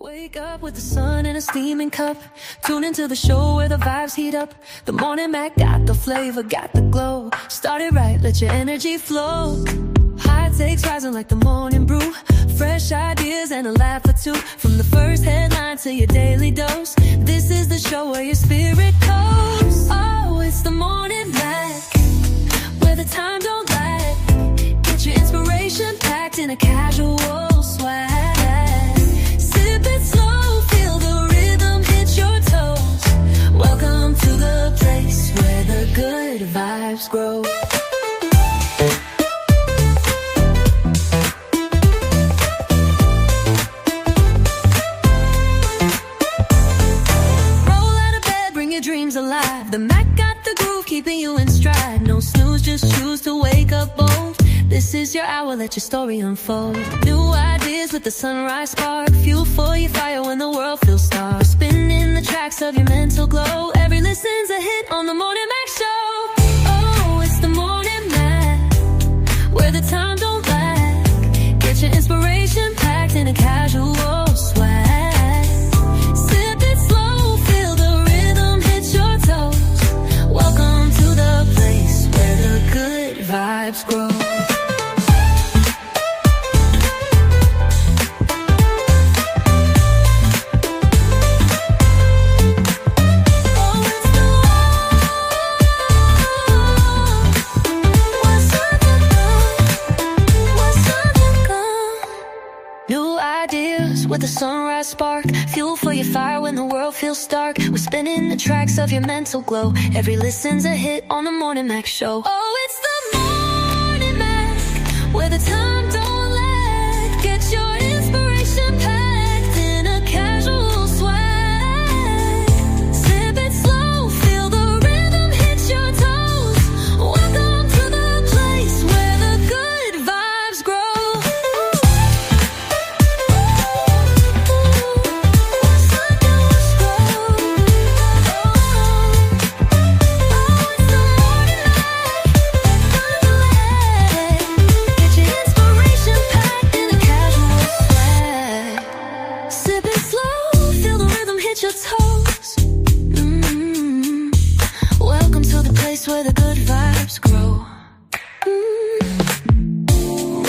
Wake up with the sun in a steaming cup. Tune into the show where the vibes heat up. The Morning Mac got the flavor, got the glow. Start it right, let your energy flow. High takes rising like the morning brew. Fresh ideas and a laugh or two. From the first headline to your daily dose. This is the show where your spirit goes. Oh, it's the Morning Mac, where the time don't lag. Get your inspiration packed in a casual swag. Sip it slow, feel the rhythm hit your toes. Welcome to the place where the good vibes grow. Dreams alive. The Mac got the groove, keeping you in stride. No snooze, just choose to wake up bold. This is your hour, let your story unfold. New ideas with the sunrise spark. Fuel for your fire when the world feels stark. Spinning the tracks of your mental glow. Every listen's a hit on the Morning Mac Show. Oh, it's the Morning Mac, where the time don't lag. Get your inspiration packed in a casual swag. Welcome to the place where the good vibes grow. With a sunrise spark, fuel for your fire when the world feels stark. We're spinning the tracks of your mental glow. Every listen's a hit on the Morning Mac Show. Oh, it's the Morning Mac, where the time don't lag. Get your inspiration packed in a casual swag. Sip it slow, feel the rhythm hit your toes. Welcome to the place where the good vibes grow. Your toes. Welcome to the place where the good vibes grow.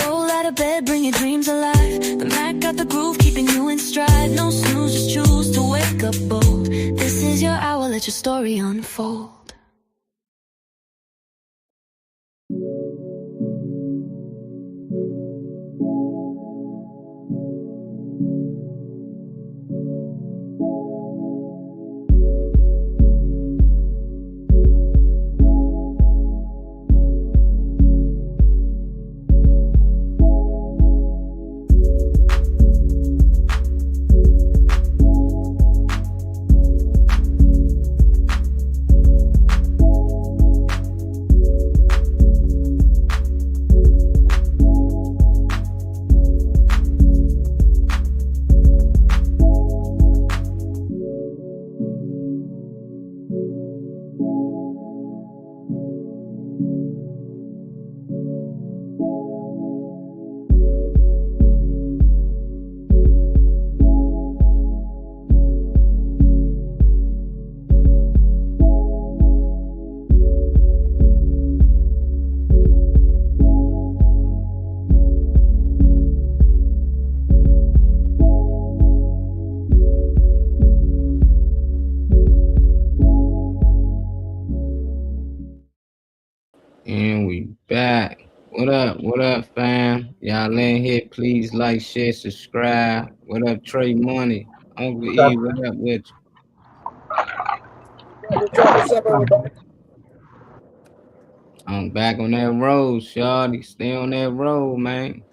Roll out of bed, bring your dreams alive. The Mac got the groove, keeping you in stride. No snooze, just choose to wake up bold. This is your hour, let your story unfold. And we back. What up, fam? Y'all in here, please like, share, subscribe. What up, Trey Money? Uncle E, what up with you? I'm back on that road, shawty. Stay on that road, man.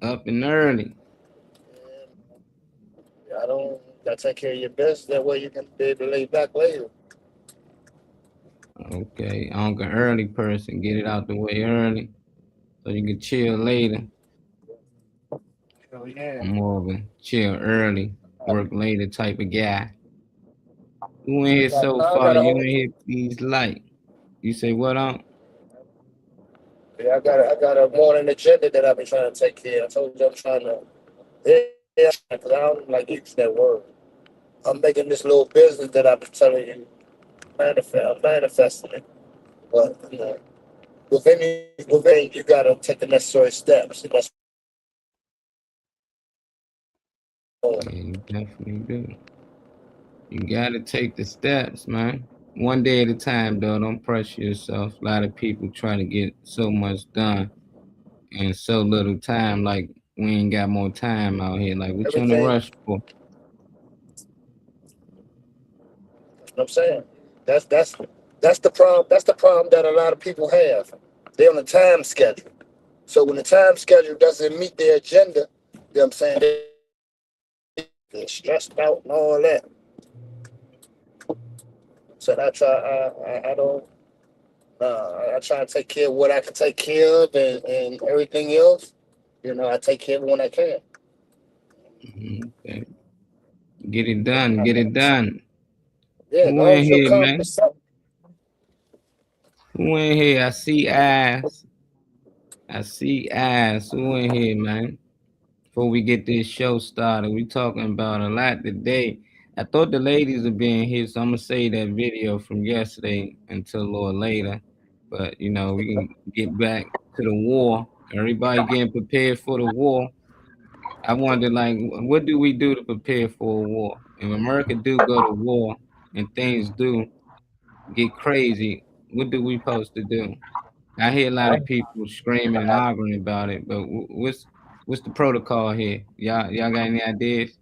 Up and early. Gotta take care of your business. That way you can be able to lay back later. Okay, I'm an early person. Get it out the way early so you can chill later. Hell yeah. I'm more of a chill early, work later type of guy. You in here so far, you in here, please like. You say what on? Yeah, I got a morning agenda that I've been trying to take care of. I told you I'm trying to Yeah, because I don't like use that word. I'm making this little business that I've been telling you, I'm manifesting it. But with any, you gotta take the necessary steps. And that's all. Yeah, you definitely do. You gotta take the steps, man. One day at a time, though. Don't pressure yourself. A lot of people try to get so much done in so little time. Like we ain't got more time out here. Like what you in a Everything. rush for? You know what I'm saying? That's that's the problem. That's the problem that a lot of people have. They're on a time schedule. So when the time schedule doesn't meet their agenda, you know what I'm saying? They're stressed out and all that. So I don't I try to take care of what I can take care of and everything else. I take care of it when I can. Okay. Get it done. Get it done. Yeah, as Who long in as you here, accomplish man? something. Who in here? I see eyes. I see eyes. Who in here, man? Before we get this show started, we talking about a lot today. I thought the ladies would be in here, so I'm gonna say that video from yesterday until a little later. But we can get back to the war. Everybody getting prepared for the war. I wonder, like, what do we do to prepare for a war? If America do go to war and things do get crazy, what do we supposed to do? I hear a lot of people screaming and arguing about it, but what's the protocol here? Y'all got any ideas?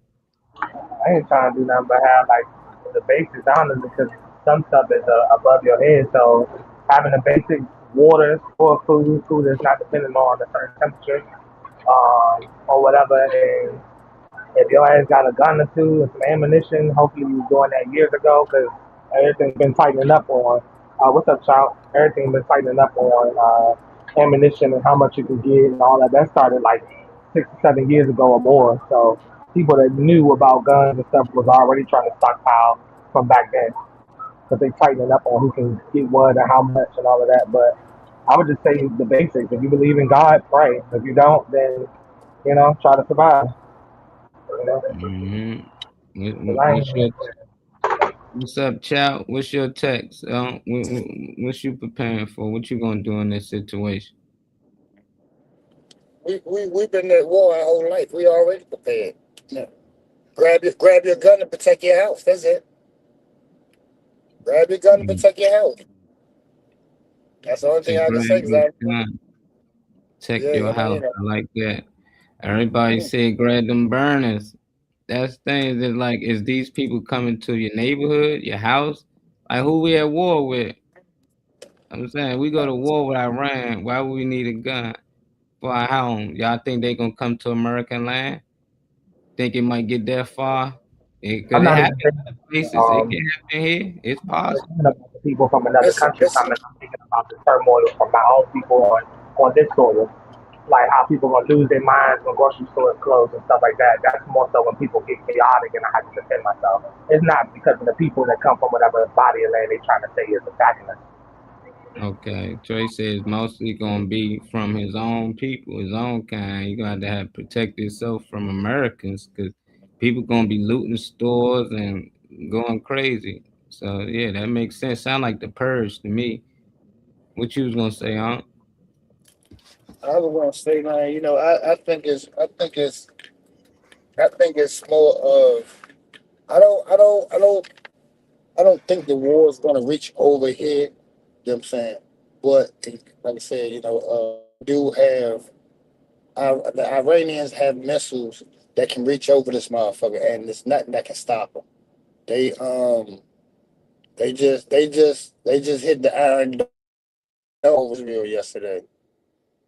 I ain't trying to do nothing but have like the basics honest because some stuff is above your head. So having the basic water for food is not dependent on a certain temperature, or whatever. And if your ass got a gun or two and some ammunition, hopefully you was doing that years ago because everything's been tightening up on. What's up, child? Everything's been tightening up on ammunition and how much you can get and all that. That started like 6 or 7 years ago or more. So people that knew about guns and stuff was already trying to stockpile from back then. But they tightening up on who can get what and how much and all of that. But I would just say the basics. If you believe in God, pray. If you don't, then try to survive. You know, hmm because I ain't. What's up, child? What's your text? What you preparing for? What you gonna do in this situation? We've been at war our whole life. We already prepared. Yeah. Grab your gun and protect your house. That's it. Grab your gun and Mm, protect your house. That's the only To thing I can grab say. Cause your gun, check yeah, your house. I like that. Everybody said grab them burners. That's things that like is these people coming to your neighborhood, your house? Like who we at war with? I'm saying we go to war with Iran. Why would we need a gun for our home? Y'all think they gonna come to American land? Think it might get that far? It could I'm it not happen even other thinking places. It can happen here. It's possible. about the people from another listen, country listen. coming. I'm thinking about the turmoil from my own people on this soil. Like how people gonna lose their minds when grocery stores close and stuff like that. That's more so when people get chaotic and I have to defend myself. It's not because of the people that come from whatever body of land they trying to say is attacking us. Okay, Trey says mostly gonna be from his own people, his own kind. You got to have protect yourself from Americans because people gonna be looting stores and going crazy. So yeah, that makes sense. Sound like the purge to me. What you was gonna say, huh? I was gonna say, man. I think it's more of. I don't think the war is gonna reach over here. You know what I'm saying? But like I said, do have the Iranians have missiles that can reach over this motherfucker, and there's nothing that can stop them. They they just hit the Iron Dome over Israel yesterday. You know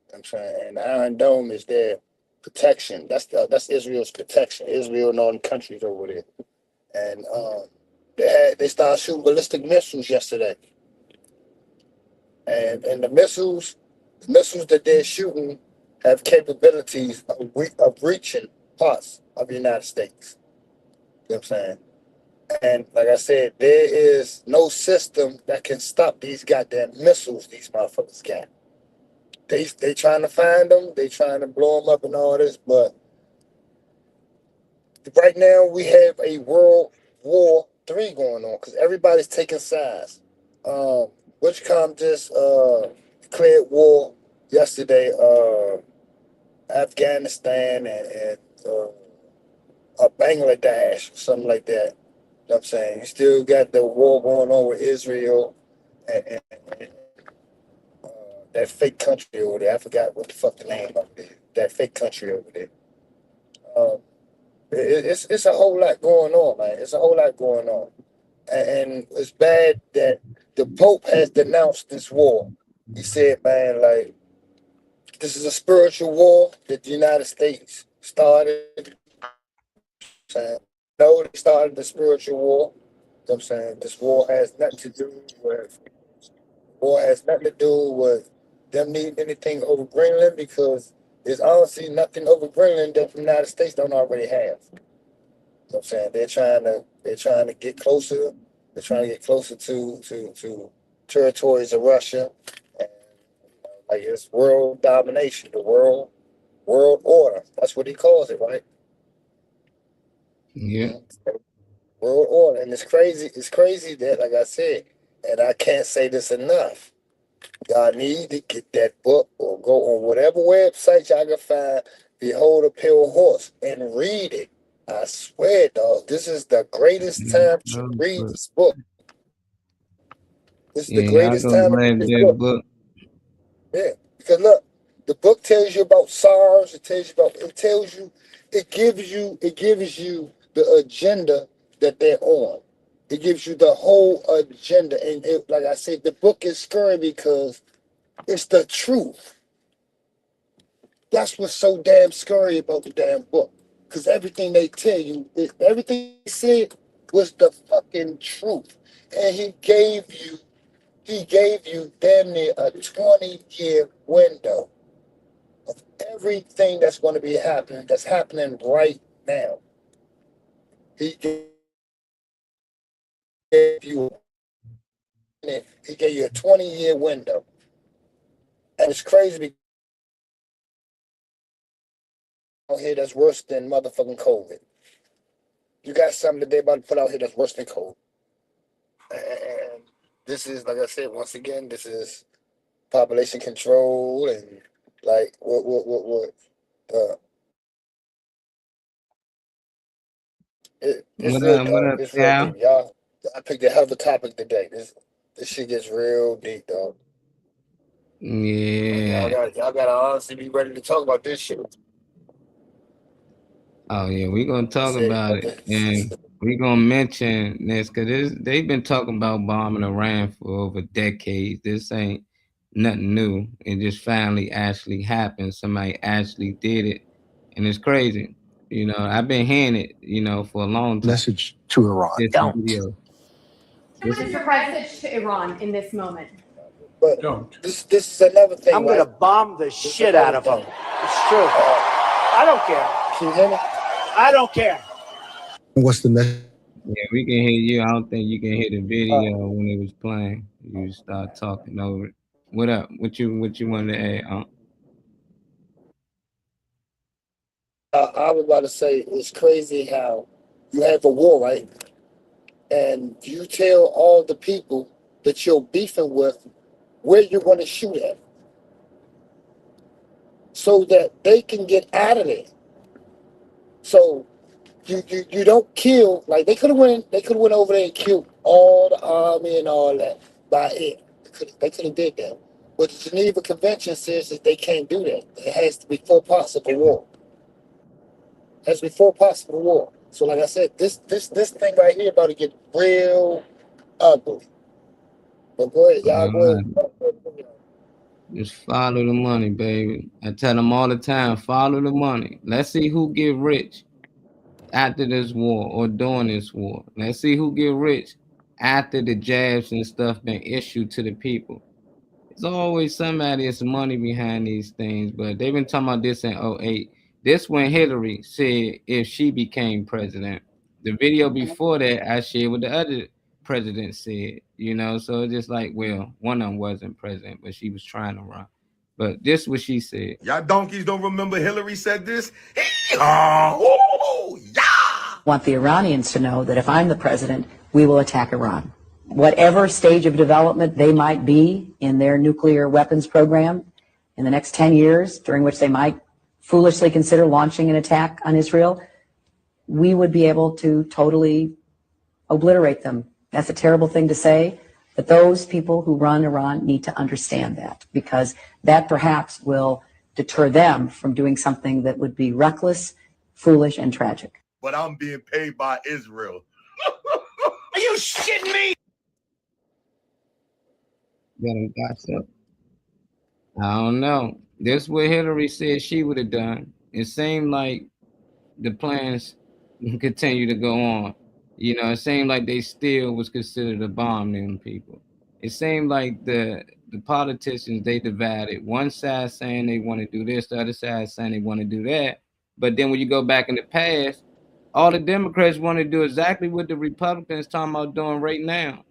what I'm saying, and the Iron Dome is their protection. That's Israel's protection. Israel and all the countries over there, and they started shooting ballistic missiles yesterday, and the missiles that they're shooting have capabilities of reaching parts of the United States. You know what I'm saying? And like I said, there is no system that can stop these goddamn missiles these motherfuckers got. They trying to find them, they trying to blow them up and all this, but right now we have a World War III going on because everybody's taking sides. WitchCom just declared war yesterday. Afghanistan and Bangladesh, something like that. You know what I'm saying? You still got the war going on with Israel and that fake country over there. I forgot what the fuck the name of it. That fake country over there. It's a whole lot going on, man. It's a whole lot going on. And it's bad that the Pope has denounced this war. He said, man, like, this is a spiritual war that the United States started. No, they started the spiritual war. You know what I'm saying? This war has nothing to do with them needing anything over Greenland because there's honestly nothing over Greenland that the United States don't already have. You know what I'm saying? They're trying to get closer. They're trying to get closer to territories of Russia. And, like it's world domination, the world order. That's what he calls it, right? Yeah. World order. And it's crazy that, like I said, and I can't say this enough. Y'all need to get that book or go on whatever website y'all can find, Behold a Pale Horse, and read it. I swear, dog, this is the greatest time to read this book. This is the greatest time to read this book. Yeah, because look, the book tells you about SARS. It gives you the agenda that they're on. It gives you the whole agenda. And like I said, the book is scary because it's the truth. That's what's so damn scary about the damn book. Because everything they tell you, everything they said was the fucking truth. And he gave you damn near a 20-year window of everything that's going to be happening, that's happening right now. He gave you a 20-year window. And it's crazy because out here that's worse than motherfucking COVID. You got something that they're about to put out here that's worse than COVID. And this is, like I said, once again, this is population control and like what it's real deep, y'all. I picked a hell of a topic today. This shit gets real deep, dog. Yeah. Y'all gotta honestly be ready to talk about this shit. Oh yeah, we're gonna talk about it, and we're gonna mention this because they've been talking about bombing Iran for over decades. This ain't nothing new. It just finally actually happened. Somebody actually did it, and it's crazy. You know, I've been hearing it, for a long time. Message to Iran. Don't. What's your message to Iran in this moment? But Don't. This is another thing. I'm gonna bomb the shit out of them. It's true. I don't care. Can you hear me? I don't care. What's the message? Yeah, we can hear you. I don't think you can hear the video when it was playing. You start talking over it. What up? What you wanted to add? I was about to say it's crazy how you have a war, right? And you tell all the people that you're beefing with where you're going to shoot at, so that they can get out of there. So you don't kill, like they could have went over there and killed all the army and all that by air. They could have did that. But the Geneva Convention says that they can't do that. It has to be for possible war. It has to be for possible war. So like I said, this thing right here about to get real ugly. But go ahead, y'all go ahead. Just follow the money, baby. I tell them all the time, follow the money. Let's see who get rich after this war or during this war. Let's see who get rich after the jabs and stuff been issued to the people. There's always somebody that's money behind these things, but they've been talking about this in 2008. This when Hillary said if she became president. The video before that I shared what the other president said, so it's just like, well, one of them wasn't president, but she was trying to run. But this is what she said. Y'all donkeys don't remember Hillary said this? Oh, yeah! want the Iranians to know that if I'm the president, we will attack Iran. Whatever stage of development they might be in their nuclear weapons program in the next 10 years, during which they might foolishly consider launching an attack on Israel, we would be able to totally obliterate them. That's a terrible thing to say, but those people who run Iran need to understand that, because that perhaps will deter them from doing something that would be reckless, foolish, and tragic. But I'm being paid by Israel. Are you shitting me? Gossip. I don't know. This is what Hillary said she would have done. It seemed like the plans continue to go on. You know, it seemed like they still was considered a bomb them people. It seemed like the politicians, they divided. One side saying they want to do this, the other side saying they want to do that. But then when you go back in the past, all the Democrats want to do exactly what the Republicans talking about doing right now,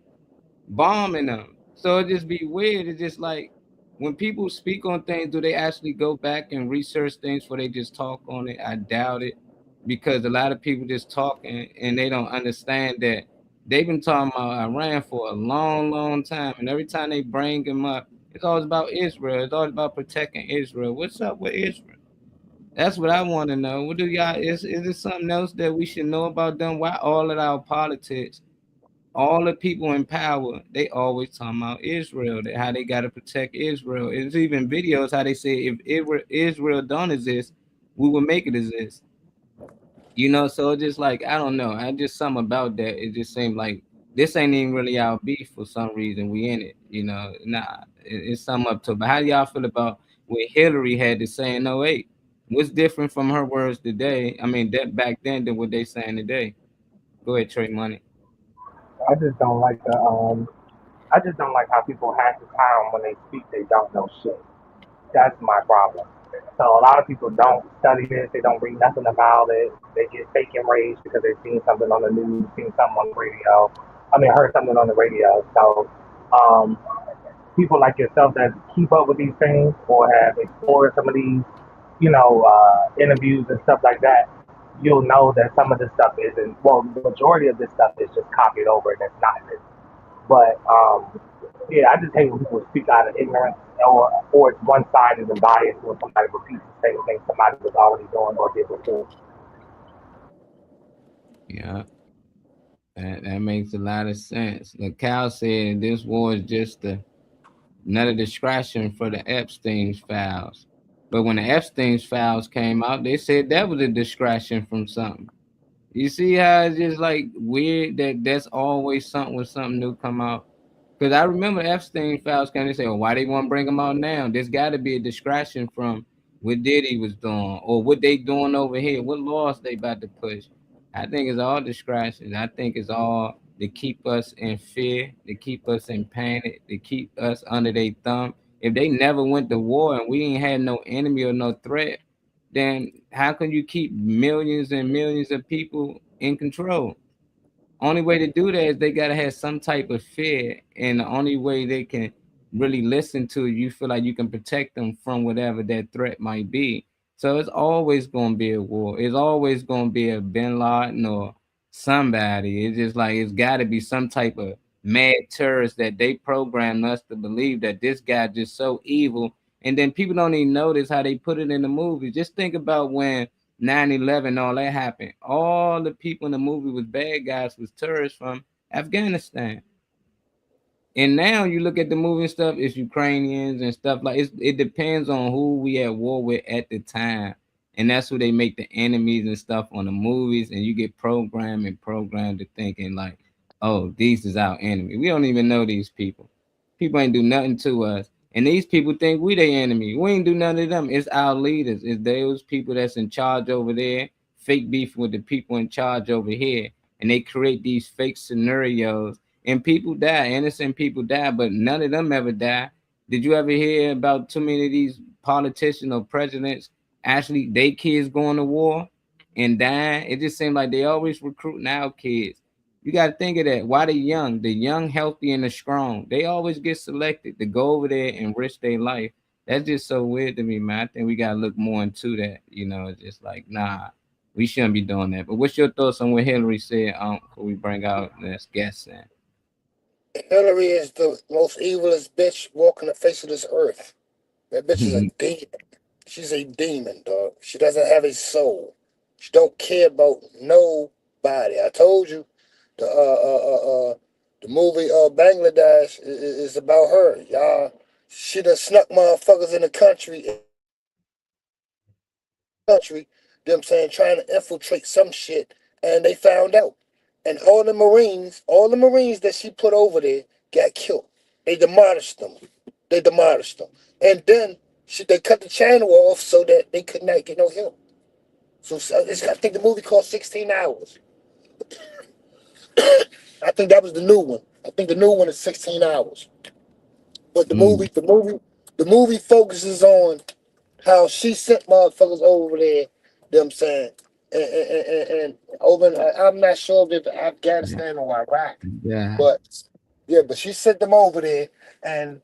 bombing them. So it just be weird. It's just like when people speak on things, do they actually go back and research things before they just talk on it? I doubt it, because a lot of people just talking and they don't understand that they've been talking about Iran for a long, long time. And every time they bring them up, it's always about Israel. It's always about protecting Israel. What's up with Israel? That's what I want to know. What do y'all, is there something else that we should know about them? Why all of our politics, all the people in power, they always talking about Israel, how they got to protect Israel. There's even videos how they say if Israel don't exist, we will make it exist. You know, so it's just like, I don't know. I just something about that. It just seemed like this ain't even really our beef for some reason. We in it, you know. Nah, it's something up to. But how do y'all feel about what Hillary had to say in 08? What's different from her words today? I mean, that back then than what they saying today. Go ahead, Trey Money. I just don't like how people have the time when they speak, they don't know shit. That's my problem. So a lot of people don't study this, they don't read nothing about it, they get fake enraged because they've seen something on the news, seen something on the radio. Heard something on the radio. So people like yourself that keep up with these things or have explored some of these, interviews and stuff like that, you'll know that some of this stuff isn't, well, the majority of this stuff is just copied over and it's not this. But, I just hate when people speak out of ignorance or it's one-sided and biased when somebody repeats the same thing somebody was already doing or did before. Yeah, that makes a lot of sense. Look, Cal said this war is just another distraction for the Epstein's files. But when the Epstein's files came out, they said that was a distraction from something. You see how it's just like weird that that's always something when something new come out? Because I remember Epstein files came, they say, well, why they want to bring them out now? There's got to be a distraction from what Diddy was doing or what they doing over here, what laws they about to push. I think it's all distractions. I think it's all to keep us in fear, to keep us in panic, to keep us under their thumb. If they never went to war and we ain't had no enemy or no threat, then how can you keep millions and millions of people in control? Only way to do that is they got to have some type of fear, and the only way they can really listen to you feel like you can protect them from whatever that threat might be. So it's always going to be a war. It's always going to be a Bin Laden or somebody. It's just like it's got to be some type of mad terrorist that they programmed us to believe that this guy just so evil. And then people don't even notice how they put it in the movie. Just think about when 9/11, all that happened. All the people in the movie was bad guys, was terrorists from Afghanistan. And now you look at the movie and stuff, it's Ukrainians and stuff like it depends on who we at war with at the time. And that's who they make the enemies and stuff on the movies. And you get programmed to thinking like, oh, these is our enemy. We don't even know these people. People ain't do nothing to us. And these people think we their enemy. We ain't do nothing to them. It's our leaders. It's those people that's in charge over there, fake beef with the people in charge over here. And they create these fake scenarios. And people die. Innocent people die, but none of them ever die. Did you ever hear about too many of these politicians or presidents actually they kids going to war and dying? It just seems like they always recruiting our kids. You got to think of that. Why the young, healthy, and the strong, they always get selected to go over there and risk their life. That's just so weird to me, man. I think we got to look more into that. You know, it's just like, nah, We shouldn't be doing that. But what's your thoughts on what Hillary said? Before we bring out this guest in. Hillary is the most evilest bitch walking the face of this earth. That bitch is a demon. She's a demon, dog. She doesn't have a soul. She don't care about nobody. I told you, the movie Bangladesh is about her. Y'all, she done snuck motherfuckers in the country. Them saying trying to infiltrate some shit, and they found out. And all the Marines that she put over there got killed. They demolished them. And then they cut the channel off so that they could not get no help. So I think the movie called 16 Hours. I think that was the new one. I think the new one is 16 Hours. But the movie focuses on how she sent motherfuckers over there. Them saying, and over. I'm not sure if it's Afghanistan or Iraq. Yeah. But she sent them over there, and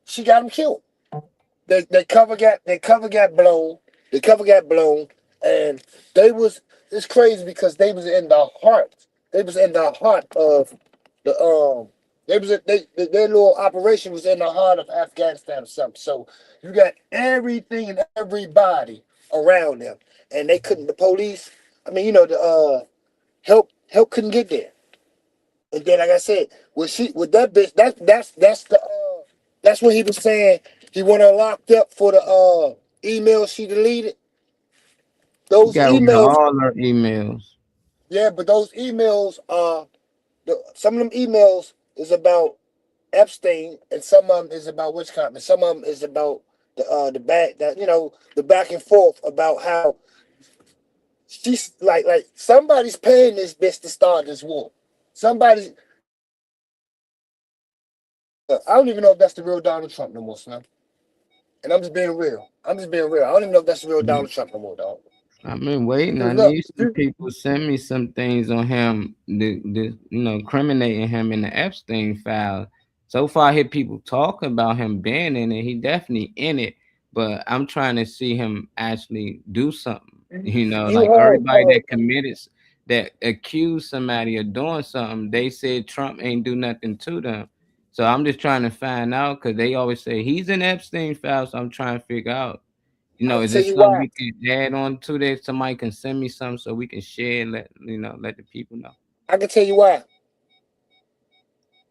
she got them killed. Their cover got blown. And it's crazy because they was in the heart. They was in the heart of the their little operation was in the heart of Afghanistan or something. So you got everything and everybody around them, and they couldn't. The police, the help couldn't get there. And then, like I said, with that bitch, that's what he was saying. He want her locked up for the emails she deleted. Those emails, all her emails. Yeah, but those emails are some of them emails is about Epstein, and some of them is about witchcraft, and some of them is about the back and forth about how she's like somebody's paying this bitch to start this war. Somebody, I don't even know if that's the real Donald Trump no more, son. And I'm just being real. I don't even know if that's the real Donald Trump no more, dog. I've been waiting. I need some people send me some things on him, incriminating him in the Epstein file. So far, I hear people talk about him being in it. He definitely in it, but I'm trying to see him actually do something. Everybody that committed, that accused somebody of doing something, they said Trump ain't do nothing to them. So I'm just trying to find out because they always say he's in Epstein file. So I'm trying to figure out. Is this something we can add on to that? Somebody can send me something so we can share and let the people know. I can tell you why.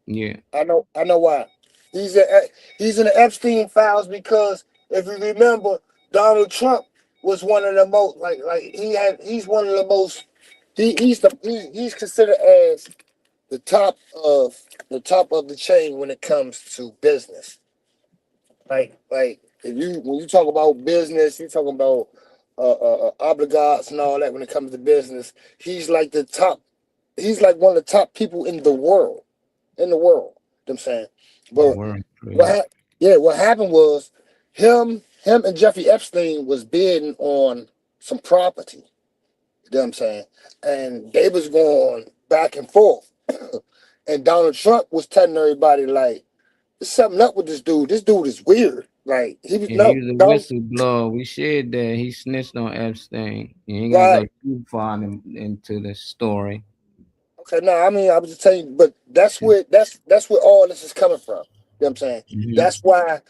Yeah. I know why. He's in the Epstein files because if you remember, Donald Trump was one of the most he's one of the most he's considered as the top of the chain when it comes to business. Like when you talk about business, you talking about obligats and all that. When it comes to business, he's like the top. He's like one of the top people in the world. I'm saying, but what happened was him and Jeffrey Epstein was bidding on some property. You know what I'm saying, and they was going back and forth, and Donald Trump was telling everybody like, "There's something up with this dude. This dude is weird." Like he was a whistleblower. We shared that he snitched on Epstein. You ain't gonna go too far into the story. Okay, no, I was just telling you, but that's where all this is coming from. You know what I'm saying? Mm-hmm. That's why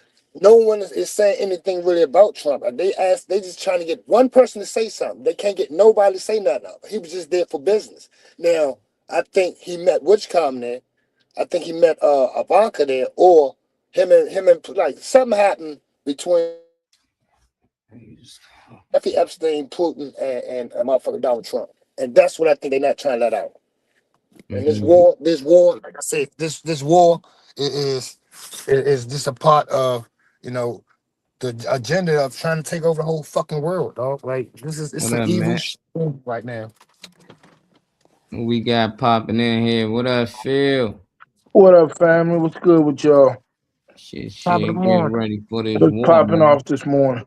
no one is saying anything really about Trump. They just trying to get one person to say something. They can't get nobody to say nothing. He was just there for business. Now, I think he met Witchcom there. I think he met Ivanka there, or him and like something happened between Jeffrey Epstein, Putin, and motherfucker Donald Trump. And that's what I think they're not trying to let out. And this war, like I said, this war is just a part of the agenda of trying to take over the whole fucking world, dog. Like it's some evil shit right now. We got popping in here. What up, Phil? What up, family? What's good with y'all? Shit. Getting ready for this What's war. Popping off this morning?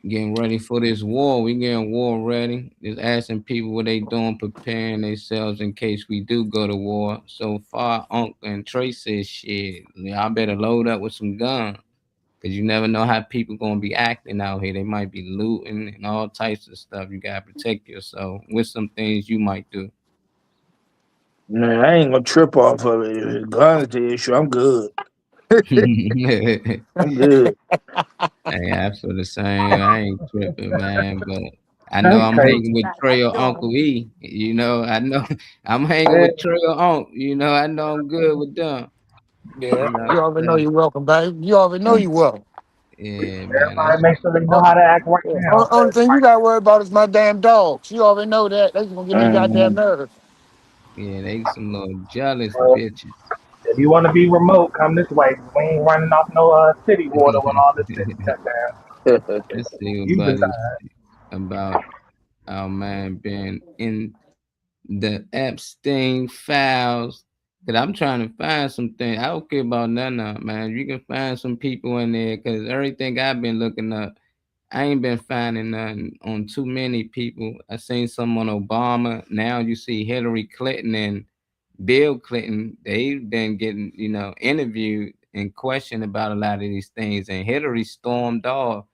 Getting ready for this war. We getting war ready. Just asking people what they doing, preparing themselves in case we do go to war. So far, Unc and Trey says shit. I better load up with some guns. because you never know how people gonna be acting out here. They might be looting and all types of stuff. You gotta protect yourself with some things you might do. Man, I ain't gonna trip off of it. If it's guns the issue, I'm good. Hey, I'm good. I feel the same. I ain't tripping, man, but I know That's I'm crazy. hanging with Trey or Uncle E. You know, I know I'm hanging with Trey or Uncle. You know, I know I'm good with them. Yeah, You know, you already know so, you're welcome, baby. You already know you welcome. yeah, man, Everybody that's make sure they know how to act right Yeah. now. Only thing you gotta worry about is my damn dogs. You already know that. They gonna get on your goddamn nerves. yeah, they some little jealous Well, bitches. if you want to be remote, come this way. We ain't running off no city water when all this shit shut down. Let's see what You Buddy decide. about our man being in the Epstein files. Cause I'm trying to find some things. I don't care about none of it, man. You can find some people in there, cause everything I've been looking up, I ain't been finding nothing on too many people. I seen some on Obama. Now you see Hillary Clinton and Bill Clinton. They've been getting, interviewed and questioned about a lot of these things. And Hillary stormed off.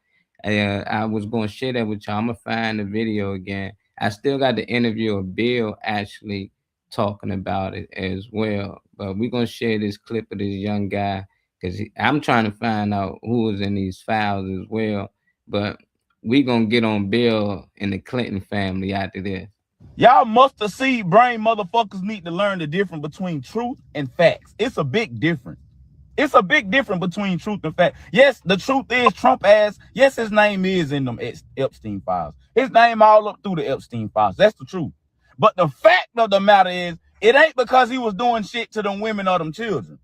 I was going to share that with y'all. I'm gonna find the video again. I still got the interview of Bill actually talking about it as well. But we're gonna share this clip of this young guy because I'm trying to find out who was in these files as well. But we gonna get on Bill and the Clinton family after this. Y'all mustard seed brain motherfuckers need to learn the difference between truth and facts. It's a big difference. It's a big difference between truth and fact. Yes, the truth is Trump ass. Yes, his name is in them Epstein files. His name all up through the Epstein files. That's the truth. But the fact of the matter is, it ain't because he was doing shit to them women or them children.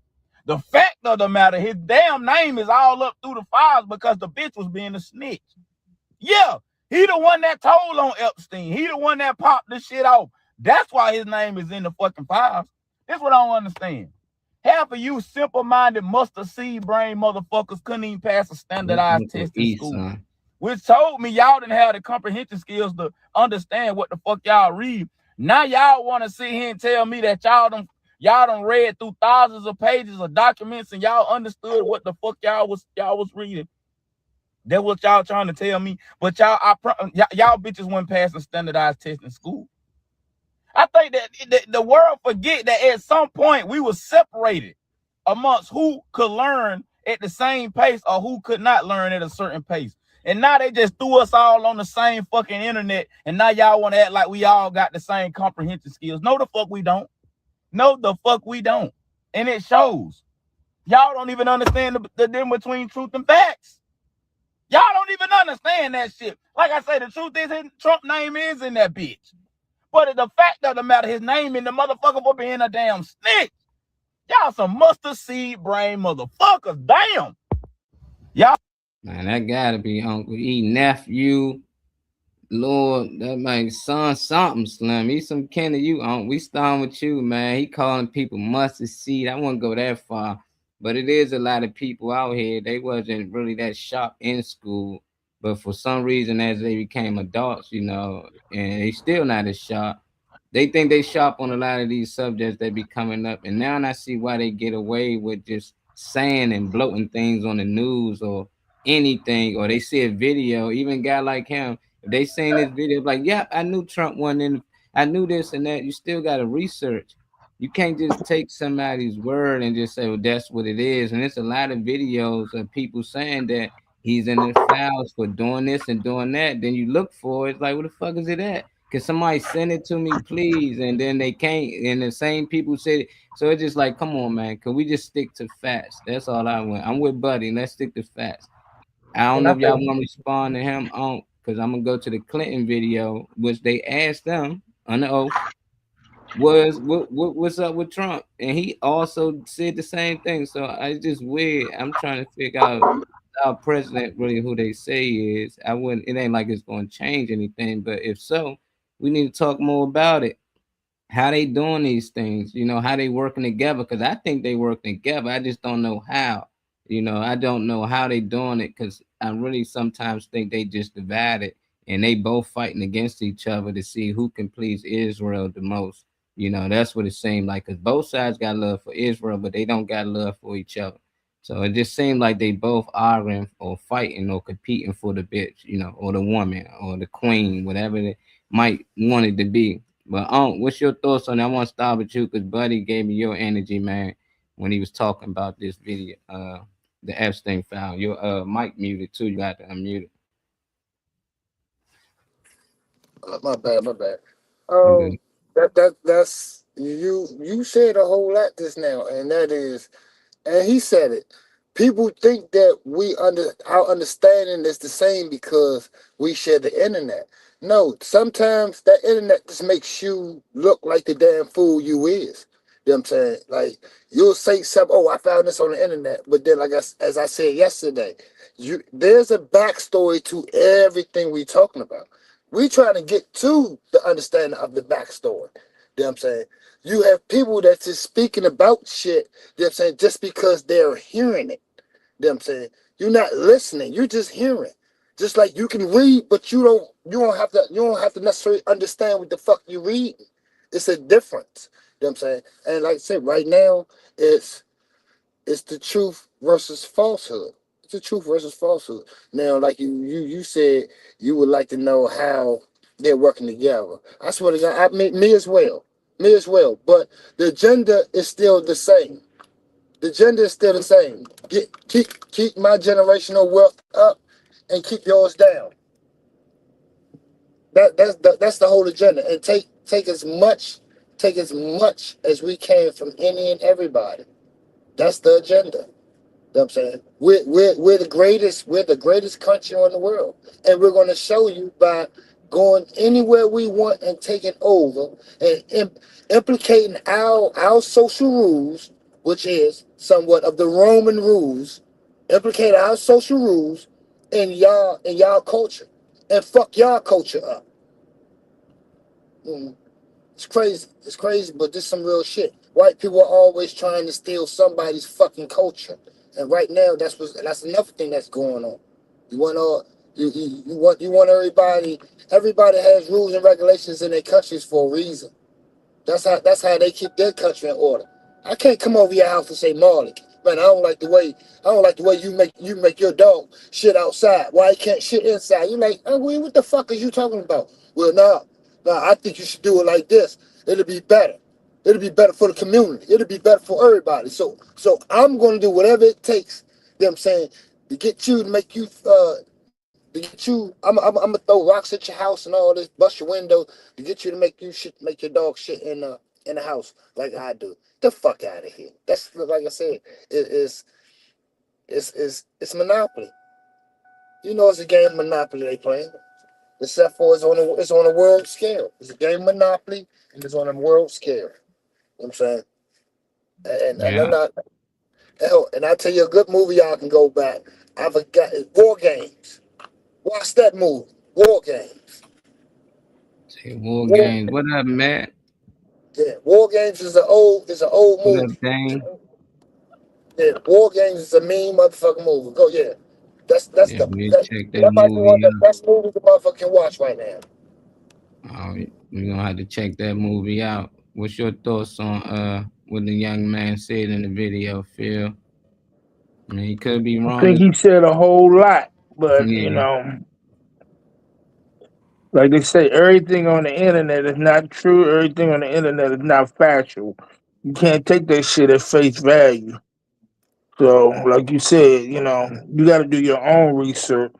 The fact of the matter, his damn name is all up through the files because the bitch was being a snitch. Yeah, he the one that told on Epstein. He the one that popped this shit off. That's why his name is in the fucking files. That's what I don't understand. Half of you simple-minded mustard seed brain motherfuckers couldn't even pass a standardized test in school. Which told me y'all didn't have the comprehension skills to understand what the fuck y'all read. Now y'all want to sit here and tell me that y'all done read through thousands of pages of documents and y'all understood what the fuck y'all was reading. That's what y'all trying to tell me. But y'all bitches wouldn't pass a standardized test in school. I think that the world forget that at some point we were separated amongst who could learn at the same pace or who could not learn at a certain pace. And now they just threw us all on the same fucking internet. And now y'all want to act like we all got the same comprehension skills. No, the fuck we don't. No, the fuck we don't. And it shows. Y'all don't even understand the difference between truth and facts. Y'all don't even understand that shit. Like I say, the truth is his Trump name is in that bitch. But the fact of the matter, his name in the motherfucker for being a damn snitch. Y'all some mustard seed brain motherfuckers. Damn. Y'all. Man, that gotta be Uncle E nephew. Lord, that my son something Slim. He's some kin of you, Uncle. We starting with you, man. He calling people mustard seed. I wouldn't go that far. But it is a lot of people out here. They wasn't really that sharp in school. But for some reason, as they became adults, and they still not as sharp. They think they sharp on a lot of these subjects that be coming up. And now I see why they get away with just saying and bloating things on the news or anything. Or they see a video, even a guy like him, if they seen this video, like, yeah, I knew Trump won in, I knew this and that. You still got to research. You can't just take somebody's word and just say, well, that's what it is. And there's a lot of videos of people saying that he's in the files for doing this and doing that. Then you look for it. It's like, what the fuck is it at? Can somebody send it to me, please? And then they can't. And the same people say it. So it's just like, come on, man. Can we just stick to facts? That's all I want. I'm with Buddy. Let's stick to facts. I don't know if y'all want to respond to him on, because I'm going to go to the Clinton video, which they asked them on the oath. What's up with Trump? And he also said the same thing. So it's just weird. I'm trying to figure out our president really who they say he is. It ain't like it's going to change anything, but if so, we need to talk more about it. How they doing these things, how they working together, because I think they work together. I just don't know how. I don't know how they doing it, because I really sometimes think they just divided and they both fighting against each other to see who can please Israel the most. That's what it seemed like, because both sides got love for Israel, but they don't got love for each other. So it just seemed like they both arguing or fighting or competing for the bitch, you know, or the woman or the queen, whatever it might want it to be. But what's your thoughts on that? I want to start with you because Buddy gave me your energy, man, when he was talking about this video, the Epstein file. Your mic muted too. You got to unmute it. My bad, my bad. Okay. That's you said a whole lot just now, and that is, and he said it. People think that our understanding is the same because we share the internet. No, sometimes that internet just makes you look like the damn fool you is. You know what I'm saying? Like you'll say something, oh, I found this on the internet, but then as I said yesterday, there's a backstory to everything we talking about. We trying to get to the understanding of the backstory. You know what I'm saying? You have people that's just speaking about shit, you know what I'm saying, just because they're hearing it. You know what I'm saying? You're not listening, you're just hearing. Just like you can read, but you don't have to necessarily understand what the fuck you read. It's a difference. You know what I'm saying? And like I said, right now, it's the truth versus falsehood. It's the truth versus falsehood. Now, like you said, you would like to know how they're working together. I swear to God, me as well. Me as well. But the agenda is still the same. The agenda is still the same. Keep my generational wealth up and keep yours down. That's the whole agenda. And take as much as we can from any and everybody. That's the agenda. You know what I'm saying? We're the greatest country in the world. And we're going to show you by going anywhere we want and taking over and implicating our social rules, which is somewhat of the Roman rules, implicate our social rules in y'all culture and fuck y'all culture up. It's crazy, but this is some real shit. White people are always trying to steal somebody's fucking culture. And right now, that's another thing that's going on. You want everybody has rules and regulations in their countries for a reason. That's how they keep their country in order. I can't come over your house and say, Marley, man, I don't like the way you make your dog shit outside. Why he can't shit inside? You like, oh, what the fuck are you talking about? Well, nah, I think you should do it like this. It'll be better. It'll be better for the community. It'll be better for everybody. So I'm gonna do whatever it takes, you know what I'm saying, to get you to make you I'm gonna throw rocks at your house and all this, bust your window to get you to make your dog shit in the house like I do. The fuck out of here. That's like I said, it's Monopoly. You know it's a game of Monopoly they playing. Except for it's on a world scale. It's a game of Monopoly and it's on a world scale. You know what I'm saying? And I'm not. Hell, and I tell you a good movie y'all can go back. I forgot War Games. Watch that movie. War Games. Say War Games. What up, Matt? Yeah, War Games is an old movie. What up, Dane? Yeah, War Games is a mean motherfucking movie. Go, yeah. That might be one of the best movies the motherfucker can watch right now. We're gonna have to check that movie out. What's your thoughts on what the young man said in the video, Phil? I mean, he could be wrong. I think he said a whole lot, but you know, like they say, everything on the internet is not true. Everything on the internet is not factual. You can't take that shit at face value. So, like you said, you know, you got to do your own research.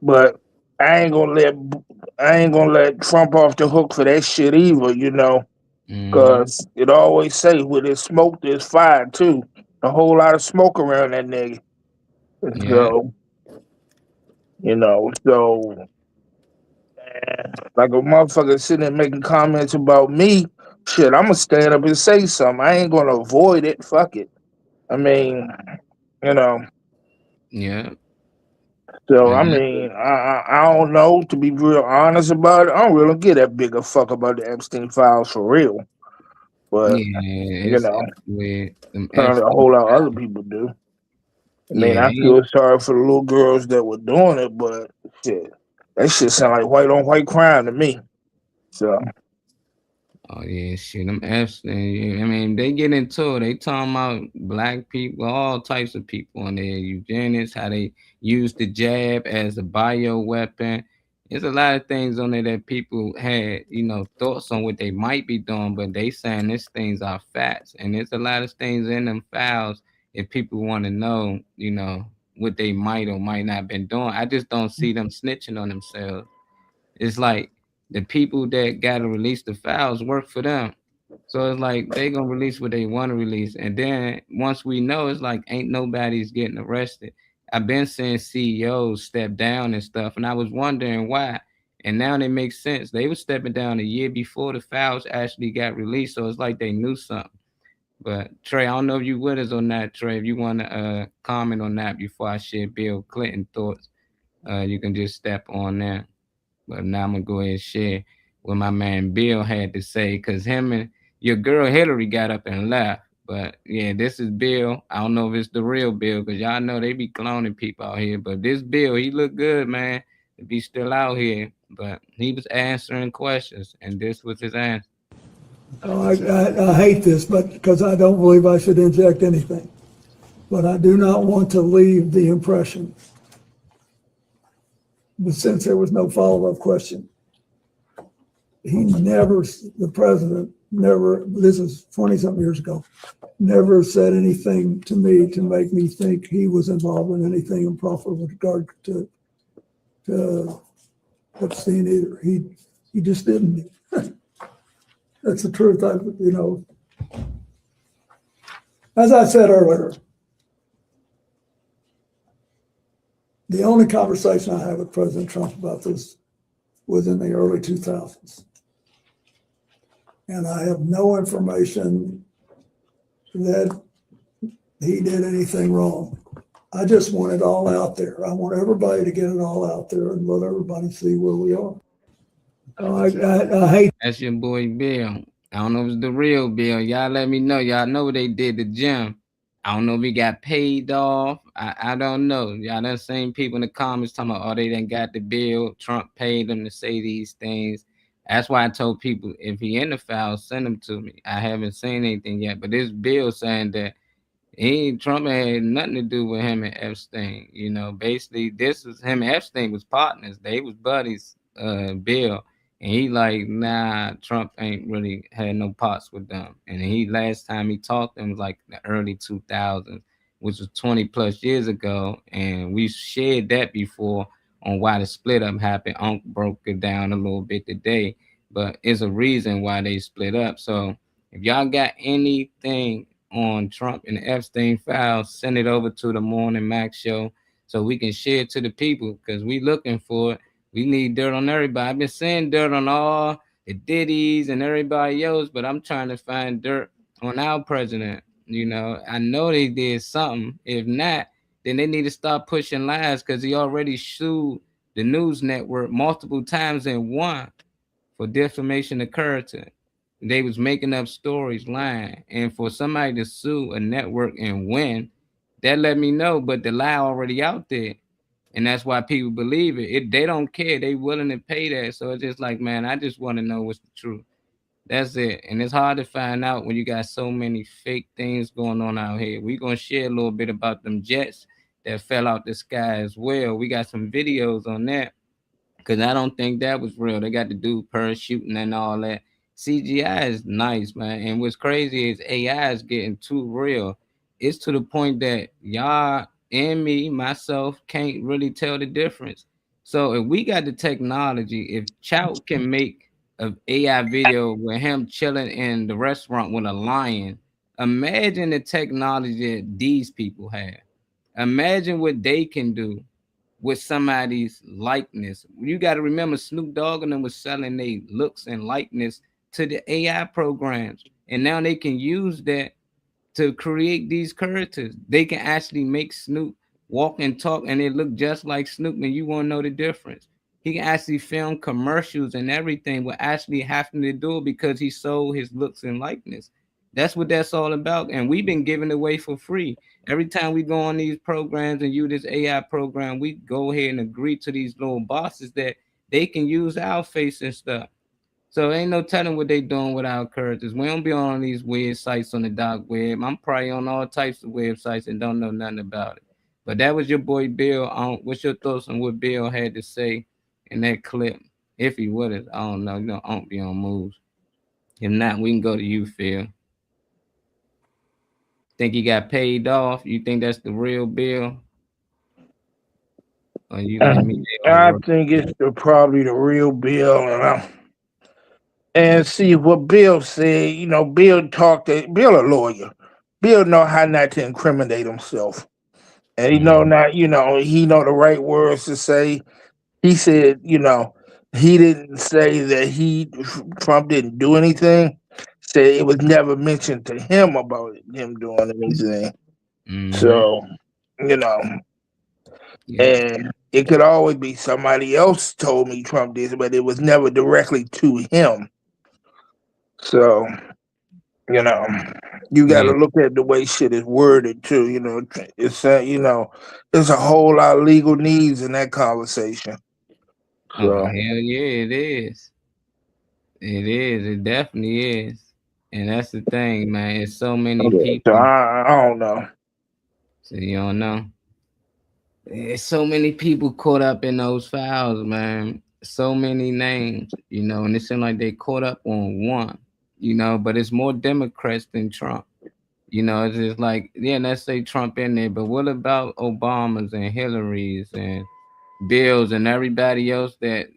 But I ain't gonna let Trump off the hook for that shit either. You know, because it always say where there's smoke, there's fire too. A whole lot of smoke around that nigga. Yeah. So, you know, like a motherfucker sitting there making comments about me, shit, I'm gonna stand up and say something. I ain't gonna avoid it. Fuck it. I mean, you know. Yeah. So I mean, I don't know. To be real honest about it, I don't really give that big a fuck about the Epstein files for real. But you know, apparently a whole lot of other people do. I mean, I feel sorry for the little girls that were doing it, but shit, that shit sound like white on white crime to me. So, Oh yeah, shit. Them Epstein. I mean, they get into it. They talking about black people, all types of people on there. Eugenics, how they use the jab as a bio weapon. There's a lot of things on there that people had, thoughts on what they might be doing, but they saying these things are facts, and there's a lot of things in them files. If people want to know, what they might or might not been doing, I just don't see them snitching on themselves. It's like the people that gotta release the files work for them. So it's like they gonna release what they want to release. And then once we know, it's like ain't nobody's getting arrested. I've been seeing CEOs step down and stuff, and I was wondering why. And now they make sense. They were stepping down a year before the files actually got released. So it's like they knew something. But Trey, I don't know if you with us on that, Trey. If you want to comment on that before I share Bill Clinton thoughts, you can just step on there. But now I'm gonna go ahead and share what my man Bill had to say, because him and your girl Hillary got up and left. But yeah, this is Bill. I don't know if it's the real Bill, because y'all know they be cloning people out here. But this Bill, he look good, man, to be still out here. But he was answering questions, and this was his answer. Oh, I hate this, but because I don't believe I should inject anything. But I do not want to leave the impression, but since there was no follow-up question, the president never, this is 20-something years ago, never said anything to me to make me think he was involved in anything improper with regard to Epstein either. He just didn't. That's the truth. As I said earlier, the only conversation I had with President Trump about this was in the early 2000s. And I have no information that he did anything wrong. I just want it all out there. I want everybody to get it all out there and let everybody see where we are. I hate. That's your boy Bill. I don't know if it's the real Bill. Y'all let me know. Y'all know what they did to Jim. I don't know if he got paid off. I don't know. Y'all done seen people in the comments talking about, they done got the bill. Trump paid them to say these things. That's why I told people, if he in the file, send them to me. I haven't seen anything yet. But this Bill saying that Trump had nothing to do with him and Epstein. Basically, this was him and Epstein was partners. They was buddies, Bill. And he like, nah, Trump ain't really had no parts with them. And last time he talked to them was like the early 2000s, which was 20 plus years ago. And we shared that before on why the split up happened. Unc broke it down a little bit today, but it's a reason why they split up. So if y'all got anything on Trump and the Epstein files, send it over to the Morning Max Show so we can share it to the people, because we looking for it. We need dirt on everybody. I've been saying dirt on all the Diddy's and everybody else, but I'm trying to find dirt on our president. I know they did something. If not, then they need to start pushing lies, because he already sued the news network multiple times and won for defamation of character. They was making up stories, lying. And for somebody to sue a network and win, that let me know, but the lie already out there. And that's why people believe it. They don't care. They willing to pay that. So it's just like, man, I just want to know what's the truth. That's it. And it's hard to find out when you got so many fake things going on out here. We're going to share a little bit about them jets that fell out the sky as well. We got some videos on that, because I don't think that was real. They got to do parachuting and all that. CGI is nice, man. And what's crazy is AI is getting too real. It's to the point that y'all and me, myself, can't really tell the difference. So if we got the technology, if Chow can make an AI video with him chilling in the restaurant with a lion, imagine the technology that these people have. Imagine what they can do with somebody's likeness. You got to remember, Snoop Dogg and them was selling their looks and likeness to the AI programs. And now they can use that to create these characters. They can actually make Snoop walk and talk and it look just like Snoop, and you won't know the difference. He can actually film commercials and everything with actually having to do it because he sold his looks and likeness. That's what that's all about. And we've been giving away for free. Every time we go on these programs and use this AI program, we go ahead and agree to these little bosses that they can use our face and stuff. So ain't no telling what they doing with our characters. We don't be on these weird sites on the dark web. I'm probably on all types of websites and don't know nothing about it. But that was your boy Bill. What's your thoughts on what Bill had to say in that clip? If he would have, I don't know. You know, I don't be on moves. If not, we can go to you, Phil. Think he got paid off? You think that's the real Bill? Or you like me? I think it's probably the real Bill, and see what Bill said. You know, Bill a lawyer. Bill know how not to incriminate himself, and he know not. You know, he know the right words to say. He said, you know, he didn't say that Trump didn't do anything. Said it was never mentioned to him about him doing anything. So, you know, and it could always be somebody else told me Trump did, but it was never directly to him. So, you know, you got to look at the way shit is worded too. You know, it's you know, there's a whole lot of legal needs in that conversation. Oh, hell yeah, it is. It is. It definitely is. And that's the thing, man. It's so many people. So I don't know. So you don't know? There's so many people caught up in those files, man. So many names, you know, and it seems like they caught up on one, you know, but it's more Democrats than Trump. You know, it's just like, yeah, let's say Trump in there, but what about Obama's and Hillary's and Bill's and everybody else that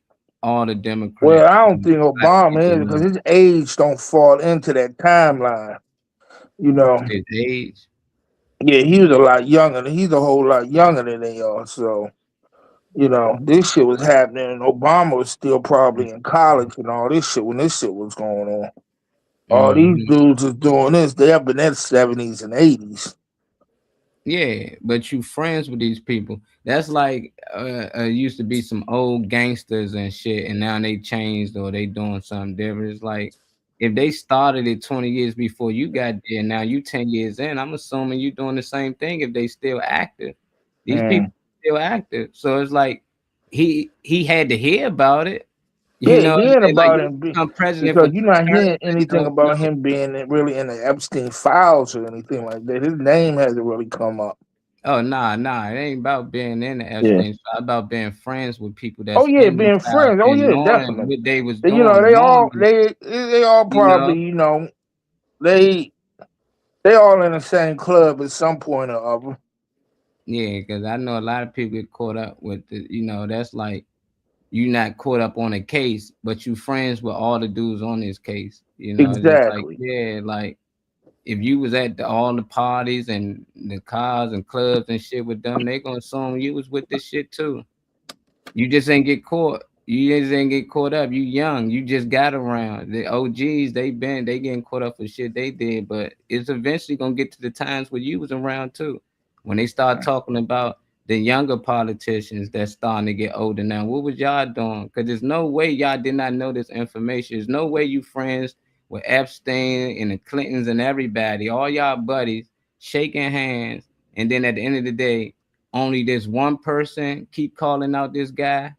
all the Democrats? Well, I don't think Obama is, because his age don't fall into that timeline. You know, his age. Yeah, he was a lot younger. He's a whole lot younger than they are. So, you know, this shit was happening, and Obama was still probably in college and all this shit when this shit was going on. All these dudes is doing this. They up in their 70s and 80s. Yeah, but you friends with these people. That's like used to be some old gangsters and shit, and now they changed or they doing something different. It's like if they started it 20 years before you got there, now you 10 years in, I'm assuming you doing the same thing if they still active. These people still active. So it's like he had to hear about it. You know, hearing about him because you're not hearing anything about him being really in the Epstein files or anything like that. His name hasn't really come up. Oh nah, it ain't about being in the Epstein. It's about being friends with people that. Oh yeah, being friends. Oh yeah, definitely. What they was doing. You know, they all probably, you know, they all in the same club at some point or other. Yeah, because I know a lot of people get caught up with the, you know, that's like you not caught up on a case, but you friends with all the dudes on this case. You know, exactly. Like, yeah, like if you was at all the parties and the cars and clubs and shit with them, they gonna assume you was with this shit too. You just ain't get caught. You just ain't get caught up. You young. You just got around. The OGs, they getting caught up for shit they did, but it's eventually gonna get to the times where you was around too. When they start talking about the younger politicians that's starting to get older now, what was y'all doing? Because there's no way y'all did not know this information. There's no way you friends with Epstein and the Clintons and everybody, all y'all buddies, shaking hands, and then at the end of the day, only this one person keep calling out this guy.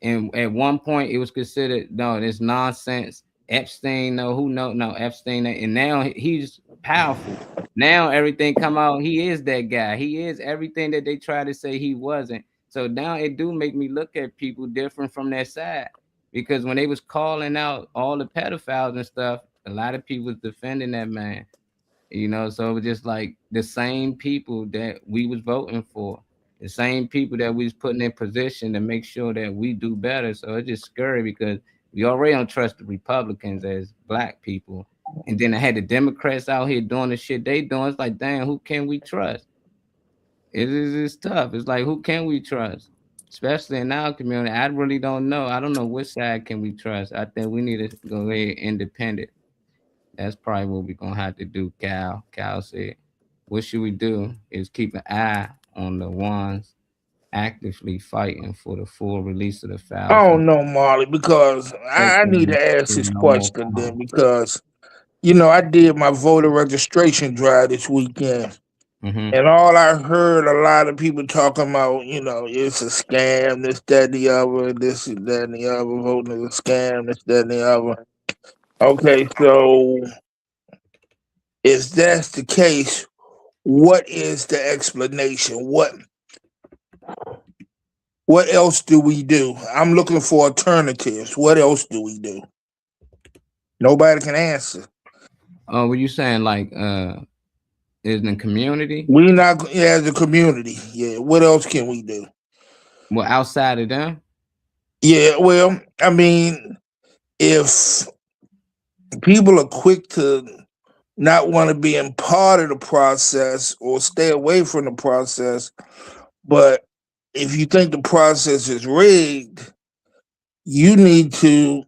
And at one point, it was considered, no, this nonsense. Epstein, no, Epstein. And now he's powerful. Now everything come out, he is that guy. He is everything that they try to say he wasn't. So now it do make me look at people different from that side. Because when they was calling out all the pedophiles and stuff, a lot of people was defending that man. You know, so it was just like the same people that we was voting for, the same people that we was putting in position to make sure that we do better. So it's just scary because we already don't trust the Republicans as black people. And then I had the Democrats out here doing the shit they doing. It's like, damn, who can we trust? It's tough. It's like, who can we trust? Especially in our community. I really don't know. I don't know which side can we trust. I think we need to go ahead independent. That's probably what we're gonna have to do, Cal. Cal said, what should we do is keep an eye on the ones actively fighting for the full release of the files. I don't know, Marley, because I need to ask this question then, because, you know, I did my voter registration drive this weekend. And all I heard a lot of people talking about, you know, it's a scam, this, that, and the other, this, and that, and the other, voting is a scam, this, that, and the other. Okay, so if that's the case, what is the explanation? What else do we do? I'm looking for alternatives. What else do we do? Nobody can answer. Oh, were you saying like in the community? We not as a community. Yeah. What else can we do? Well, outside of them? Yeah, well, I mean, if people are quick to not want to be in part of the process or stay away from the process, but if you think the process is rigged, you need to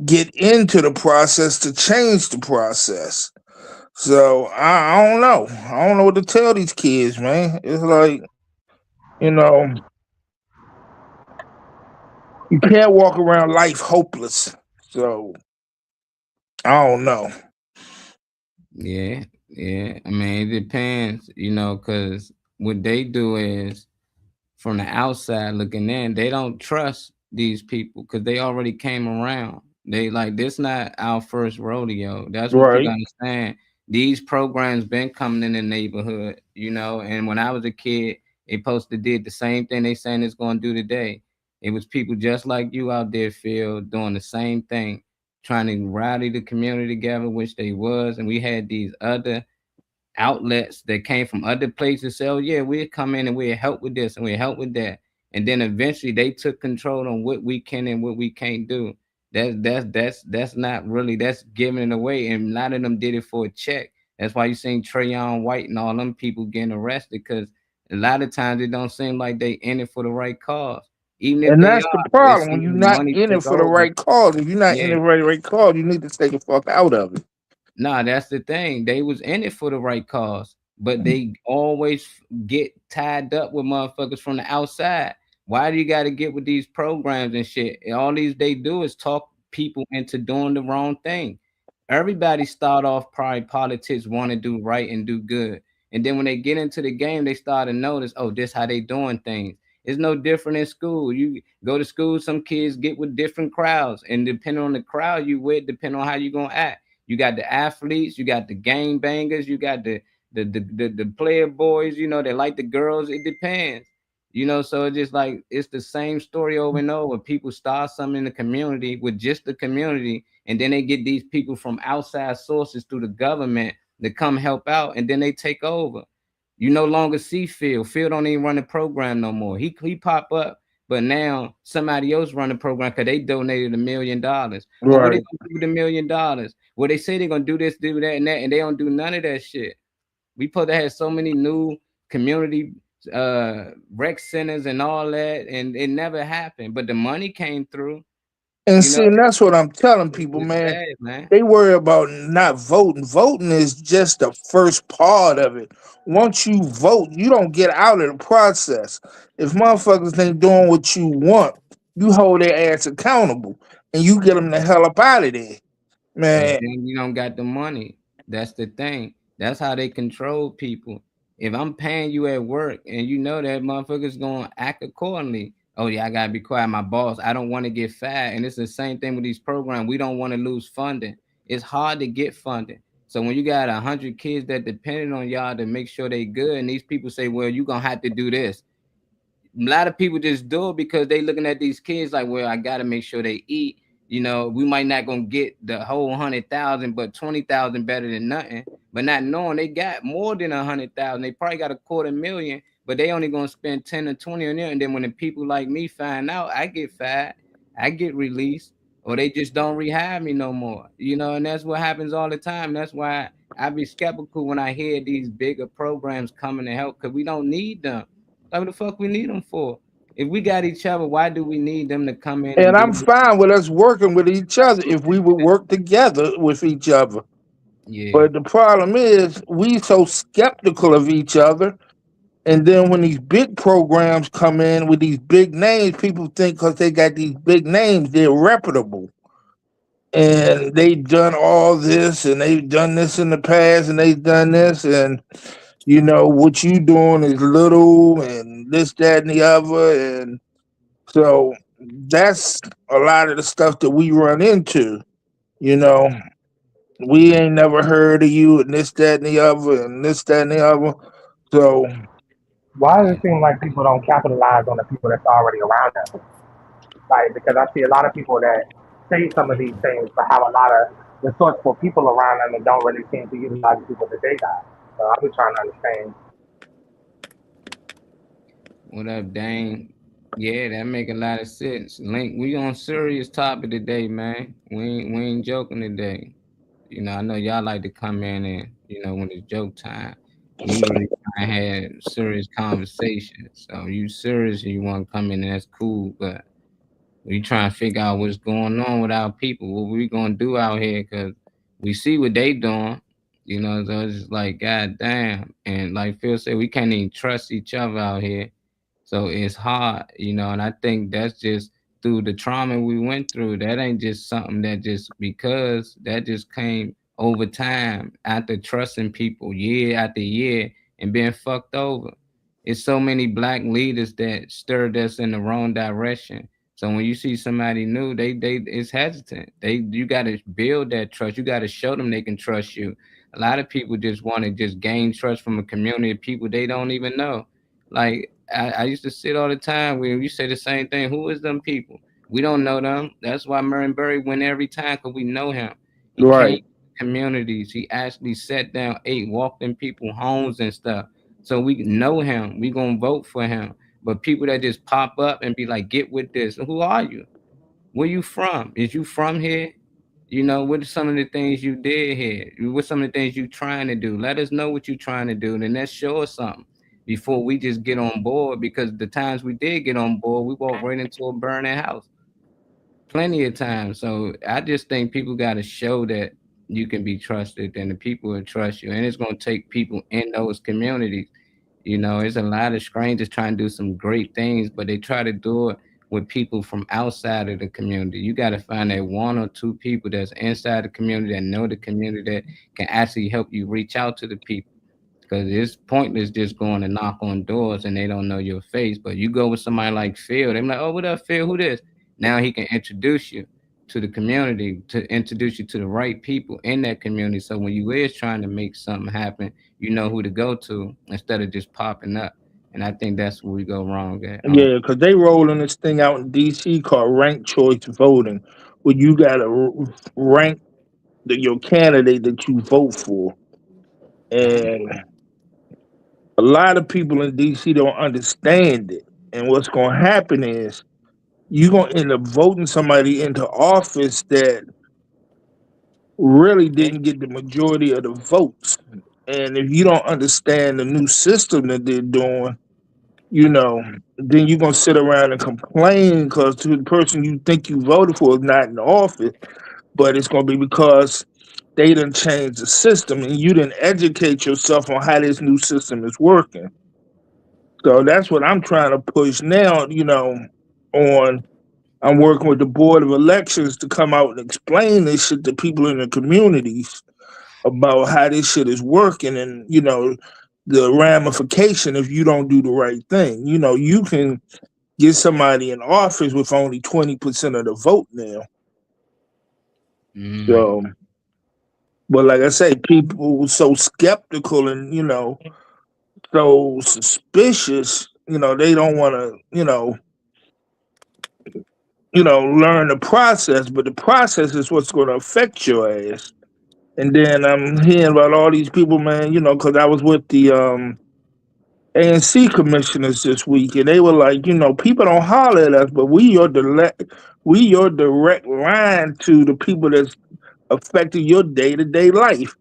get into the process to change the process. So I don't know. I don't know what to tell these kids, man. It's like, you know, you can't walk around life hopeless. So I don't know. Yeah. I mean, it depends, you know, because what they do is from the outside looking in, they don't trust these people because they already came around. They like this not our first rodeo. That's what you Right. gotta understand. These programs been coming in the neighborhood, you know. And when I was a kid, they posted did the same thing they saying it's gonna do today. It was people just like you out there, Phil, doing the same thing, trying to rally the community together, which they was, and we had these other outlets that came from other places say, oh yeah, we'll come in and we'll help with this and we'll help with that. And then eventually they took control on what we can and what we can't do. That's not really, that's giving it away. And a lot of them did it for a check. That's why you seen Trayon White and all them people getting arrested, because a lot of times it don't seem like they in it for the right cause. Even if And they that's the are, it problem. When seems you're the not money in it take for the over. right cause, if you're not in Yeah. it for the right cause, you need to stay the fuck out of it. Nah, that's the thing. They was in it for the right cause, but they always get tied up with motherfuckers from the outside. Why do you got to get with these programs and shit? And all these they do is talk people into doing the wrong thing. Everybody start off probably politics, want to do right and do good, and then when they get into the game, they start to notice, oh, this how they doing things. It's no different in school. You go to school, some kids get with different crowds, and depending on the crowd you with, depending on how you gonna act. You got the athletes, you got the game bangers, you got the player boys, you know, they like the girls. It depends. You know, so it's just like it's the same story over and over. People start something in the community with just the community, and then they get these people from outside sources through the government to come help out, and then they take over. You no longer see Phil. Phil don't even run the program no more. He pop up, but now somebody else run the program because they donated $1 million. Well, what they Right. gonna do with $1 million? Well, they say they're gonna do this, do that, and they don't do none of that shit. We supposed to have so many new community rec centers and all that, and it never happened. But the money came through. And You see, know, and that's what I'm telling people, it's man. sad, man. They worry about not voting. Voting is just the first part of it. Once you vote, you don't get out of the process. If motherfuckers ain't doing what you want, you hold their ass accountable and you get them the hell up out of there, But man. then you don't got the money. That's the thing. That's how they control people. If I'm paying you at work and you know that motherfucker's gonna act accordingly. Oh yeah, I gotta be quiet. My boss, I don't want to get fired. And it's the same thing with these programs. We don't want to lose funding. It's hard to get funding. So when you got 100 kids that depending on y'all to make sure they good, and these people say, well, you're gonna have to do this. A lot of people just do it because they looking at these kids like, well, I gotta make sure they eat. You know, we might not gonna get the whole 100,000, but 20,000 better than nothing. But not knowing they got more than 100,000, they probably got 250,000, but they only gonna spend 10 or 20 on there. And then when the people like me find out, I get fired, I get released, or they just don't rehire me no more. You know, and that's what happens all the time. That's why I be skeptical when I hear these bigger programs coming to help, because we don't need them. Like, what the fuck we need them for? If we got each other, why do we need them to come in and And I'm do this? fine with us working with each other if we would work together with each other. Yeah. But the problem is we so skeptical of each other. And then when these big programs come in with these big names, people think because they got these big names, they're reputable. And they've done all this and they've done this in the past and they've done this. And you know, what you doing is little and this, that, and the other. And so that's a lot of the stuff that we run into, you know. We ain't never heard of you and this, that, and the other, and this, that, and the other. So Why does it seem like people don't capitalize on the people that's already around them? Like, because I see a lot of people that say some of these things, but have a lot of resourceful people around them and don't really seem to utilize the people that they got. So I'm just trying to understand. What up, Dane? Yeah, that make a lot of sense. Link, we on serious topic today, man. We ain't joking today. You know, I know y'all like to come in and, you know, when it's joke time, we really trying to have serious conversations. So you serious and you want to come in, and that's cool. But we trying to figure out what's going on with our people, what we gonna do out here, because we see what they doing. You know, so it's just like, God damn. And like Phil said, we can't even trust each other out here. So it's hard, you know, and I think that's just through the trauma we went through. That ain't just something that just because that just came over time after trusting people year after year and being fucked over. It's so many black leaders that stirred us in the wrong direction. So when you see somebody new, they it's hesitant. You gotta build that trust. You gotta show them they can trust you. A lot of people just want to just gain trust from a community of people they don't even know. Like I used to sit all the time when you say the same thing. Who is them people? We don't know them. That's why Murray Berry win every time, because we know him. He came right. to communities. He actually sat down, ate, walked in people's homes and stuff. So we know him. We gonna vote for him. But people that just pop up and be like, get with this. Who are you? Where you from? Is you from here? You know, what are some of the things you did here? What some of the things you trying to do? Let us know what you trying to do, and then let's show us something before we just get on board. Because the times we did get on board, we walked right into a burning house plenty of times. So I just think people got to show that you can be trusted, and the people will trust you. And it's going to take people in those communities. You know, there's a lot of strangers trying to do some great things, but they try to do it with people from outside of the community. You got to find that one or two people that's inside the community, that know the community, that can actually help you reach out to the people. Because it's pointless just going to knock on doors and they don't know your face. But you go with somebody like Phil, they're like, oh, what up, Phil? Who this? Now he can introduce you to the community, to introduce you to the right people in that community. So when you is trying to make something happen, you know who to go to instead of just popping up. And I think that's where we go wrong at. Yeah, because they rolling this thing out in DC called ranked choice voting, where you gotta rank your candidate that you vote for. And a lot of people in DC don't understand it. And what's going to happen is you're going to end up voting somebody into office that really didn't get the majority of the votes. And if you don't understand the new system that they're doing, you know, then you're going to sit around and complain because the person you think you voted for is not in office. But it's going to be because they didn't change the system and you didn't educate yourself on how this new system is working. So that's what I'm trying to push now, you know, on. I'm working with the Board of Elections to come out and explain this shit to people in the communities about how this shit is working and, you know, the ramification if you don't do the right thing. You know, you can get somebody in office with only 20% of the vote now. So, but like I say, people were so skeptical and, you know, so suspicious, you know, they don't want to, learn the process, but the process is what's going to affect your ass. And then I'm hearing about all these people, man, you know, because I was with the ANC commissioners this week, and they were like, you know, people don't holler at us, but we your direct line to the people that's affecting your day-to-day life.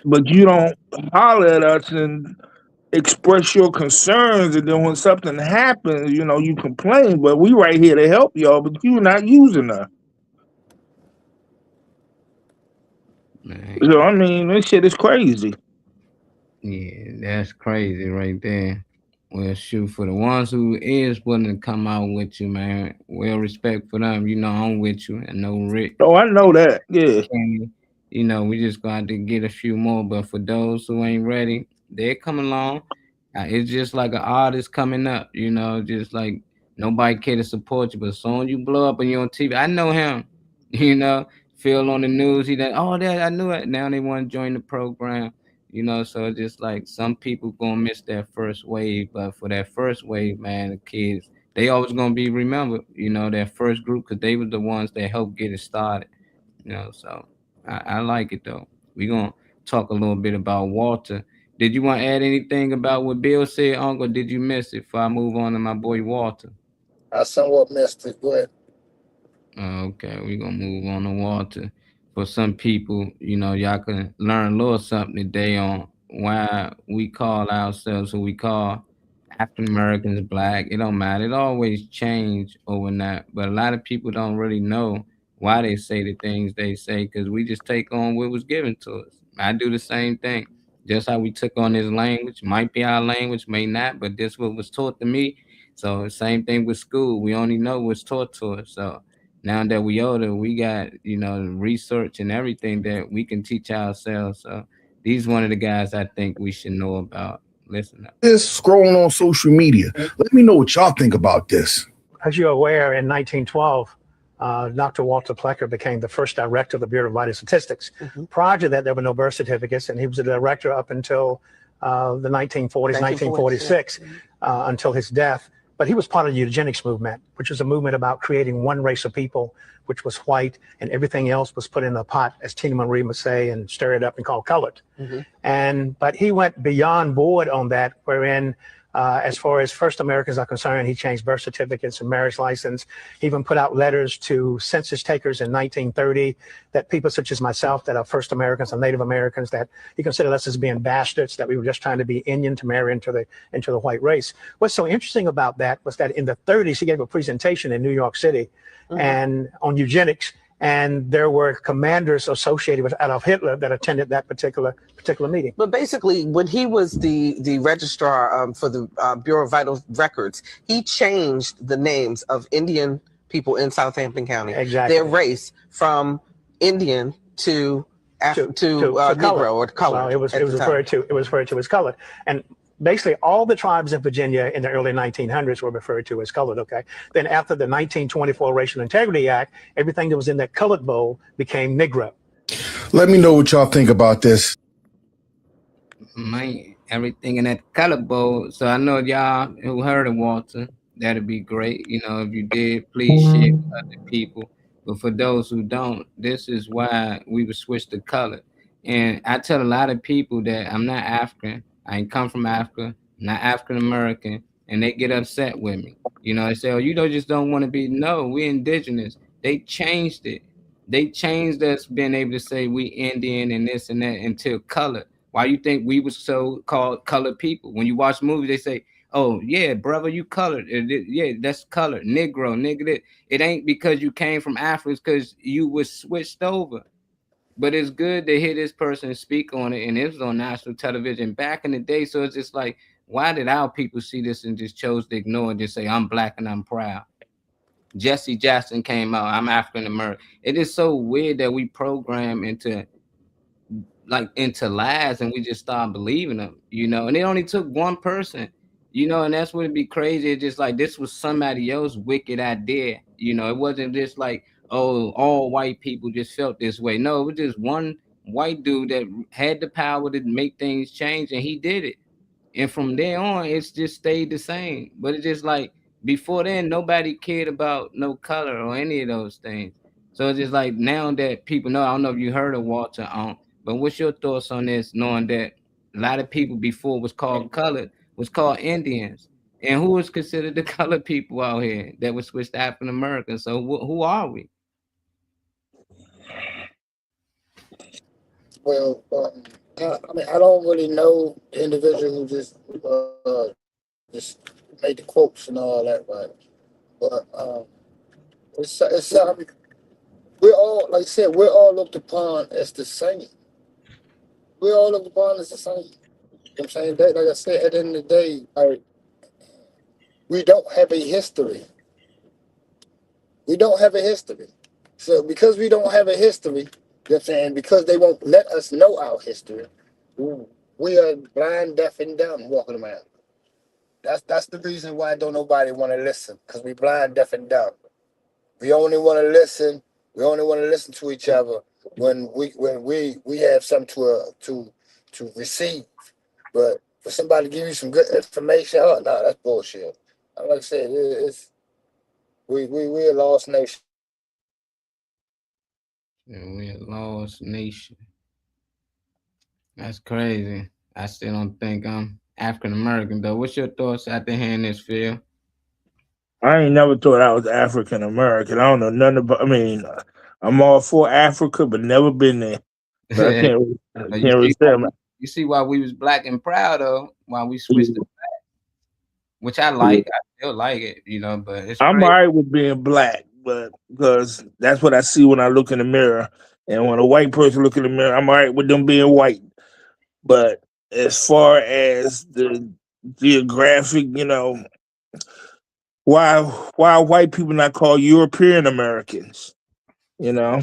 But you don't holler at us and express your concerns, and then when something happens, you know, you complain, but we right here to help y'all, but you're not using us. So I mean, this shit is crazy. Yeah, that's crazy right there. Well, shoot, for the ones who is willing to come out with you, man, well, respect for them. You know, I'm with you. I know Rick. Oh, I know that. Yeah. You know, we just got to get a few more. But for those who ain't ready, They come along. It's just like an artist coming up, just like nobody care to support you, but as soon as you blow up and you're on TV, I know him, you know, Phil on the news, he done, oh, that I knew it. Now they want to join the program, so it's just like some people gonna miss that first wave, but for that first wave, man, the kids, they always gonna be remembered, that first group, because they were the ones that helped get it started, so I like it though. We gonna talk a little bit about Walter. Did you want to add anything about what Bill said, Uncle? Did you miss it? Before I move on to my boy Walter. I somewhat missed it. Go ahead. Okay, we're gonna move on to Walter. For some people, y'all can learn a little something today on why we call ourselves who we call African Americans, black. It don't matter. It always change overnight. But a lot of people don't really know why they say the things they say, because we just take on what was given to us. I do the same thing. Just how we took on this language, might be our language, may not, but this what was taught to me. So same thing with school. We only know what's taught to us. So now that we older, we got, research and everything that we can teach ourselves. So these one of the guys I think we should know about. Listen up. This scrolling on social media. Let me know what y'all think about this. As you're aware, in 1912, Dr. Walter Plecker became the first director of the Bureau of Vital Statistics. Prior to that, there were no birth certificates, and he was a director up until the 1940s, 1946, until his death. But he was part of the eugenics movement, which was a movement about creating one race of people, which was white, and everything else was put in a pot, as Tina Marie would say, and stir it up and call colored. But he went beyond board on that, wherein as far as first Americans are concerned, he changed birth certificates and marriage license. He even put out letters to census takers in 1930 that people such as myself that are first Americans and Native Americans, that he considered us as being bastards, that we were just trying to be Indian to marry into the white race. What's so interesting about that was that in the 30s, he gave a presentation in New York City and on eugenics. And there were commanders associated with Adolf Hitler that attended that particular meeting. But basically, when he was the registrar for the Bureau of Vital Records, he changed the names of Indian people in Southampton County, their race from Indian to Negro or colored. So it was referred to as colored, and basically all the tribes in Virginia in the early 1900s were referred to as colored. Okay, then after the 1924 Racial Integrity Act, everything that was in that colored bowl became Negro. Let me know what y'all think about this. Man, everything in that colored bowl. So I know y'all who heard of Walter, that'd be great. If you did, please share with other people. But for those who don't, this is why we would switch to color. And I tell a lot of people that I'm not African. I ain't come from Africa, I'm not African American, and they get upset with me. They say, oh, just don't want to be. No, we indigenous. They changed it. They changed us being able to say we Indian and this and that until color. Why you think we was so called colored people? When you watch movies, they say, oh, yeah, brother, you colored. Yeah, that's colored. Negro, nigga. It ain't because you came from Africa, it's because you was switched over. But it's good to hear this person speak on it, and it was on national television back in the day. So it's just like, why did our people see this and just chose to ignore and just say, I'm black and I'm proud? Jesse Jackson came out, I'm African American. It is so weird that we program into lies and we just start believing them, and it only took one person, and that's what it'd be crazy. It's just like this was somebody else's wicked idea. It wasn't just like, oh, all white people just felt this way. No, it was just one white dude that had the power to make things change, and he did it. And from there on, it's just stayed the same. But it's just like before then, nobody cared about no color or any of those things. So it's just like now that people know, I don't know if you heard of Walter, but what's your thoughts on this, knowing that a lot of people before was called colored, was called Indians? And who was considered the colored people out here that was switched to African American? So who are we? Well, I don't really know the individual who just made the quotes and all that, right? But we're all, like I said, we're all looked upon as the same. We're all looked upon as the same. You know what I'm saying? That, like I said, at the end of the day, we don't have a history. We don't have a history. So because we don't have a history, you know what I'm saying, because they won't let us know our history, We are blind, deaf, and dumb walking around. That's the reason why don't nobody want to listen, because we blind, deaf, and dumb. We only want to listen. We only want to listen to each other when we have something to receive. But for somebody to give you some good information, oh no, that's bullshit. Like I said, we a lost nation. Yeah, we a lost nation. That's crazy. I still don't think I'm African American though. What's your thoughts after hearing this, Phil? I ain't never thought I was African American. I don't know nothing about. I mean, I'm all for Africa, but never been there. So I can't really say. You see why we was black and proud though, why we switched to black, which I like. I still like it, you know. But it's I'm crazy. alright with being black, but because that's what I see when I look in the mirror. And when a white person look in the mirror, I'm alright with them being white. But as far as the geographic, you know, why white people not called European Americans? You know,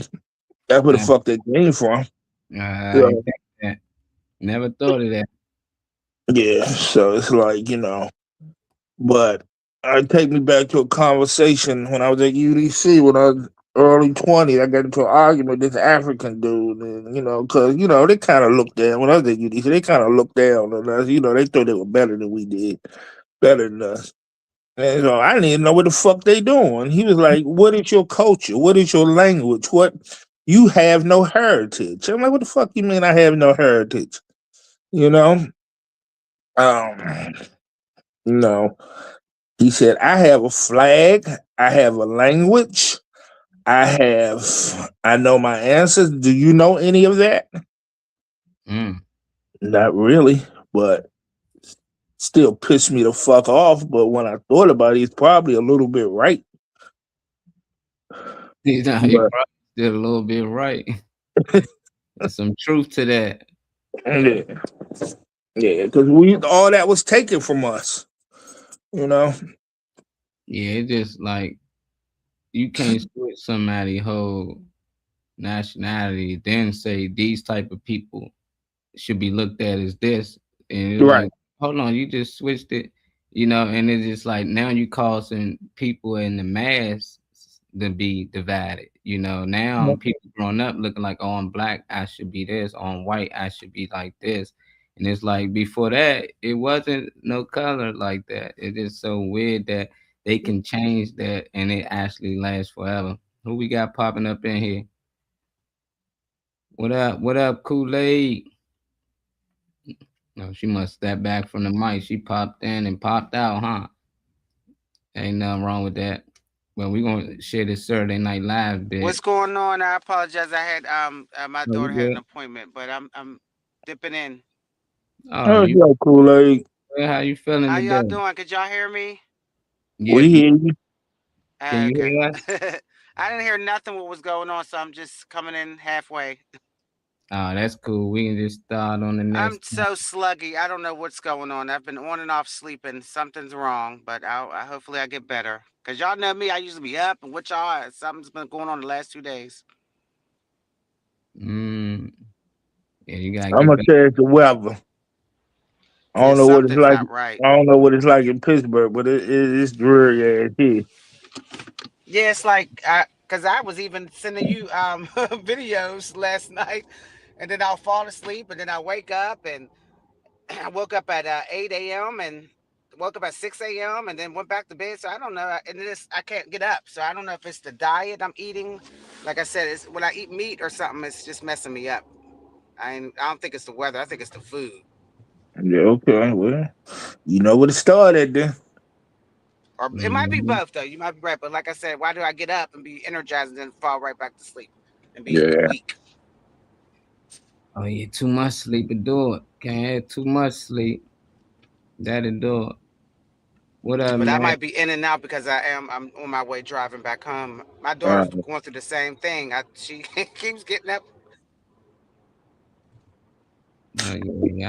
that's where the fuck they came from. Yeah. Never thought of that. Yeah, so it's like, you know, but it take me back to a conversation when I was at UDC when I was early 20s. I got into an argument with this African dude, and, you know, because, you know, they kind of looked down. When I was at UDC, they kind of looked down on us. You know, they thought they were better than we did, better than us. And so I didn't even know what the fuck they doing. He was like, what is your culture? What is your language? What? You have no heritage. I'm like, what the fuck you mean I have no heritage? You know? No. He said, I have a flag. I have a language. I know my answers. Do you know any of that? Not really, but still pissed me the fuck off. But when I thought about it, he's probably a little bit right. He's probably still a little bit right. There's some truth to that. Yeah, because all that was taken from us, you know. Yeah, it's just like you can't switch somebody's whole nationality, then say these type of people should be looked at as this, and it's right. Like, hold on, you just switched it, you know, and it's just like now you causing people in the mass to be divided, you know. Now people growing up looking like, oh, I'm black, I should be this, oh, I'm white, I should be like this. And it's like before that, it wasn't no color like that. It is so weird that they can change that and it actually lasts forever. Who we got popping up in here? What up? What up, Kool-Aid? No, she must step back from the mic. She popped in and popped out, huh? Ain't nothing wrong with that. Well, we're gonna share this Saturday Night Live bit. What's going on? I apologize. I had my daughter had an appointment, but I'm dipping in. Oh, you Kool-Aid. How you feeling How today? y'all doing? Could y'all hear me? Yeah, we hear you. Can you hear us? I didn't hear nothing what was going on, so I'm just coming in halfway. Oh, that's cool. We can just start on the next. I'm so sluggy. I don't know what's going on. I've been on and off sleeping. Something's wrong, but I hopefully I get better. Cause y'all know me. I usually be up, and what y'all? Something's been going on the last 2 days. Yeah, you gotta. I'm gonna say it's the weather. I don't know what it's like. Right. I don't know what it's like in Pittsburgh, but it's dreary as here. Yeah, it's like cause I was even sending you videos last night, and then I'll fall asleep, and then I wake up, and I woke up at 8 a.m. and woke up at 6 a.m. and then went back to bed. So I don't know, and I can't get up. So I don't know if it's the diet I'm eating. Like I said, it's when I eat meat or something, it's just messing me up. I don't think it's the weather. I think it's the food. Yeah, okay. Well, you know what it started then. Or it might be both, though. You might be right. But like I said, why do I get up and be energized and then fall right back to sleep and be weak? Oh, yeah, too much sleep will do it. Can't have too much sleep. That'll do it. What up, But man? I might be in and out because I'm on my way driving back home. My daughter's going through the same thing. She keeps getting up.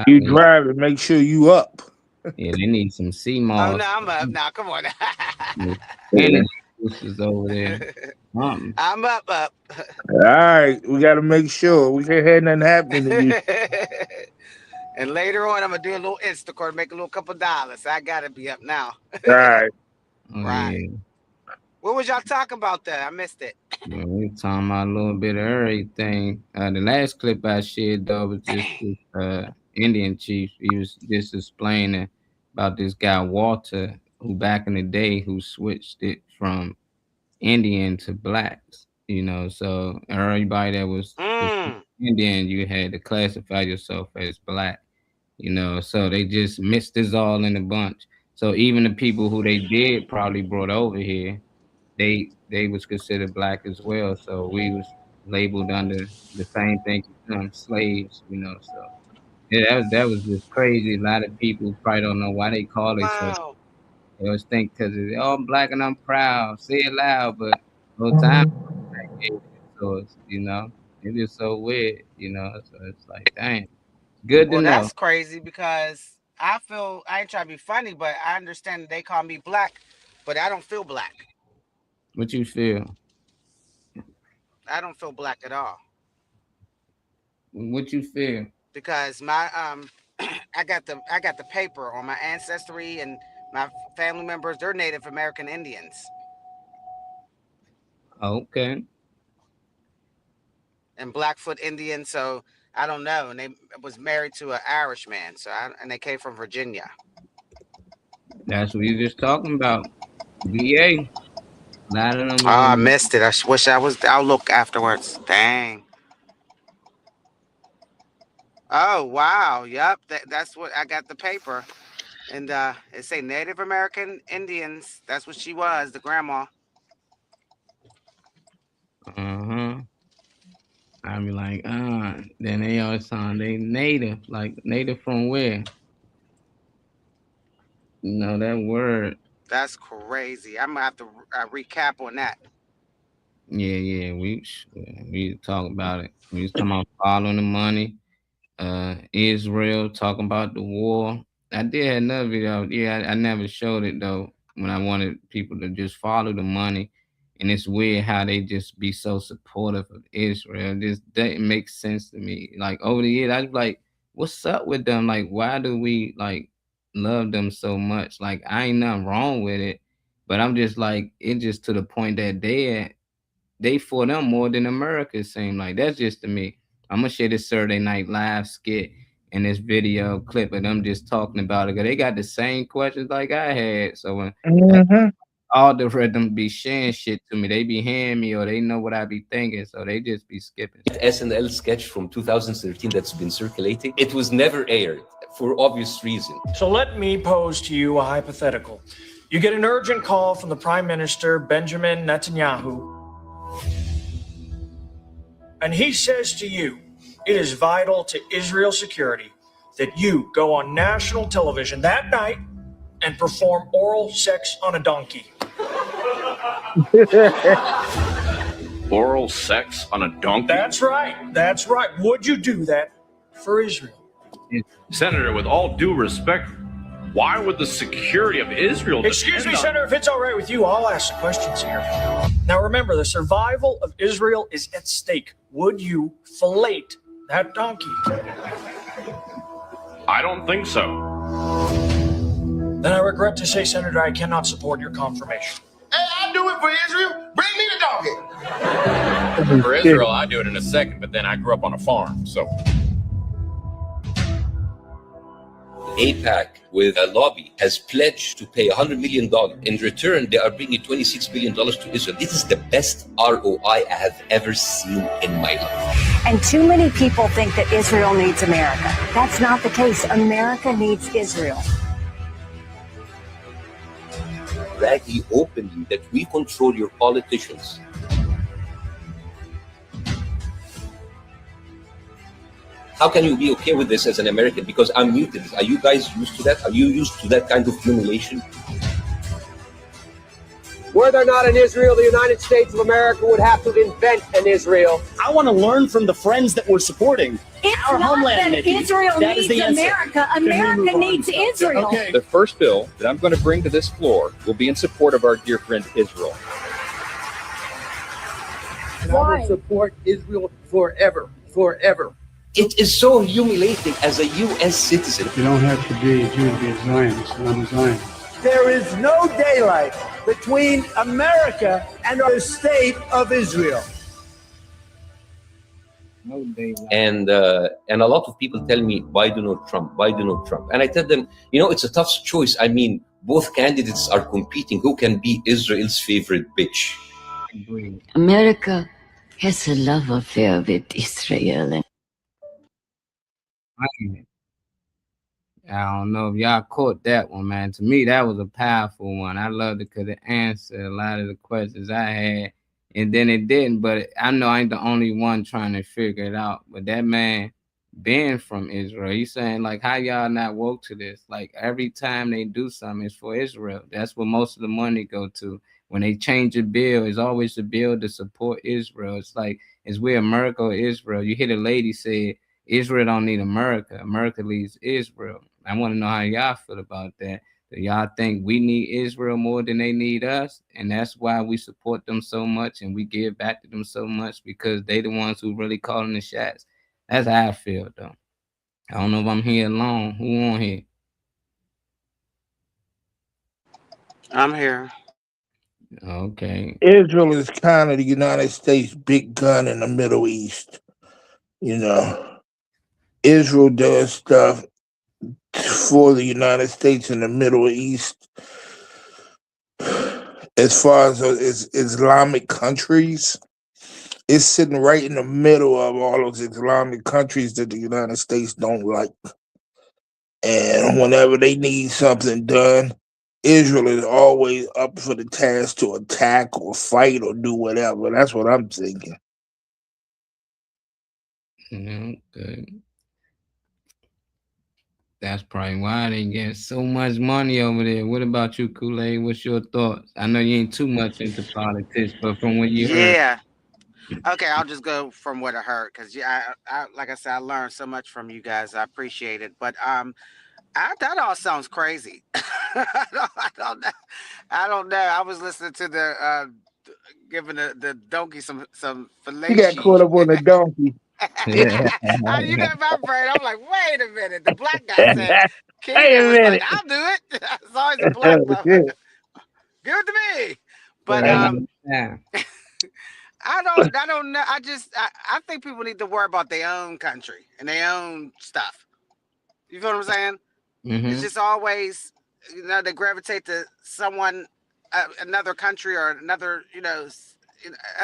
You driving, make sure you up. Yeah, they need some sea moss. Oh no, I'm up now. Come on. Is over there. I'm up. All right, we got to make sure we can't have nothing happening to you. And later on, I'm gonna do a little Instacart, make a little couple dollars. I gotta be up now. Right. Right. What was y'all talking about there? I missed it. Yeah, we talking about a little bit of everything. The last clip I shared though was just this Indian chief. He was just explaining about this guy Walter, who back in the day who switched it from Indian to blacks. You know, so everybody that was Indian, you had to classify yourself as black. You know, so they just mixed this all in a bunch. So even the people who they did probably brought over here, they was considered black as well. So we was labeled under the same thing, slaves, you know. So yeah, that was just crazy. A lot of people probably don't know why they call it so. They always think because I'm black and I'm proud, say it loud, but no time. So it's, you know, it is so weird, you know. So it's like, dang, good to know. That's crazy because I ain't trying to be funny, but I understand that they call me black, but I don't feel black. What you feel? I don't feel black at all. What you feel? Because my I got the paper on my ancestry and my family members. They're Native American Indians. Okay. And Blackfoot Indian, so I don't know. And they was married to an Irish man, and they came from Virginia. That's what you just talking about. VA. I missed it. I wish I was. I'll look afterwards. Dang. Oh wow. Yep. That's what I got the paper, and it say Native American Indians. That's what she was, the grandma. I be like, then they always sound they native. Like native from where? You know that word. That's crazy. I'm gonna have to recap on that. Yeah, we talk about it. We was talking about following the money. Israel talking about the war. I did have another video. Yeah, I never showed it though. When I wanted people to just follow the money, and it's weird how they just be so supportive of Israel. That makes sense to me. Like over the years, I was like, what's up with them? Like, why do we like love them so much? Like, I ain't nothing wrong with it, but I'm just like, it's just to the point that they for them more than America seem like. That's just to me. I'm gonna share this Saturday Night Live skit and this video clip of them just talking about it. Cause they got the same questions like I had. So when all the rhythm be sharing shit to me, they be hearing me or they know what I be thinking, so they just be skipping. SNL sketch from 2013 that's been circulating. It was never aired for obvious reason. So let me pose to you a hypothetical. You get an urgent call from the Prime Minister, Benjamin Netanyahu, and he says to you, it is vital to Israel's security that you go on national television that night and perform oral sex on a donkey. Oral sex on a donkey? That's right. That's right. Would you do that for Israel? Senator, with all due respect, why would the security of Israel... Excuse me, Senator, if it's all right with you, I'll ask the questions here. Now remember, the survival of Israel is at stake. Would you fillet that donkey? I don't think so. Then I regret to say, Senator, I cannot support your confirmation. Hey, I'll do it for Israel. Bring me the donkey. For Israel, I do it in a second, but then I grew up on a farm, so... AIPAC, with a lobby, has pledged to pay $100 million. In return, they are bringing $26 billion to Israel. This is the best ROI I have ever seen in my life. And too many people think that Israel needs America. That's not the case. America needs Israel. Braggy openly that we control your politicians. How can you be okay with this as an American? Because I'm new to this. Are you guys used to that? Are you used to that kind of humiliation? Were there not an Israel, the United States of America would have to invent an Israel. I want to learn from the friends that we're supporting. It's our not homeland. that Israel needs America. America needs Israel. Okay. The first bill that I'm going to bring to this floor will be in support of our dear friend Israel. And I will support Israel forever, forever. It is so humiliating as a U.S. citizen. You don't have to be a Jew to be a Zionist, and I'm a Zionist. There is no daylight between America and the state of Israel. No daylight. And a lot of people tell me, why Donald Trump? Why Donald Trump? And I tell them, it's a tough choice. I mean, both candidates are competing. Who can be Israel's favorite bitch? America has a love affair with Israel. I don't know if y'all caught that one, man. To me, that was a powerful one. I loved it because it answered a lot of the questions I had, and then it didn't. But I know I ain't the only one trying to figure it out. But that man being from Israel, he's saying, like, how y'all not woke to this? Like, every time they do something, it's for Israel. That's where most of the money go to. When they change a bill, it's always a bill to support Israel. It's like, it's where America or Israel. You hear the lady say, Israel don't need America. America needs Israel. I want to know how y'all feel about that. Do y'all think we need Israel more than they need us? And that's why we support them so much and we give back to them so much, because they the ones who really calling the shots. That's how I feel, though. I don't know if I'm here alone. Who on here? I'm here. Okay. Israel is kind of the United States' big gun in the Middle East. Israel does stuff for the United States in the Middle East. As far as Islamic countries, it's sitting right in the middle of all those Islamic countries that the United States don't like. And whenever they need something done, Israel is always up for the task to attack or fight or do whatever. That's what I'm thinking. Good. That's probably why they get so much money over there. What about you, Kool-Aid? What's your thoughts? I know you ain't too much into politics, but from what you heard. Yeah. Okay, I'll just go from what I heard, because I like I said, I learned so much from you guys. I appreciate it. But that all sounds crazy. I don't know. I was listening to the giving the donkey some fellatio. You got caught up on the donkey. You got my brain. I'm like, wait a minute. The black guy said, Wait a was minute. like, I'll do it. It's always a black motherfucker. Give it to me. But I don't know. I think people need to worry about their own country and their own stuff. You feel what I'm saying? Mm-hmm. It's just always, they gravitate to someone, another country or another, I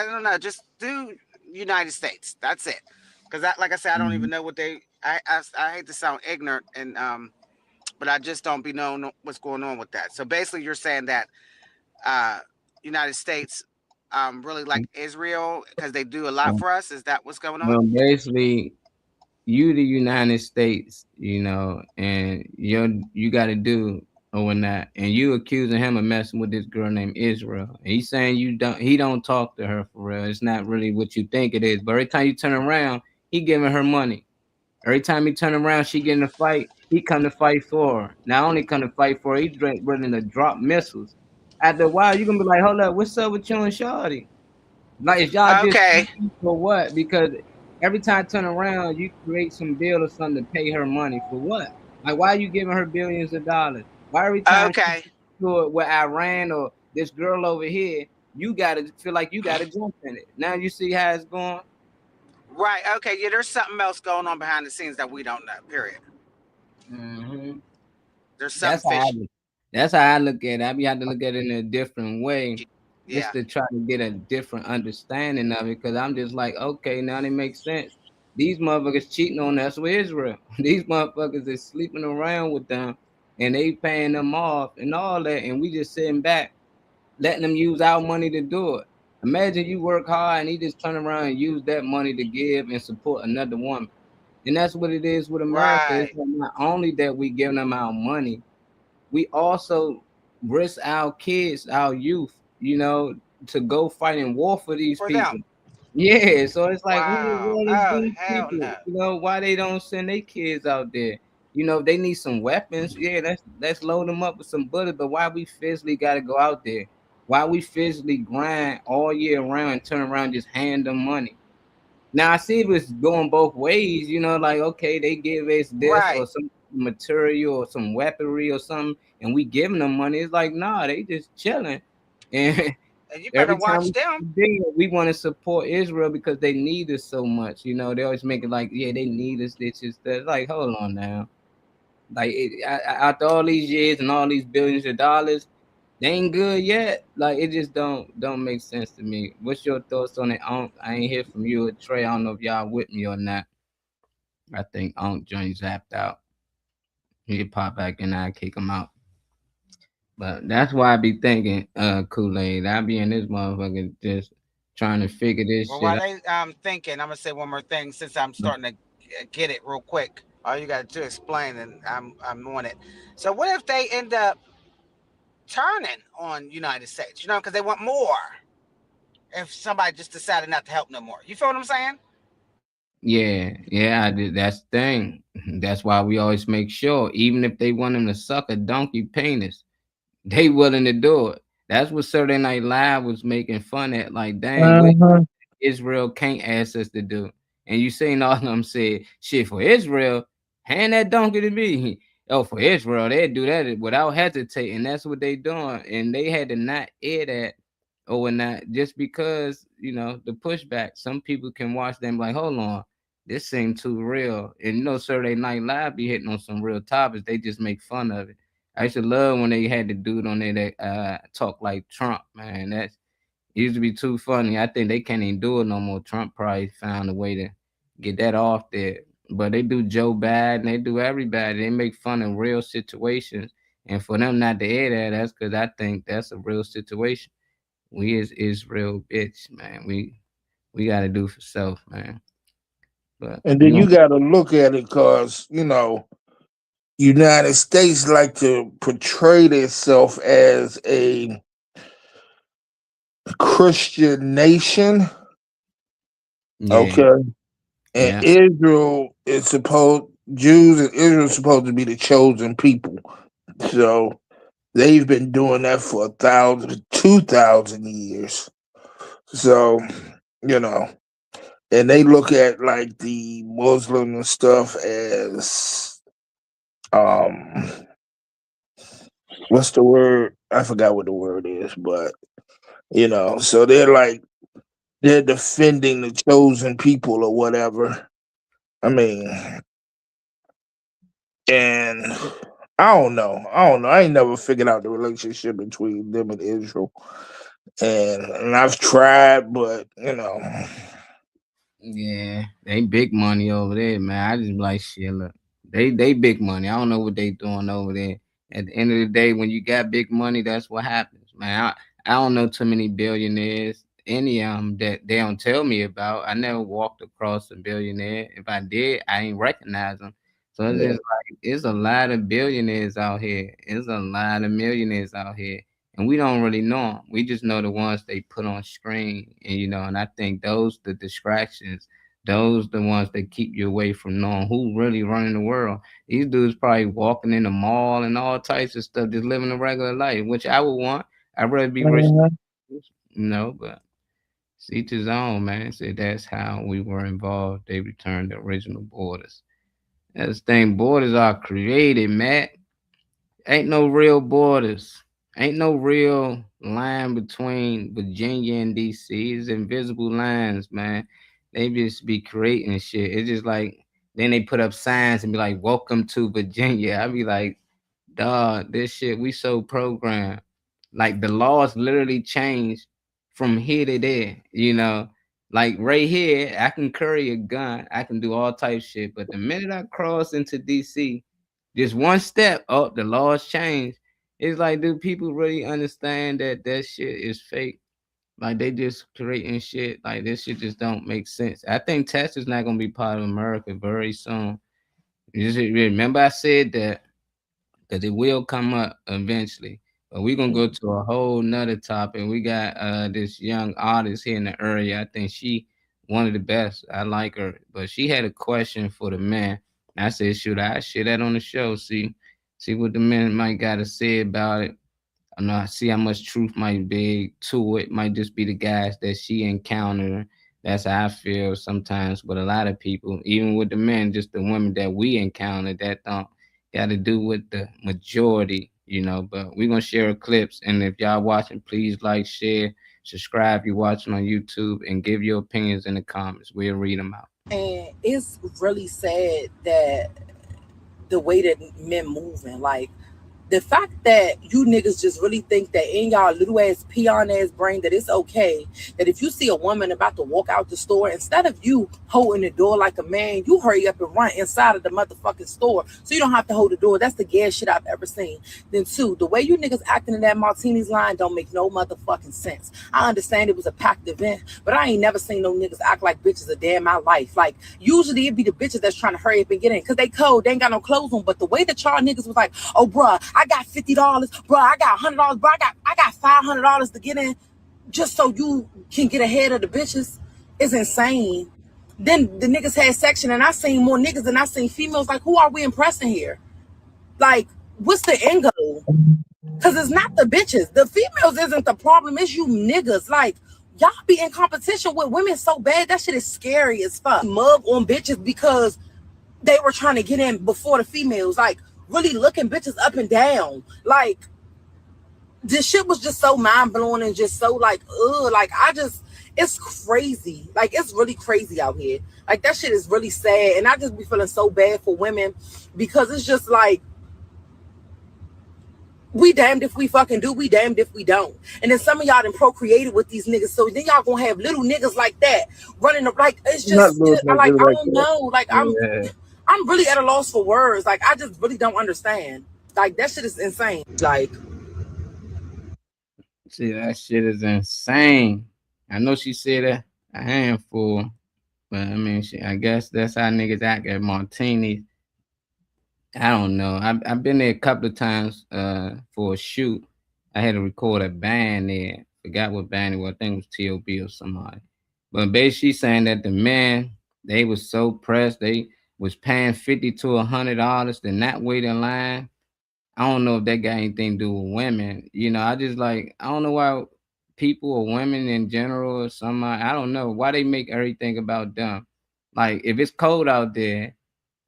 don't know. Just do United States. That's it. Because like I said, I don't even know what I hate to sound ignorant, and but I just don't be knowing what's going on with that. So basically, you're saying that United States really like Israel because they do a lot for us. Is that what's going on? Well, basically, you the United States, and you got to do or not, and you accusing him of messing with this girl named Israel. And he's saying he don't talk to her for real. It's not really what you think it is. But every time you turn around, he giving her money. Every time he turn around, she getting a fight. He come to fight for her. Not only come to fight for her, he's willing to drop missiles. After a while, you're gonna be like, hold up, what's up with you and Shawty? Like, is y'all just for what? Because every time I turn around, you create some bill or something to pay her money for what? Like, why are you giving her billions of dollars? Why every time she do it with Iran or this girl over here, you gotta feel like you gotta jump in it? Now you see how it's going. Right. Okay. Yeah. There's something else going on behind the scenes that we don't know. Period. Mm-hmm. There's something. That's how I look at it. I have to look at it in a different way, just to try to get a different understanding of it. Because I'm just like, okay, now it makes sense. These motherfuckers cheating on us with Israel. These motherfuckers is sleeping around with them, and they paying them off and all that, and we just sitting back, letting them use our money to do it. Imagine you work hard and he just turn around and use that money to give and support another woman. And that's what it is with America. Right. It's not only that we giving them our money, we also risk our kids, our youth, to go fight in war for these people. Them. Yeah, so it's like, these people, no. Why they don't send their kids out there? They need some weapons. Yeah, let's load them up with some bullets. But why we physically got to go out there? Why we physically grind all year round and turn around and just hand them money? Now I see it was going both ways, you know, like okay, they give us this or Right. some material or some weaponry or something, and we giving them money. It's like, nah, they just chilling. And And you better every time watch them. we want to support Israel because they need us so much, you know. They always make it like, yeah, they need us. This is that. Like, hold on now. Like after all these years and all these billions of dollars, they ain't good yet. Like it just don't make sense to me. What's your thoughts on it? I ain't hear from you or Trey. I don't know if y'all with me or not. I think Johnny zapped out. He pop back in, I kick him out. But that's why I be thinking, Kool-Aid. I be in this motherfucker just trying to figure this Well, shit while out. they thinking, I'm gonna say one more thing since I'm starting to get it real quick. All you got to explain, and I'm on it. So what if they end up turning on United States? You know, because they want more. If somebody just decided not to help no more, you feel what I'm saying? Yeah, I did. That's the thing. That's why we always make sure, even if they want them to suck a donkey penis, they willing to do it. That's what Saturday Night Live was making fun at. Like, dang, what Israel can't ask us to do. And you seen all of them say, shit, for Israel, hand that donkey to me. Oh, for Israel, they'd do that without hesitating. That's what they doing. And they had to not air that or not just because, you know, the pushback. Some people can watch them like, hold on, this seems too real. And you know, Saturday Night Live be hitting on some real topics. They just make fun of it. I used to love when they had the dude on there that talk like Trump, man. That used to be too funny. I think they can't even do it no more. Trump probably found a way to get that off there. But they do Joe Biden, they do everybody. They make fun of real situations. And for them not to air that, that's because I think that's a real situation. We is Israel, bitch, man. We got to do for self, man. But And then you got to look at it because, you know, United States like to portray itself as a Christian nation. Yeah. Okay. And Israel is Jews and Israel is supposed to be the chosen people. So they've been doing that for 2,000 years. So, you know, and they look at like the Muslim and stuff as what's the word? I forgot what the word is, but you know, so they're defending the chosen people or whatever. I mean, and I don't know. I ain't never figured out the relationship between them and Israel. And I've tried, but you know. Yeah, they big money over there, man. I just be like, shit, look, they big money. I don't know what they doing over there. At the end of the day, when you got big money, that's what happens, man. I don't know too many billionaires, any of them that they don't tell me about. I never walked across a billionaire. If I did, I ain't recognize them. So it's just like it's a lot of billionaires out here. It's a lot of millionaires out here. And we don't really know them. We just know the ones they put on screen, and you know. And I think those the distractions, those the ones that keep you away from knowing who really running the world. These dudes probably walking in the mall and all types of stuff, just living a regular life, which I would want. I'd rather be rich, you know. But see to his own, man. Said that's how we were involved. They returned the original borders. That's the thing. Borders are created, Matt. Ain't no real borders. Ain't no real line between Virginia and DC. It's invisible lines, man. They just be creating shit. It's just like then they put up signs and be like, "Welcome to Virginia." I be like, "Dog, this shit we so programmed. Like the laws literally change from here to there. You know, like right here, I can carry a gun, I can do all types of shit. But the minute I cross into DC, just one step, oh, the laws change. It's like, do people really understand that that shit is fake? Like they just creating shit. Like this shit just don't make sense. I think Tesla's not gonna be part of America very soon. You just remember I said that because it will come up eventually. But we're gonna go to a whole nother topic. We got this young artist here in the area. I think she one of the best. I like her, but she had a question for the man. I said, should I share that on the show? See what the men might gotta say about it. I see how much truth might be to it. Might just be the guys that she encountered That's how I feel sometimes with a lot of people, even with the men, just the women that we encounter that don't got to do with the majority, you know. But we're gonna share clips, and if y'all watching, please like, share, subscribe. You're watching on YouTube, and give your opinions in the comments. We'll read them out. And it's really sad that the way that men moving, like the fact that you niggas just really think that in y'all little ass peon ass brain that it's okay that if you see a woman about to walk out the store, instead of you holding the door like a man, you hurry up and run inside of the motherfucking store so you don't have to hold the door. That's the gayest shit I've ever seen. Then two, the way you niggas acting in that Martini's line don't make no motherfucking sense. I understand it was a packed event, but I ain't never seen no niggas act like bitches a day in my life. Like usually it be the bitches that's trying to hurry up and get in because they cold, they ain't got no clothes on. But the way that y'all niggas was like, oh bruh, I got $50, bro. I got $100, bro. I got $500 to get in, just so you can get ahead of the bitches. Is insane. Then the niggas had section, and I seen more niggas than I seen females. Like, who are we impressing here? Like, what's the end goal? Because it's not the bitches. The females isn't the problem. It's you niggas. Like, y'all be in competition with women so bad. That shit is scary as fuck. Mug on bitches because they were trying to get in before the females. Like, really looking bitches up and down. Like, this shit was just so mind-blowing and just so like, ugh, like it's crazy. Like, it's really crazy out here. Like, that shit is really sad. And I just be feeling so bad for women because it's just like, we damned if we fucking do, we damned if we don't. And then some of y'all done procreated with these niggas, so then y'all gonna have little niggas like that running up. Like, it's just, I don't know. Like, I'm really at a loss for words. Like, I just really don't understand. Like, that shit is insane. Like, see, that shit is insane. I know she said a handful, but I mean, I guess that's how niggas act at Martini. I don't know. I've been there a couple of times for a shoot. I had to record a band there. Forgot what band it was. I think it was T.O.B. or somebody. But basically saying that the men, they was so pressed. They was paying $50 to $100 to not wait in line. I don't know if that got anything to do with women. You know, I just like, I don't know why people or women in general or somebody, I don't know why they make everything about them. Like, if it's cold out there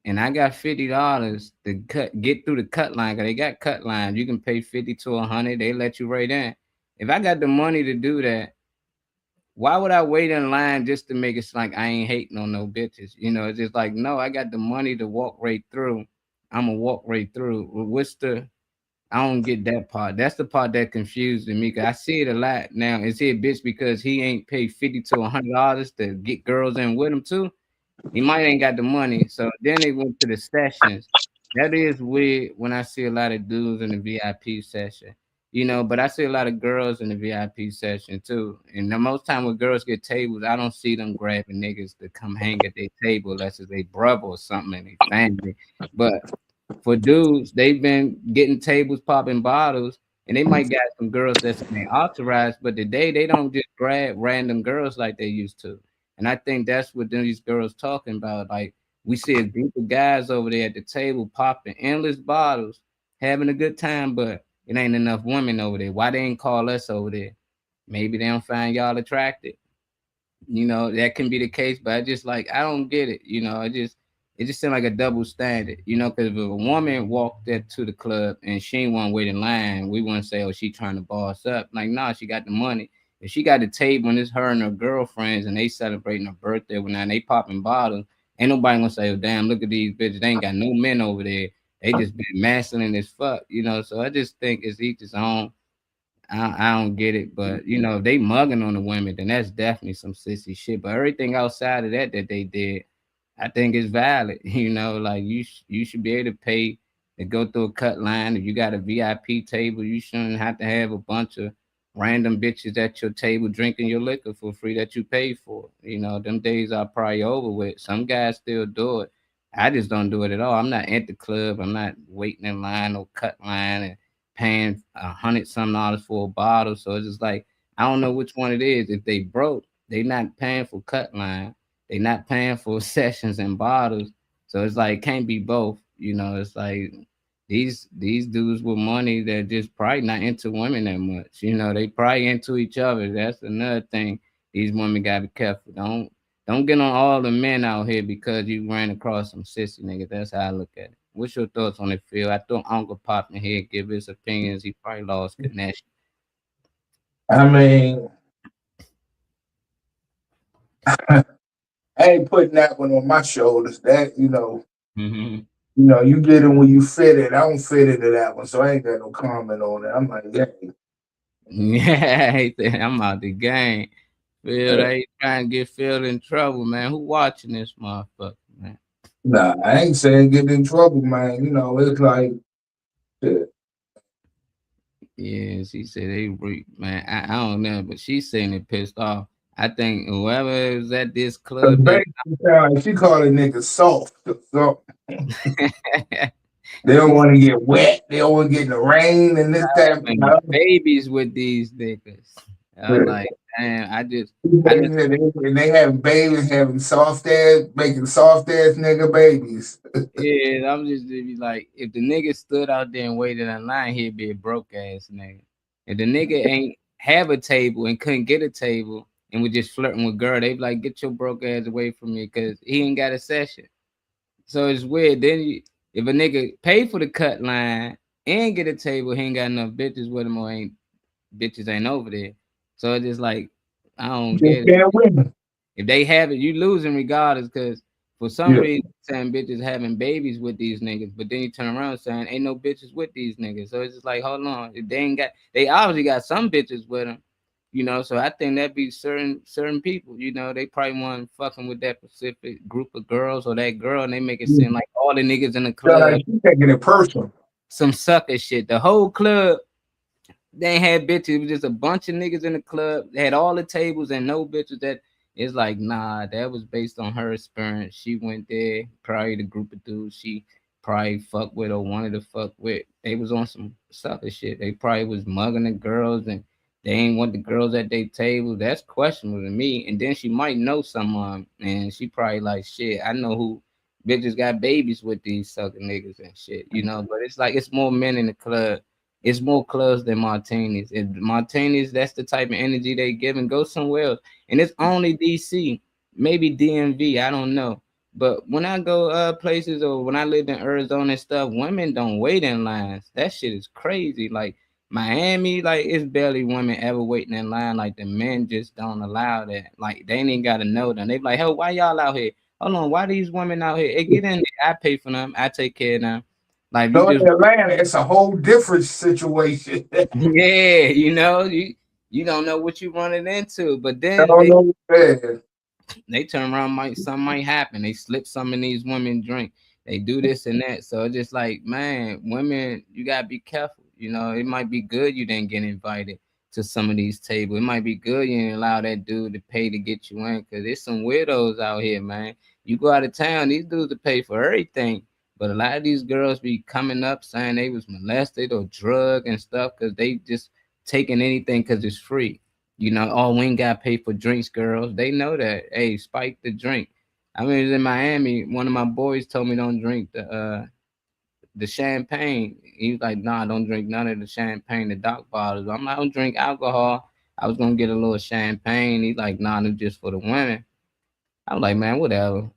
and I got $50 to get through the cut line, because they got cut lines, you can pay $50 to $100, they let you right in. If I got the money to do that, why would I wait in line just to make it like I ain't hating on no bitches? You know, it's just like, no, I got the money to walk right through. I'm gonna walk right through. What's the, I don't get that part. That's the part that confused me, because I see it a lot now. Is he a bitch because he ain't paid $50 to $100 to get girls in with him too? He might ain't got the money. So then they went to the sessions. That is weird when I see a lot of dudes in the VIP session. You know, but I see a lot of girls in the VIP session too. And the most time when girls get tables, I don't see them grabbing niggas to come hang at their table unless it's their brother or something in their family. But for dudes, they've been getting tables, popping bottles, and they might got some girls that's been authorized, but today they don't just grab random girls like they used to. And I think that's what these girls talking about. Like, we see a group of guys over there at the table popping endless bottles, having a good time, but it ain't enough women over there. Why they ain't call us over there? Maybe they don't find y'all attractive. You know, that can be the case, but I just like, I don't get it. You know, it just seemed like a double standard, you know, because if a woman walked there to the club and she ain't want to wait in line, we wouldn't say, oh, she trying to boss up. Like, nah, she got the money. If she got the table and it's her and her girlfriends and they celebrating her birthday when they popping bottles, ain't nobody gonna say, oh, damn, look at these bitches. They ain't got no men over there. They just been masculine as fuck, you know. So I just think it's each his own. I don't get it, but you know, if they mugging on the women, then that's definitely some sissy shit. But everything outside of that they did, I think is valid. You know, like you should be able to pay to go through a cut line. If you got a VIP table, you shouldn't have to have a bunch of random bitches at your table drinking your liquor for free that you paid for. You know, them days are probably over with. Some guys still do it. I just don't do it at all. I'm not at the club. I'm not waiting in line or cut line and paying $100-something for a bottle. So it's just like, I don't know which one it is. If they broke, they not paying for cut line. They not paying for sessions and bottles. So it's like, can't be both. You know, it's like these dudes with money that just probably not into women that much. You know, they probably into each other. That's another thing. these women gotta be careful. Don't get on all the men out here because you ran across some sissy niggas. That's how I look at it. What's your thoughts on the field? I thought Uncle Pop in here give his opinions. He probably lost connection. I mean, I ain't putting that one on my shoulders. That Mm-hmm. You get it when you fit it. I don't fit into that one, so I ain't got no comment on it. I'm like, Yeah, I'm out the game. Phil, they trying to get Phil in trouble, man. Who watching this motherfucker, man? Nah, I ain't saying get in trouble, man. It's like, yeah, she said they reap, man. I don't know, but she's saying it pissed off. I think whoever is at this club, she calling niggas soft. They don't want to get wet. They don't want to get in the rain and this type of babies with these niggas. I'm like, damn, and they have babies having making soft ass nigga babies. Yeah, I'm just be like, if the nigga stood out there and waited in line, he'd be a broke ass nigga. If the nigga ain't have a table and couldn't get a table and was just flirting with girl, they be like, get your broke ass away from me because he ain't got a session. So it's weird. Then if a nigga pay for the cut line and get a table, he ain't got enough bitches with him or bitches ain't over there. So it's just like, I don't get it. If they have it, you losing regardless because for some reason, saying bitches having babies with these niggas, but then you turn around saying ain't no bitches with these niggas. So it's just like, hold on. If they obviously got some bitches with them, so I think that be certain people, they probably want fucking with that specific group of girls or that girl, and they make it seem like all the niggas in the club taking it personal. Some sucker shit. The whole club, they ain't had bitches. It was just a bunch of niggas in the club. They had all the tables and no bitches. That it's like, nah, that was based on her experience. She went there, probably the group of dudes she probably fucked with or wanted to fuck with. They was on some sucker shit. They probably was mugging the girls and they ain't want the girls at their table. That's questionable to me. And then she might know someone and she probably like, shit, I know who bitches got babies with these sucker niggas and shit, but it's like, it's more men in the club. It's more clubs than martinis. If martinis, that's the type of energy they give, and go somewhere else. And it's only DC, maybe DMV, I don't know. But when I go places or when I lived in Arizona and stuff, women don't wait in lines. That shit is crazy. Like Miami, like it's barely women ever waiting in line. Like the men just don't allow that. Like they ain't got to know them. They be like, hell, why y'all out here? Hold on, why these women out here? Hey, get in there. I pay for them. I take care of them. Like in Atlanta, it's a whole different situation. Yeah, you don't know what you're running into, but then they turn around, something might happen. They slip some of these women drink. They do this and that. So it's just like, man, women, you gotta be careful. It might be good you didn't get invited to some of these tables. It might be good you didn't allow that dude to pay to get you in, because there's some weirdos out here, man. You go out of town, these dudes will pay for everything. But a lot of these girls be coming up saying they was molested or drugged and stuff because they just taking anything because it's free. Oh, we ain't got to pay for drinks, girls. They know that. Hey, spike the drink. I mean, it was in Miami. One of my boys told me don't drink the champagne. He was like, nah, don't drink none of the champagne, the Doc bottles. I'm like, I don't drink alcohol. I was going to get a little champagne. He's like, nah, it's just for the women. I'm like, man, whatever,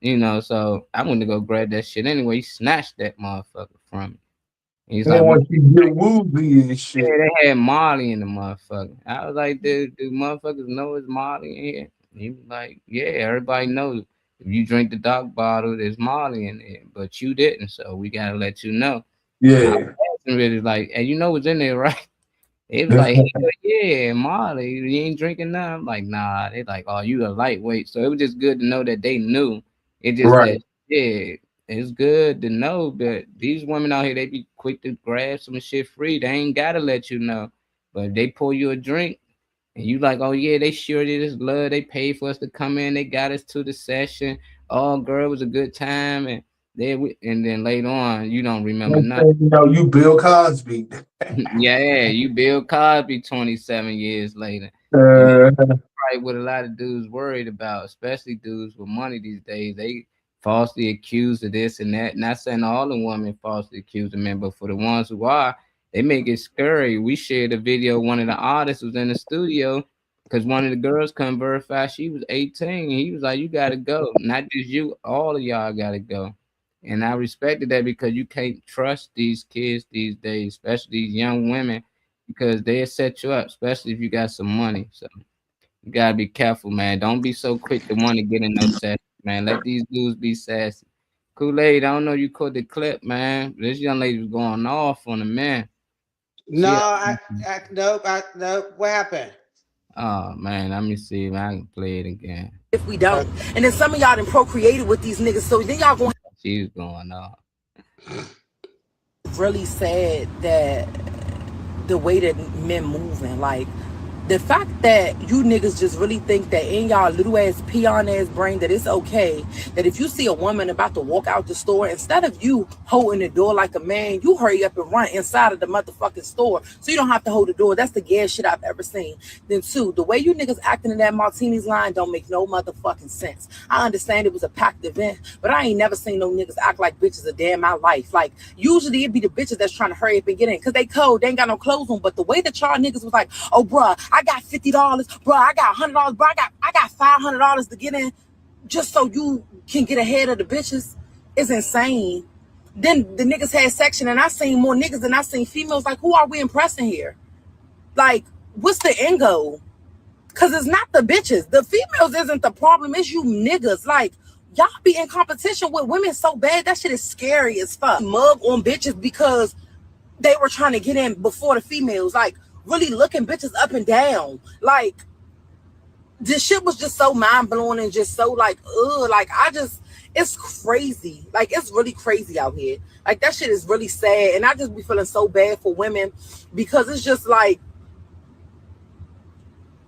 so I went to go grab that shit anyway. He snatched that motherfucker from me. He's like, you get woozy and shit. Yeah, they had Molly in the motherfucker. I was like, do motherfuckers know it's Molly in here? He was like, yeah, everybody knows. If you drink the Doc bottle, there's Molly in there, but you didn't, so we gotta let you know. Yeah. Really like, and you know what's in there, right? It was like, yeah, Molly, you ain't drinking none. I'm like, nah. They like, oh, you a lightweight. So it was just good to know that they knew. It just right. Yeah, it's good to know that these women out here, they be quick to grab some shit free. They ain't gotta let you know. But if they pour you a drink and you like, oh yeah, they sure did this blood. They paid for us to come in. They got us to the session. Oh, girl, it was a good time. And then later on, you don't remember nothing. You Bill Cosby. Yeah, you Bill Cosby 27 years later. Probably what a lot of dudes worried about, especially dudes with money these days. They falsely accused of this and that. Not saying all the women falsely accused of men, but for the ones who are, they make it scary. We shared a video. One of the artists was in the studio Because one of the girls couldn't verify she was 18. He was like, you gotta go. Not just you, all of y'all gotta go. And I respected that because you can't trust these kids these days, especially these young women, because they'll set you up, especially if you got some money. So you gotta be careful, man. Don't be so quick to want to get in no sassy, man. Let these dudes be sassy. Kool-Aid, I don't know you caught the clip, man. This young lady was going off on the man. No, nope. What happened? Oh man, let me see if I can play it again. If we don't, and then some of y'all done procreated with these niggas, so then y'all gonna. She's going off. Really sad that the way that men moving, like the fact that you niggas just really think that in y'all little ass peon ass brain that it's okay that if you see a woman about to walk out the store, instead of you holding the door like a man, you hurry up and run inside of the motherfucking store so you don't have to hold the door. That's the gayest shit I've ever seen. Then two, the way you niggas acting in that Martini's line don't make no motherfucking sense. I understand it was a packed event, but I ain't never seen no niggas act like bitches a day in my life. Like usually it be the bitches that's trying to hurry up and get in because they cold, they ain't got no clothes on. But the way that y'all niggas was like, oh bruh, I got $50, bro. I got $100, bro. I got $500 to get in, just so you can get ahead of the bitches. It's insane. Then the niggas had section, and I seen more niggas than I seen females. Like, who are we impressing here? Like, what's the end goal? Cause it's not the bitches. The females isn't the problem. It's you niggas. Like, y'all be in competition with women so bad. That shit is scary as fuck. Mug on bitches because they were trying to get in before the females. Like, really looking bitches up and down. Like, this shit was just so mind-blowing and just so like, ugh, like it's crazy. Like, it's really crazy out here. Like, that shit is really sad. And I just be feeling so bad for women because it's just like,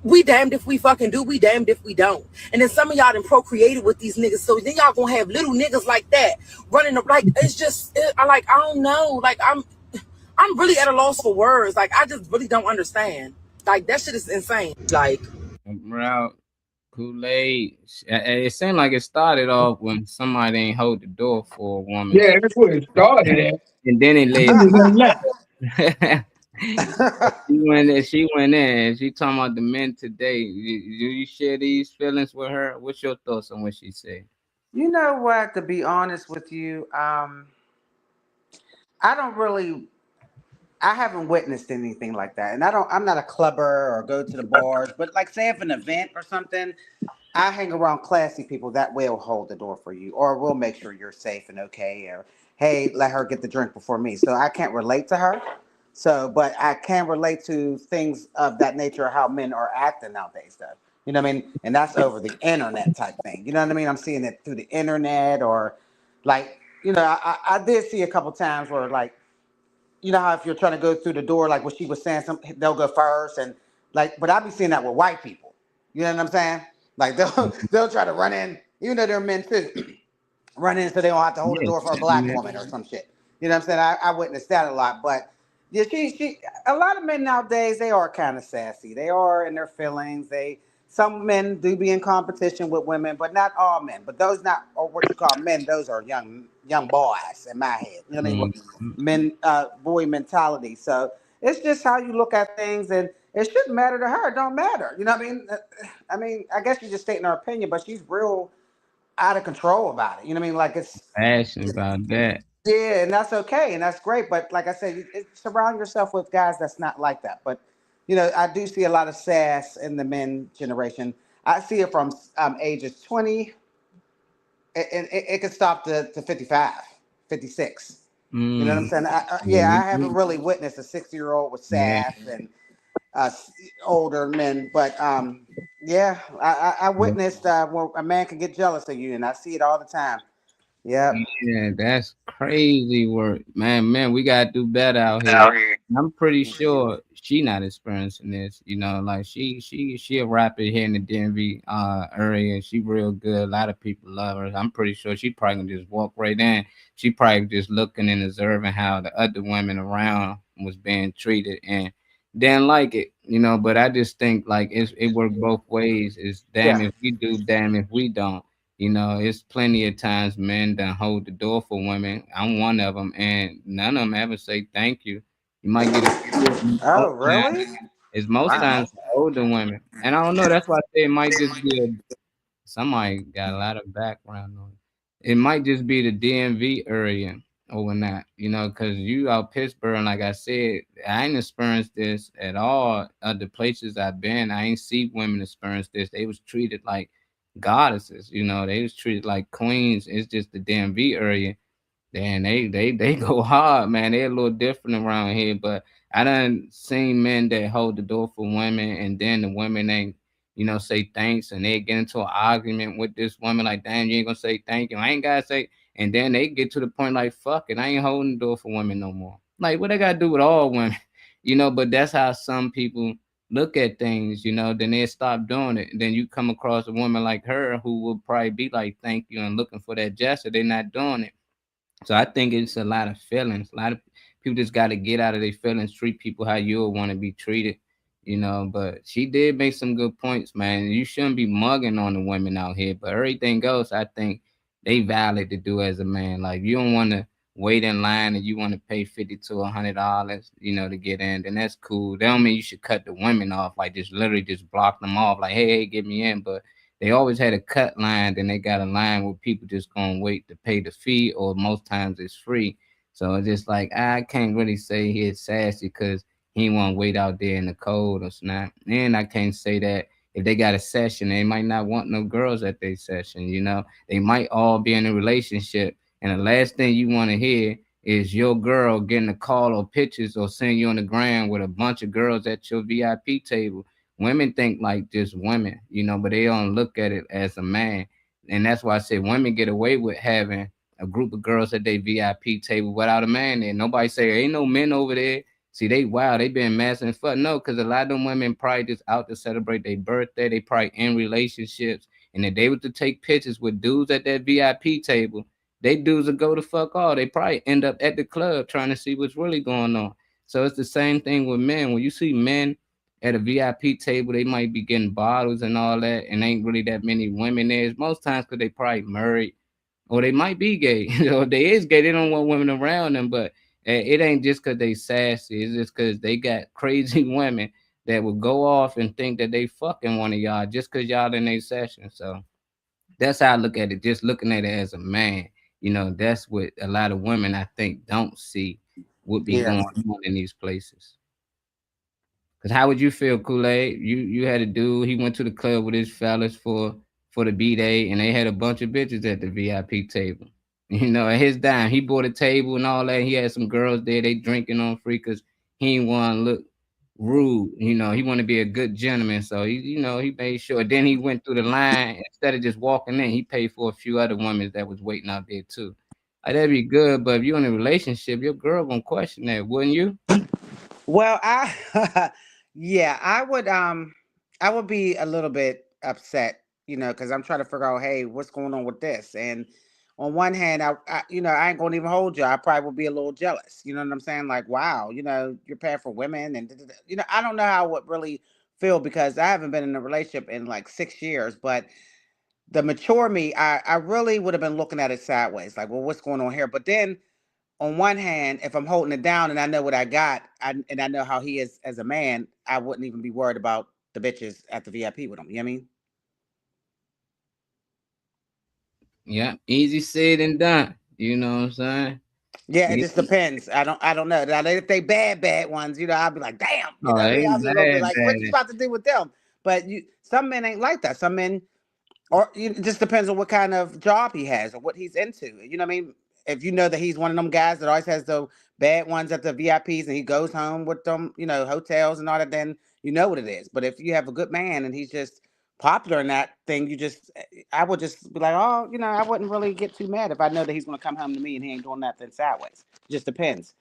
we damned if we fucking do, we damned if we don't. And then some of y'all done procreated with these niggas, so then y'all gonna have little niggas like that running up. Like, it's just, I don't know. Like, I'm really at a loss for words. Like, I just really don't understand. Like, that shit is insane. Like, Route Kool-Aid. It seemed like it started off when somebody ain't hold the door for a woman. Yeah, that's where it started at. And then it laid. She went in. She talking about the men today. Do you share these feelings with her? What's your thoughts on what she said? You know what? To be honest with you, I haven't witnessed anything like that, and I'm not a clubber or go to the bars. But like, say if an event or something, I hang around classy people that will hold the door for you, or will make sure you're safe and okay, or hey, let her get the drink before me. So I can't relate to her. So, but I can relate to things of that nature, how men are acting nowadays, though. You know what I mean? And that's over the internet type thing. You know what I mean? I'm seeing it through the internet, or like, you know, I did see a couple times where, like, you know how if you're trying to go through the door, like what she was saying, they'll go first, and like, but I be seeing that with white people. You know what I'm saying? Like they'll try to run in, even though they're men too, run in so they don't have to hold the door for a black woman or some shit. You know what I'm saying? I witnessed that a lot, but yeah, a lot of men nowadays, they are kind of sassy. They are in their feelings. Some men do be in competition with women, but not all men. But those not, or what you call men, those are young boys in my head. You know what I mean? Men, boy mentality. So it's just how you look at things, and it shouldn't matter to her. It don't matter. You know what I mean? I mean, I guess you're just stating her opinion, but she's real out of control about it. You know what I mean? Like, it's passionate about that. Yeah, and that's okay, and that's great. But like I said, surround yourself with guys that's not like that. But you know, I do see a lot of sass in the men generation. I see it from ages 20, and it could stop to 55, 56. You know what I'm saying? I haven't really witnessed a 60-year-old with sass and older men, but I witnessed where a man can get jealous of you, and I see it all the time. Yeah, that's crazy work, man. We gotta do better out here. I'm pretty sure she not experiencing this. You know, like she a rapper here in the DMV area. She real good. A lot of people love her. I'm pretty sure she probably can just walk right in. She probably just looking and observing how the other women around was being treated and didn't like it. You know, but I just think like it worked both ways. It's damn if we do, damn if we don't. You know, it's plenty of times men that hold the door for women. I'm one of them, and none of them ever say thank you. You might get a oh, really? It's most Wow. times older women. And I don't know, that's why I say it might just be somebody got a lot of background on it. It might just be the DMV area over that, because you out Pittsburgh, and like I said, I ain't experienced this at all. Other places I've been, I ain't see women experience this. They was treated like goddesses, they was treated like queens. It's just the DMV area. Then they go hard, man. They're a little different around here, but I done seen men that hold the door for women, and then the women ain't, say thanks, and they get into an argument with this woman like, damn, you ain't gonna say thank you. I ain't gotta say, and then they get to the point like, fuck it, I ain't holding the door for women no more. Like, what they gotta do with all women, But that's how some people look at things, Then they stop doing it. And then you come across a woman like her who will probably be like, thank you, and looking for that gesture. They're not doing it. So I think it's a lot of feelings. A lot of people just got to get out of their feelings, treat people how you would want to be treated, But she did make some good points, man. You shouldn't be mugging on the women out here, but everything else, I think they valid to do as a man. Like, you don't want to wait in line and you want to pay $50 to $100, to get in, then that's cool. That don't mean you should cut the women off, like just literally just block them off, like, hey, get me in. But they always had a cut line, then they got a line where people just gonna wait to pay the fee, or most times it's free. So it's just like, I can't really say he's sassy because he won't wait out there in the cold or snap. And I can't say that if they got a session, they might not want no girls at their session, They might all be in a relationship, and the last thing you want to hear is your girl getting a call or pictures or seeing you on the ground with a bunch of girls at your VIP table. Women think like just women, but they don't look at it as a man. And that's why I say women get away with having a group of girls at their VIP table without a man there. Nobody say, ain't no men over there. See, they been massing fun. No, because a lot of them women probably just out to celebrate their birthday. They probably in relationships. And if they were to take pictures with dudes at that VIP table, they dudes will go to fuck all. They probably end up at the club trying to see what's really going on. So it's the same thing with men. When you see men at a VIP table, they might be getting bottles and all that, and ain't really that many women there. Most times because they probably married, or they might be gay. If they is gay, they don't want women around them, but it ain't just because they sassy. It's just because they got crazy women that will go off and think that they fucking one of y'all just because y'all in their session. So that's how I look at it, just looking at it as a man. That's what a lot of women, I think, don't see what be going on in these places. Because how would you feel, Kool-Aid? You had a dude, he went to the club with his fellas for the B-Day, and they had a bunch of bitches at the VIP table. At his dime, he bought a table and all that. He had some girls there, they drinking on free because he ain't want to look rude. He want to be a good gentleman. So, he made sure. Then he went through the line. Instead of just walking in, he paid for a few other women that was waiting out there too. That'd be good, but if you're in a relationship, your girl gonna question that, wouldn't you? Well, yeah, I would be a little bit upset, because I'm trying to figure out, hey, what's going on with this? And on one hand, I ain't gonna even hold you. I probably would be a little jealous. You know what I'm saying? Like, wow, you're paying for women, and I don't know how I would really feel because I haven't been in a relationship in like 6 years, but the mature me, I really would have been looking at it sideways, like, well, what's going on here? But then on one hand, if I'm holding it down and I know what I got, and I know how he is as a man, I wouldn't even be worried about the bitches at the VIP with him. You know what I mean? Yeah, easy said and done. You know what I'm saying? Yeah, it just depends. I don't know. Now, if they bad ones, I'll be like, damn. Oh, I'll be a little bit like, what bad. you about to do with them? But some men ain't like that. Some men, or it just depends on what kind of job he has or what he's into. You know what I mean? If you know that he's one of them guys that always has the bad ones at the VIPs and he goes home with them, hotels and all that, then you know what it is. But if you have a good man and he's just popular in that thing, I would just be like, oh, I wouldn't really get too mad if I know that he's going to come home to me and he ain't doing nothing sideways. It just depends.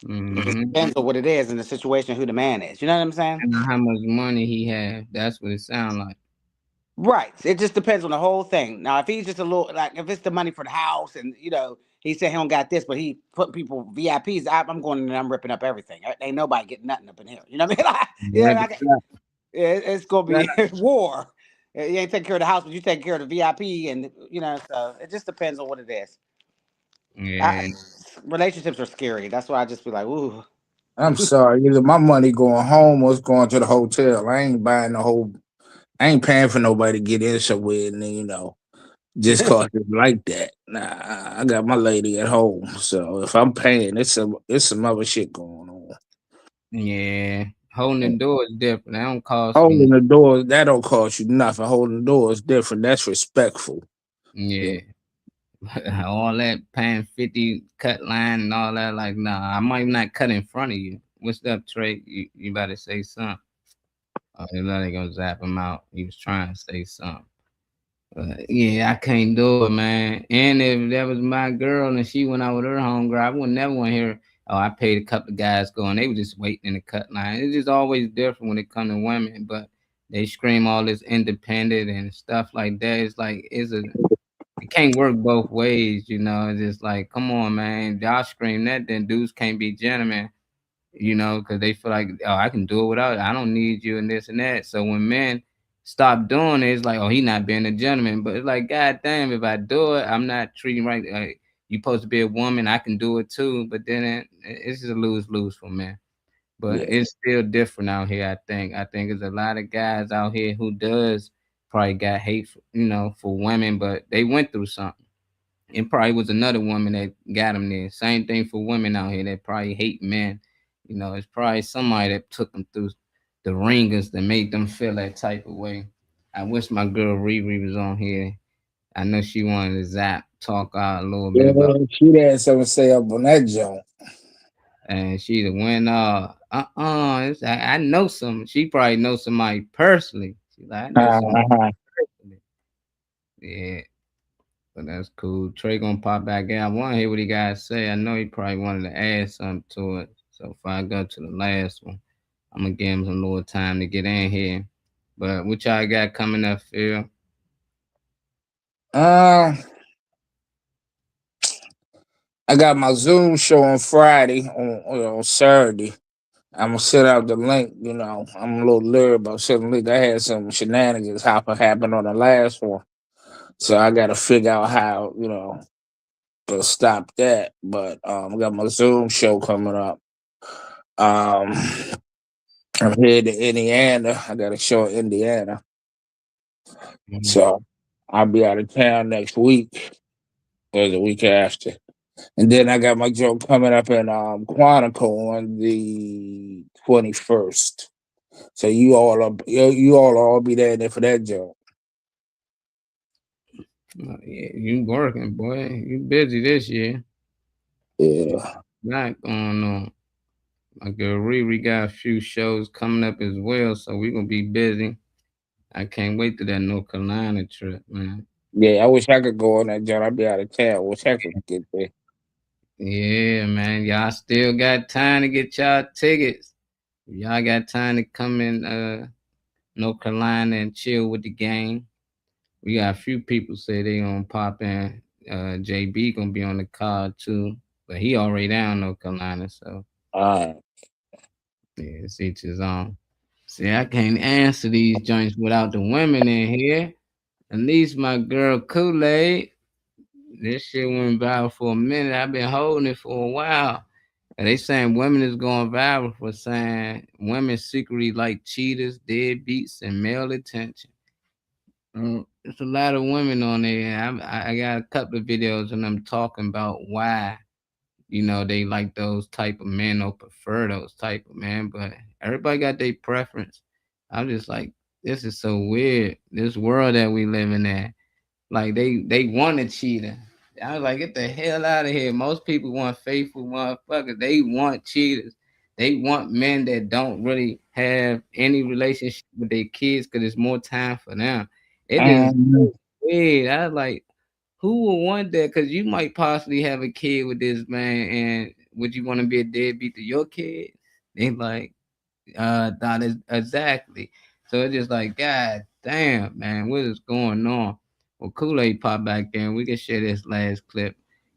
It just depends on what it is and the situation, who the man is. You know what I'm saying? And how much money he have. That's what it sounds like. Right. It just depends on the whole thing. Now, if he's just a little, like, if it's the money for the house and, he said he don't got this, but he put people VIPs, I'm going in and I'm ripping up everything. Ain't nobody getting nothing up in here. You know what I mean? It's going to be war. You ain't taking care of the house, but you taking care of the VIP. And, so it just depends on what it is. Yeah. Relationships are scary. That's why I just be like, ooh. I'm sorry. Either my money going home or it's going to the hotel. I ain't buying the whole. I ain't paying for nobody to get in somewhere and then, just cause it's like that. Nah, I got my lady at home. So if I'm paying, it's some other shit going on. Yeah, holding the door is different. That don't cost Holding me. the door, that don't cost you nothing. Holding the door is different. That's respectful. Yeah. All that paying 50 cut line and all that, like, nah, I might not cut in front of you. What's up, Trey? You about to say something? Oh, they're gonna zap him out. He was trying to say something. Yeah, I can't do it, man. And if that was my girl and she went out with her homegirl, I would never want to hear, oh, I paid a couple of guys going. They were just waiting in the cut line. It's just always different when it comes to women, but they scream all this independent and stuff like that. It's like, it can't work both ways, It's just like, come on, man. Y'all scream that, then dudes can't be gentlemen, because they feel like, oh, I can do it without, I don't need you and this and that. So when men stop doing it, it's like, oh, he not being a gentleman. But it's like, God damn, if I do it, I'm not treating right. Like, you supposed to be a woman, I can do it too. But then it's just a lose-lose for men. But it's still different out here, I think. I think there's a lot of guys out here who does probably got hate, for women, but they went through something. It probably was another woman that got them there. Same thing for women out here that probably hate men. It's probably somebody that took them through the ringers that made them feel that type of way. I wish my girl Riri was on here. I know she wanted to talk out a little bit about. She had something to say up on that joint. And she the winner. I know some. She probably knows somebody personally. She's like, I know somebody personally. Yeah. But that's cool. Trey gonna pop back in. I want to hear what he got to say. I know he probably wanted to add something to it. So if I go to the last one, I'm gonna give him some little time to get in here. But what y'all got coming up, Phil? I got my Zoom show on Friday, on Saturday. I'm gonna send out the link. I'm a little leery about sending the link. I had some shenanigans happen on the last one, so I got to figure out how to stop that. But I got my Zoom show coming up. I'm headed to Indiana. I got a show in Indiana, so I'll be out of town next week or the week after. And then I got my show coming up in Quantico on the 21st. So you all be there for that job. Yeah, you working, boy. You busy this year. Yeah. Not going on. My girl Riri got a few shows coming up as well, so we're gonna be busy. I can't wait to that North Carolina trip, man. Yeah, I wish I could go on that job. I'd be out of town. I wish I could get there. Yeah, man. Y'all still got time to get y'all tickets. Y'all got time to come in North Carolina and chill with the gang. We got a few people say they gonna pop in. JB gonna be on the card too, but he already down North Carolina, so yeah, it's each his own. See, I can't answer these joints without the women in here. At least my girl Kool-Aid. This shit went viral for a minute. I've been holding it for a while. And they saying women is going viral for saying women secretly like cheaters, deadbeats, and male attention. There's a lot of women on there. I got a couple of videos and I'm talking about why, they like those type of men or prefer those type of men. But everybody got their preference. I'm just like, this is so weird. This world that we living in. Like they want a cheater. I was like, get the hell out of here. Most people want faithful motherfuckers. They want cheaters. They want men that don't really have any relationship with their kids because it's more time for them. It is weird. I was like, who would want that? Because you might possibly have a kid with this man, and would you want to be a deadbeat to your kid? They like, not exactly. So it's just like, God damn, man, what is going on? Well, Kool-Aid pop back in. We can share this last clip,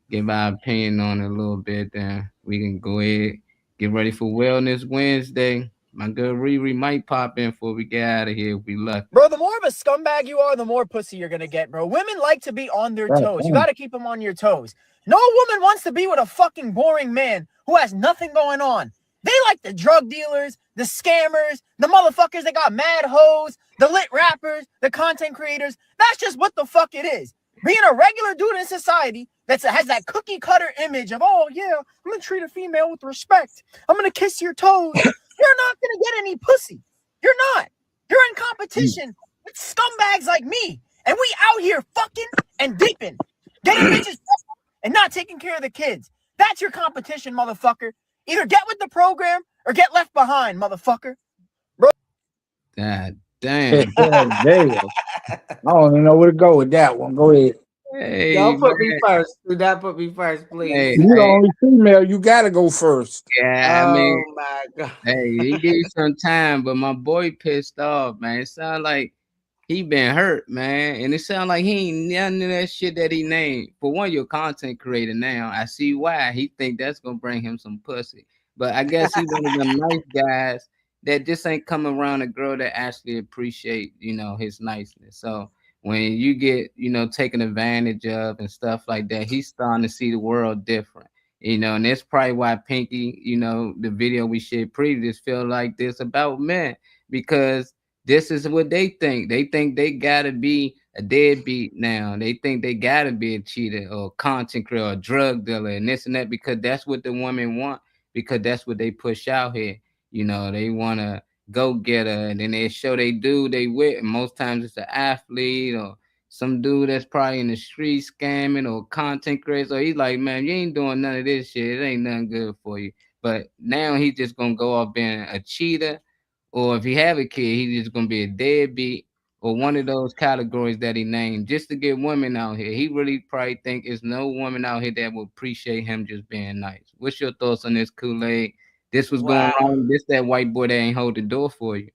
give our opinion on it a little bit, then we can go ahead, get ready for Wellness Wednesday. My girl Riri might pop in before we get out of here if we lucky. Bro, the more of a scumbag you are, the more pussy you're going to get, bro. Women like to be on their toes. You got to keep them on your toes. No woman wants to be with a fucking boring man who has nothing going on. They like the drug dealers, the scammers, the motherfuckers that got mad hoes, the lit rappers, the content creators. That's just what the fuck it is. Being a regular dude in society that has that cookie cutter image of, oh yeah, I'm gonna treat a female with respect. I'm gonna kiss your toes. You're not gonna get any pussy. You're not. You're in competition with scumbags like me. And we out here fucking and deeping, getting bitches and not taking care of the kids. That's your competition, motherfucker. Either get with the program or get left behind, motherfucker. Bro. God damn. Damn. I don't even know where to go with that one. Go ahead. Hey, Don't put me man. first. Do not put me first, please. Hey, You the only female. You gotta go first. Yeah, I mean, Oh my God. hey, he gave you some time, but my boy pissed off, man. It sound like he been hurt, man. And it sound like he ain't none of that shit that he named. For one, you're a content creator now. I see why. He think that's gonna bring him some pussy. But I guess he's one of them nice guys that just ain't come around a girl that actually appreciate, you know, his niceness. So when you get, you know, taken advantage of and stuff like that, he's starting to see the world different. You know, and that's probably why Pinky, you know, the video we shared previous feel like this about men, because this is what they think. They think they gotta be a deadbeat now. They think they gotta be a cheater or a content creator or a drug dealer and this and that, because that's what the women want, because that's what they push out here. You know, they wanna go get her, and then they show they dude they with, and most times it's an athlete or some dude that's probably in the street scamming or content creator. So he's like, man, you ain't doing none of this shit. It ain't nothing good for you. But now he's just gonna go off being a cheater, or if he have a kid, he's just gonna be a deadbeat or one of those categories that he named just to get women out here. He really probably think there's no woman out here that will appreciate him just being nice. What's your thoughts on this, Kool-Aid? This was going on. This that white boy that ain't hold the door for you.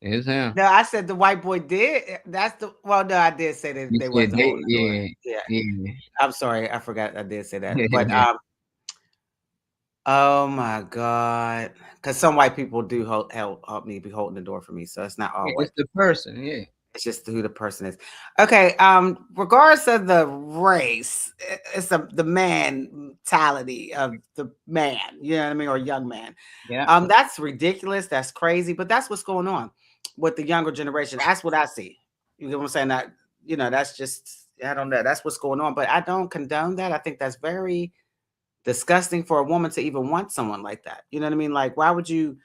It's him. No, I said the white boy did. That's the no, I did say that they wasn't holding the door. Yeah. I'm sorry, I forgot I did say that. But oh my God. Because some white people do help me be holding the door for me. So it's not always it's the person, yeah. It's just who the person is. Okay. Regardless of the race, it's the mentality of the man, you know what I mean, or young man. Yeah. That's ridiculous. That's crazy. But that's what's going on with the younger generation. That's what I see. You know what I'm saying? That, you know, that's just, I don't know. That's what's going on. But I don't condone that. I think that's very disgusting for a woman to even want someone like that. You know what I mean? Like, why would you,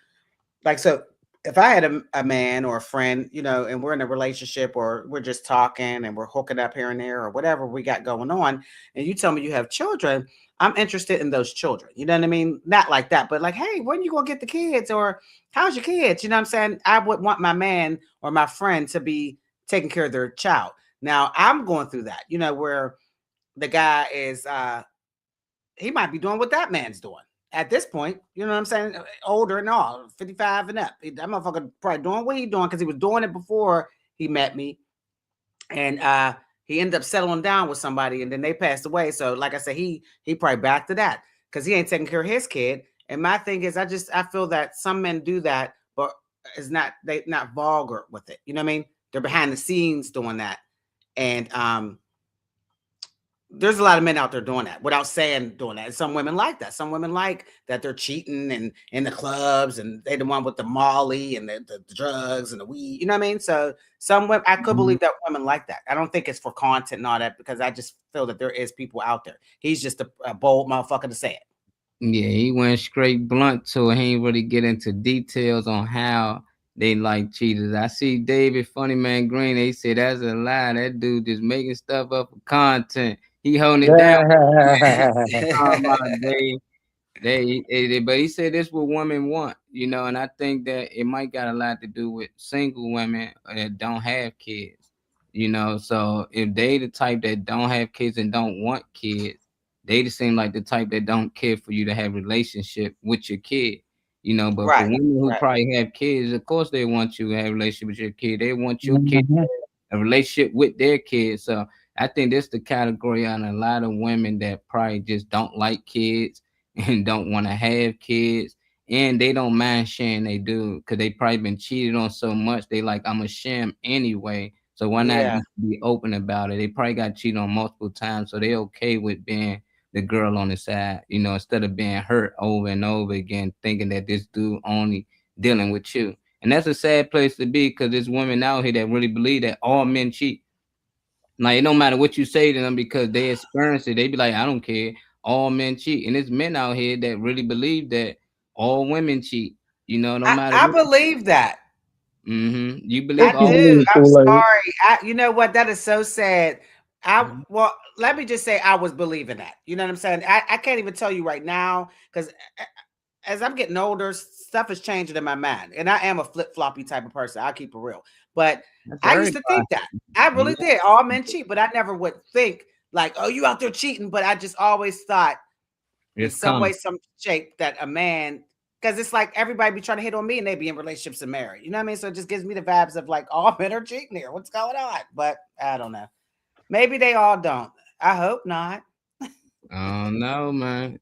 like, so if I had a man or a friend, you know, and we're in a relationship or we're just talking and we're hooking up here and there or whatever we got going on, and you tell me you have children, I'm interested in those children. You know what I mean? Not like that, but like, hey, when you gonna get the kids, or how's your kids? You know what I'm saying? I would want my man or my friend to be taking care of their child. Now I'm going through that, you know, where the guy is, he might be doing what that man's doing. At this point, you know what I'm saying? Older and all, 55 and up. That motherfucker probably doing what he's doing because he was doing it before he met me. And he ended up settling down with somebody, and then they passed away. So like I said, he probably back to that because he ain't taking care of his kid. And my thing is, I feel that some men do that, but they not vulgar with it. You know what I mean? They're behind the scenes doing that. And there's a lot of men out there doing that without saying doing that. And some women like that. Some women like that they're cheating and in the clubs, and they the one with the Molly and the drugs and the weed. You know what I mean? So some women, I could believe that women like that. I don't think it's for content and all that, because I just feel that there is people out there. He's just a bold motherfucker to say it. Yeah, he went straight blunt to it. He ain't really get into details on how they like cheaters. I see David Funny Man Green. They say that's a lie. That dude just making stuff up for content. He holding it down. But he said this what women want, you know, and I think that it might got a lot to do with single women that don't have kids, you know. So if they the type that don't have kids and don't want kids, they just seem like the type that don't care for you to have a relationship with your kid, you know. But for women who probably have kids, of course they want you to have a relationship with your kid. They want your kid to have a relationship with their kids. So I think this the category on a lot of women that probably just don't like kids and don't want to have kids, and they don't mind sharing they do, because they probably been cheated on so much. They like, I'm a sham anyway, so why not be open about it? They probably got cheated on multiple times, so they okay with being the girl on the side, you know, instead of being hurt over and over again, thinking that this dude only dealing with you. And that's a sad place to be, because there's women out here that really believe that all men cheat. Like, it don't matter what you say to them because they experience it. They be like, I don't care. All men cheat. And there's men out here that really believe that all women cheat. You know, no matter I what. believe that. You believe I all do. I'm Kool-Aid. sorry. You know what? That is so sad. Well, let me just say I was believing that. You know what I'm saying? I can't even tell you right now, because as I'm getting older, stuff is changing in my mind. And I am a flip-floppy type of person. I'll keep it real. But I used to think that. I really did. All men cheat, but I never would think like, oh, you out there cheating. But I just always thought in some way, some shape that a man, because it's like everybody be trying to hit on me and they be in relationships and married. You know what I mean? So it just gives me the vibes of like all men are cheating here. What's going on? But I don't know. Maybe they all don't. I hope not. Oh no, man.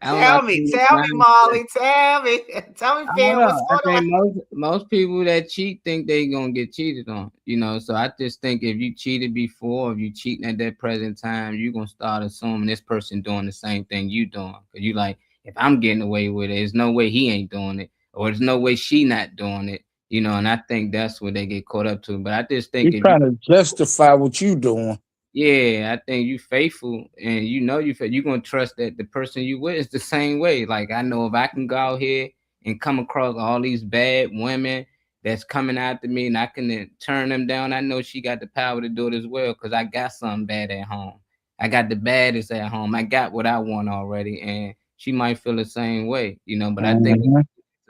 Tell me, Molly. Tell me, Phil. What's I going on? think most people that cheat think they gonna get cheated on, you know. So I just think if you cheated before, if you cheating at that present time, you're gonna start assuming this person doing the same thing you doing. Cause you like, if I'm getting away with it, there's no way he ain't doing it, or there's no way she not doing it, you know. And I think that's what they get caught up to. But I just think You're trying to justify what you doing. yeah, I think you faithful, and you know you're gonna trust that the person you with is the same way. Like, I know if I can go out here and come across all these bad women that's coming after me, and I can turn them down, I know she got the power to do it as well, because I got something bad at home. I got the baddest at home. I got what I want already, and she might feel the same way, you know. But I think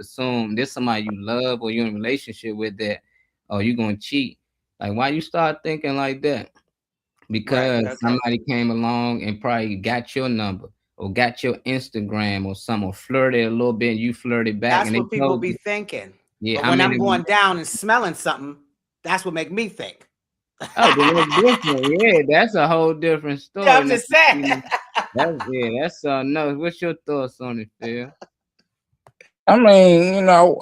assume there's somebody you love or you're in a relationship with that, oh, you're gonna cheat. Like, why you start thinking like that? Because somebody came along and probably got your number or got your Instagram or something, or flirted a little bit and you flirted back. That's and what people be thinking. Yeah, but when I'm going down and smelling something, that's what make me think. Oh, that's different. Yeah, that's a whole different story. Yeah, I'm just saying. That's no. What's your thoughts on it, Phil? I mean, you know,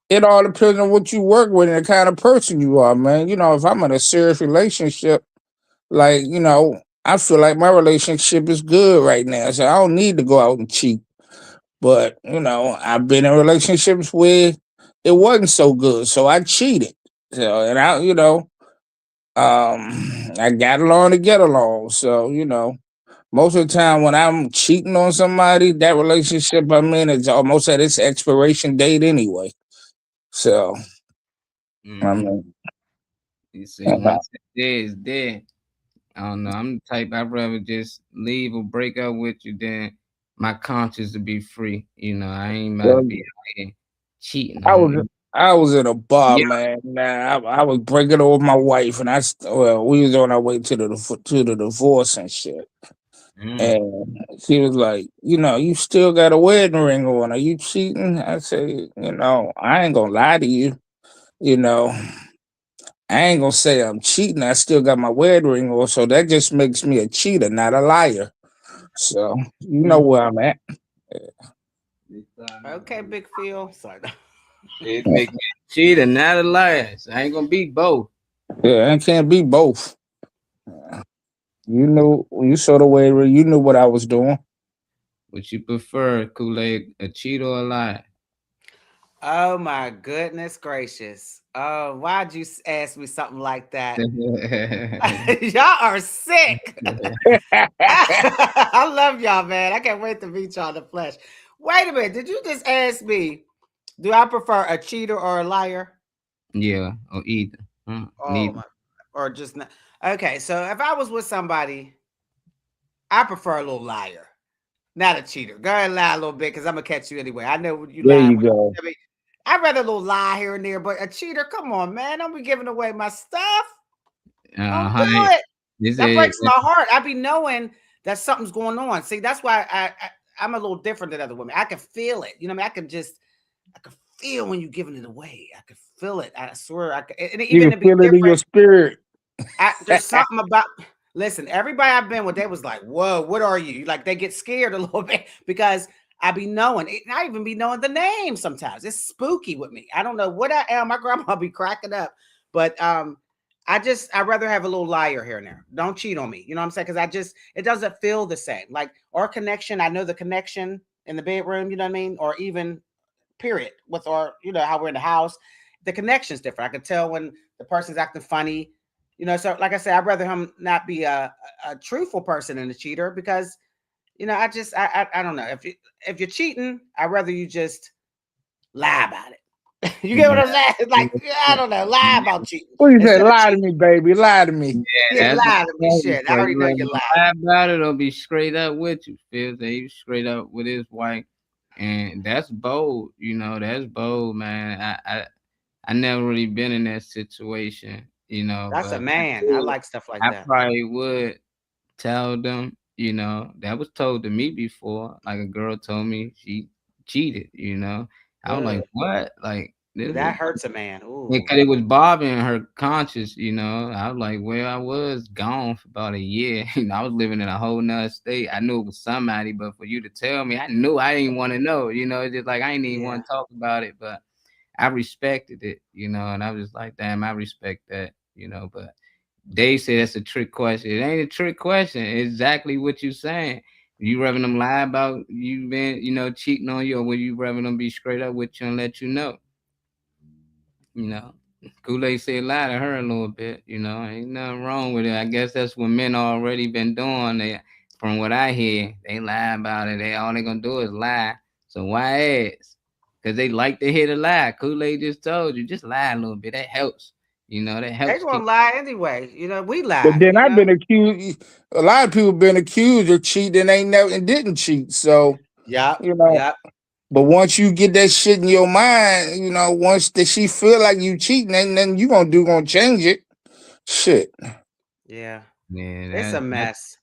it all depends on what you work with and the kind of person you are, man. You know, if I'm in a serious relationship, like, you know, I feel like my relationship is good right now, so I don't need to go out and cheat. But, you know, I've been in relationships where it wasn't so good, so I cheated. So, and I, you know, I got along to get along. So, you know, most of the time when I'm cheating on somebody, that relationship I'm in is almost at its expiration date anyway. So, I mean, You see, once it's dead, it's dead. I don't know. I'm the type, I'd rather just leave or break up with you than my conscience to be free. You know, I ain't about to be out here cheating. I was in a bar, man. Nah, I was breaking up with my wife, and we was on our way to the divorce and shit. And she was like, you know, you still got a wedding ring on. Are you cheating? I said, you know, I ain't gonna lie to you. You know, I ain't gonna say I'm cheating. I still got my wedding ring on, so that just makes me a cheater, not a liar. So you know where I'm at. Okay, Big Phil. Sorry. It make me a cheater, not a liar. So I ain't gonna be both. Yeah, I can't be both. You know, you saw the way you knew what I was doing. Would you prefer, Kool-Aid, a cheat or a lie? Oh my goodness gracious. Oh, why'd you ask me something like that? Y'all are sick. I love y'all, man. I can't wait to meet y'all in the flesh. Wait a minute. Did you just ask me, do I prefer a cheater or a liar? Yeah, or either. Neither. Or just not. Okay, so if I was with somebody, I prefer a little liar, not a cheater. Go ahead and lie a little bit, because I'm gonna catch you anyway. I know you lie. There you go. I mean, I'd rather a little lie here and there, but a cheater, come on, man. Don't be giving away my stuff. Don't do it. That breaks my heart. I be knowing that something's going on. See, that's why I'm a little different than other women. I can feel it. You know what I mean? I can feel when you're giving it away. I can feel it. I swear. And you can feel it in your spirit. There's something about, listen, everybody I've been with, they was like, whoa, what are you? Like, they get scared a little bit because I be knowing it. I even be knowing the name sometimes. It's spooky with me. I don't know what I am. My grandma be cracking up. But I'd rather have a little liar here and there. Don't cheat on me. You know what I'm saying? Because it doesn't feel the same. Like our connection, I know the connection in the bedroom, you know what I mean? Or even period with our, how we're in the house. The connection's different. I can tell when the person's acting funny, so like I said, I'd rather him not be a truthful person than a cheater because, I don't know. If you're cheating, I'd rather you just lie about it. You get what I'm saying? Like, I don't know, lie about cheating. What you say? Lie to me, baby. Lie to me. Yeah, lie to me. Shit, I already know you lie about it or be straight up with you. Phil, he was straight up with his wife, and that's bold. That's bold, man. I never really been in that situation. That's a man. I like stuff like that. I probably would tell them. That was told to me before. Like a girl told me she cheated. I was like, what? Like that hurts a man. Because it was bothering her conscience, I was like, well, I was gone for about a year. I was living in a whole nother state. I knew it was somebody, but for you to tell me, I knew I didn't want to know. It's just like I didn't even want to talk about it, but I respected it, and I was just like, damn, I respect that, but they say that's a trick question. It ain't a trick question. It's exactly what you're saying. You rather them lie about you been, cheating on you, or would you rather them be straight up with you and let you know? Kool-Aid said lie to her a little bit, ain't nothing wrong with it. I guess that's what men already been doing. From what I hear, they lie about it. All they gonna do is lie. So why ask? Because they like to hear the lie. Kool-Aid just told you, just lie a little bit. That helps. That helps. They gonna lie anyway. We lie. But then I've been accused. A lot of people been accused of cheating and didn't cheat. So yeah, But once you get that shit in your mind, once she feel like you cheating, and then you gonna change it. Shit. Yeah. Yeah. It's a mess.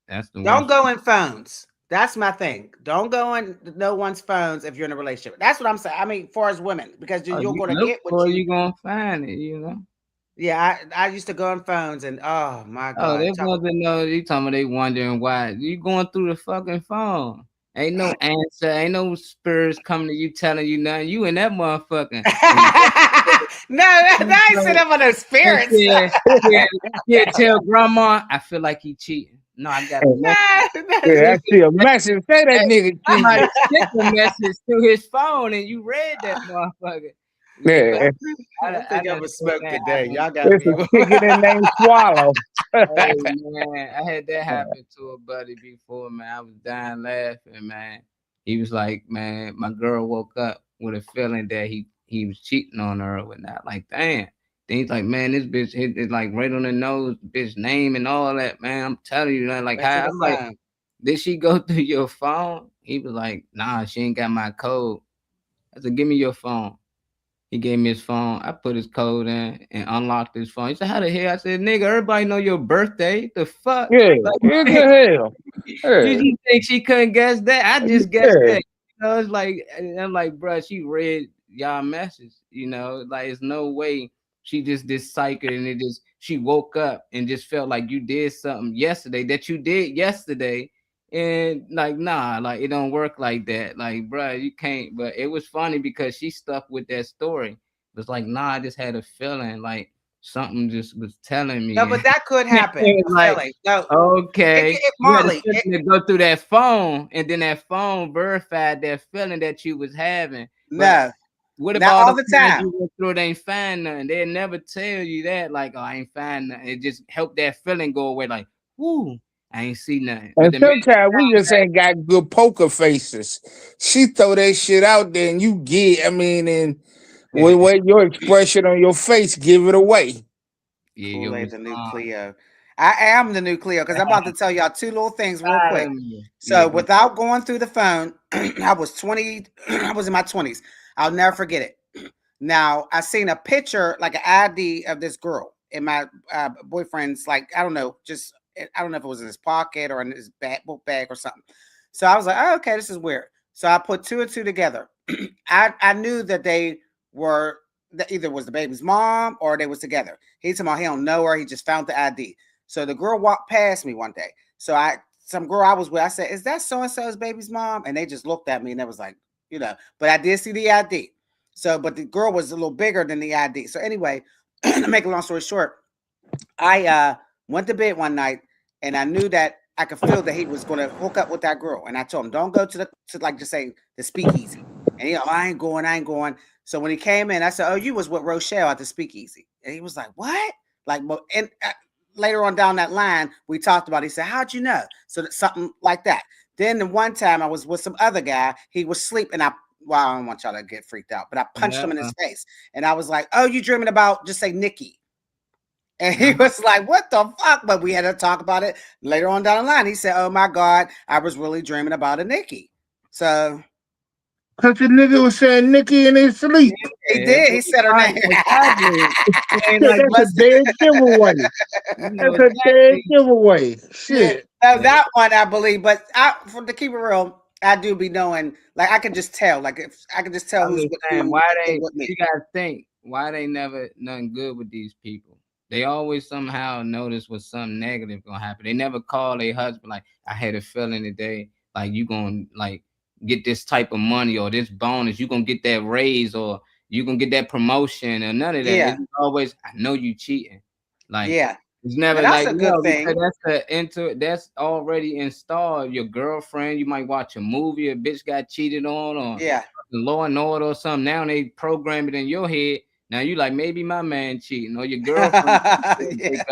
That's the Don't go in phones. That's my thing. Don't go in no one's phones if you're in a relationship. That's what I'm saying. I mean, for as women, because you're going to get what you're going to find it, Yeah, I used to go on phones and oh my God. They wasn't you talking about they wondering why you going through the fucking phone. Ain't no answer. Ain't no spirits coming to you telling you nothing. You in that motherfucker. No, I ain't said that for no spirits. Yeah, tell grandma I feel like he cheating. No, I got a message. Yeah, I see a message. Say that nigga cheating. Sent a message to his phone and you read that motherfucker. Yeah. I think I'm a smoke today. Y'all got it's a chicken and name swallow. Hey, man, I had that happen to a buddy before, man. I was dying laughing, man. He was like, man, my girl woke up with a feeling that he was cheating on her or whatnot. Like, damn. Then he's like, man, this bitch hit it like right on the nose, bitch name and all that, man. I'm telling you, man. Like, how? I'm like, did she go through your phone? He was like, nah, she ain't got my code. I said, give me your phone. He gave me his phone. I put his code in and unlocked his phone. He said, how the hell? I said, nigga, everybody know your birthday. The fuck? Yeah, like, what the hell? Yeah. Did you think she couldn't guess that? I just guessed that. It's like, I'm like, bro, she read y'all message. Like, it's no way she just deciphered and she woke up and just felt like you did something yesterday that you did yesterday. And like, nah, like it don't work like that. Like, bro, you can't. But it was funny because she stuck with that story. It was like, nah, I just had a feeling like something just was telling me. No, but that could happen. Like, no. Okay, Marley, to go through that phone, and then that phone verified that feeling that you was having. No. What about all the time? You went through it, ain't find nothing. They'll never tell you that. Like, oh, I ain't find nothing. It just helped that feeling go away. Like, whoo. I ain't see nothing. And sometimes we just ain't got good poker faces. She throw that shit out there and you get, and with your expression on your face, give it away. Yeah, Kool-Aid the new Cleo. I am the new Cleo because I'm about to tell y'all two little things real quick. So without going through the phone, I was 20. I was in my 20s. I'll never forget it. Now, I seen a picture, like an ID of this girl in my boyfriend's, like, I don't know if it was in his pocket or in his book bag or something. So I was like, oh, okay, this is weird. So I put two and two together. I knew that they were either was the baby's mom or they was together. He told me he don't know her. He just found the ID. So the girl walked past me one day. So some girl I was with, I said, is that so-and-so's baby's mom? And they just looked at me and it was like, but I did see the ID. So, but the girl was a little bigger than the ID. So anyway, to make a long story short, I went to bed one night and I knew that I could feel that he was going to hook up with that girl. And I told him, don't go to like just say the speakeasy. And he, I ain't going. So when he came in, I said, oh, you was with Rochelle at the speakeasy. And he was like, what? Like, and later on down that line, we talked about it. He said, how'd you know? So something like that. Then the one time I was with some other guy, he was asleep and I don't want y'all to get freaked out, but I punched him in his face. And I was like, oh, you dreaming about, just say Nikki. And he was like, what the fuck? But we had to talk about it later on down the line. He said, oh my God, I was really dreaming about a Nikki. So. Because the nigga was saying Nikki in his sleep. He did. He said her name. That's a dead giveaway. That's a dead giveaway. Shit. That one I believe, but to keep it real, I do be knowing. Like I can just tell. Like if I can just tell who's with who. Why you gotta think why they never nothing good with these people. They always somehow notice what something negative gonna happen. They never call their husband like, I had a feeling today, like you gonna like get this type of money or this bonus, you gonna get that raise or you gonna get that promotion or none of that. Yeah. It's always, I know you cheating. Like yeah. It's never that's like a good thing. That's already installed. Your girlfriend, you might watch a movie, a bitch got cheated on, or Law and Order or something. Now they program it in your head. Now you like, maybe my man cheating or your girlfriend.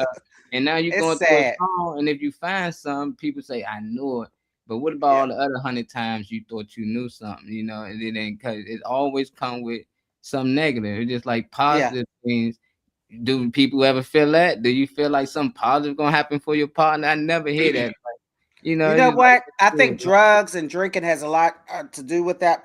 And now you're going through a song, and if you find something, people say, I knew it. But what about all the other 100 times you thought you knew something, you know, and it ain't, cause it always come with some negative. It's just like positive things. Do people ever feel that? Do you feel like something positive gonna happen for your partner? I never hear that. Like, you know what? Like, I think drugs and drinking has a lot to do with that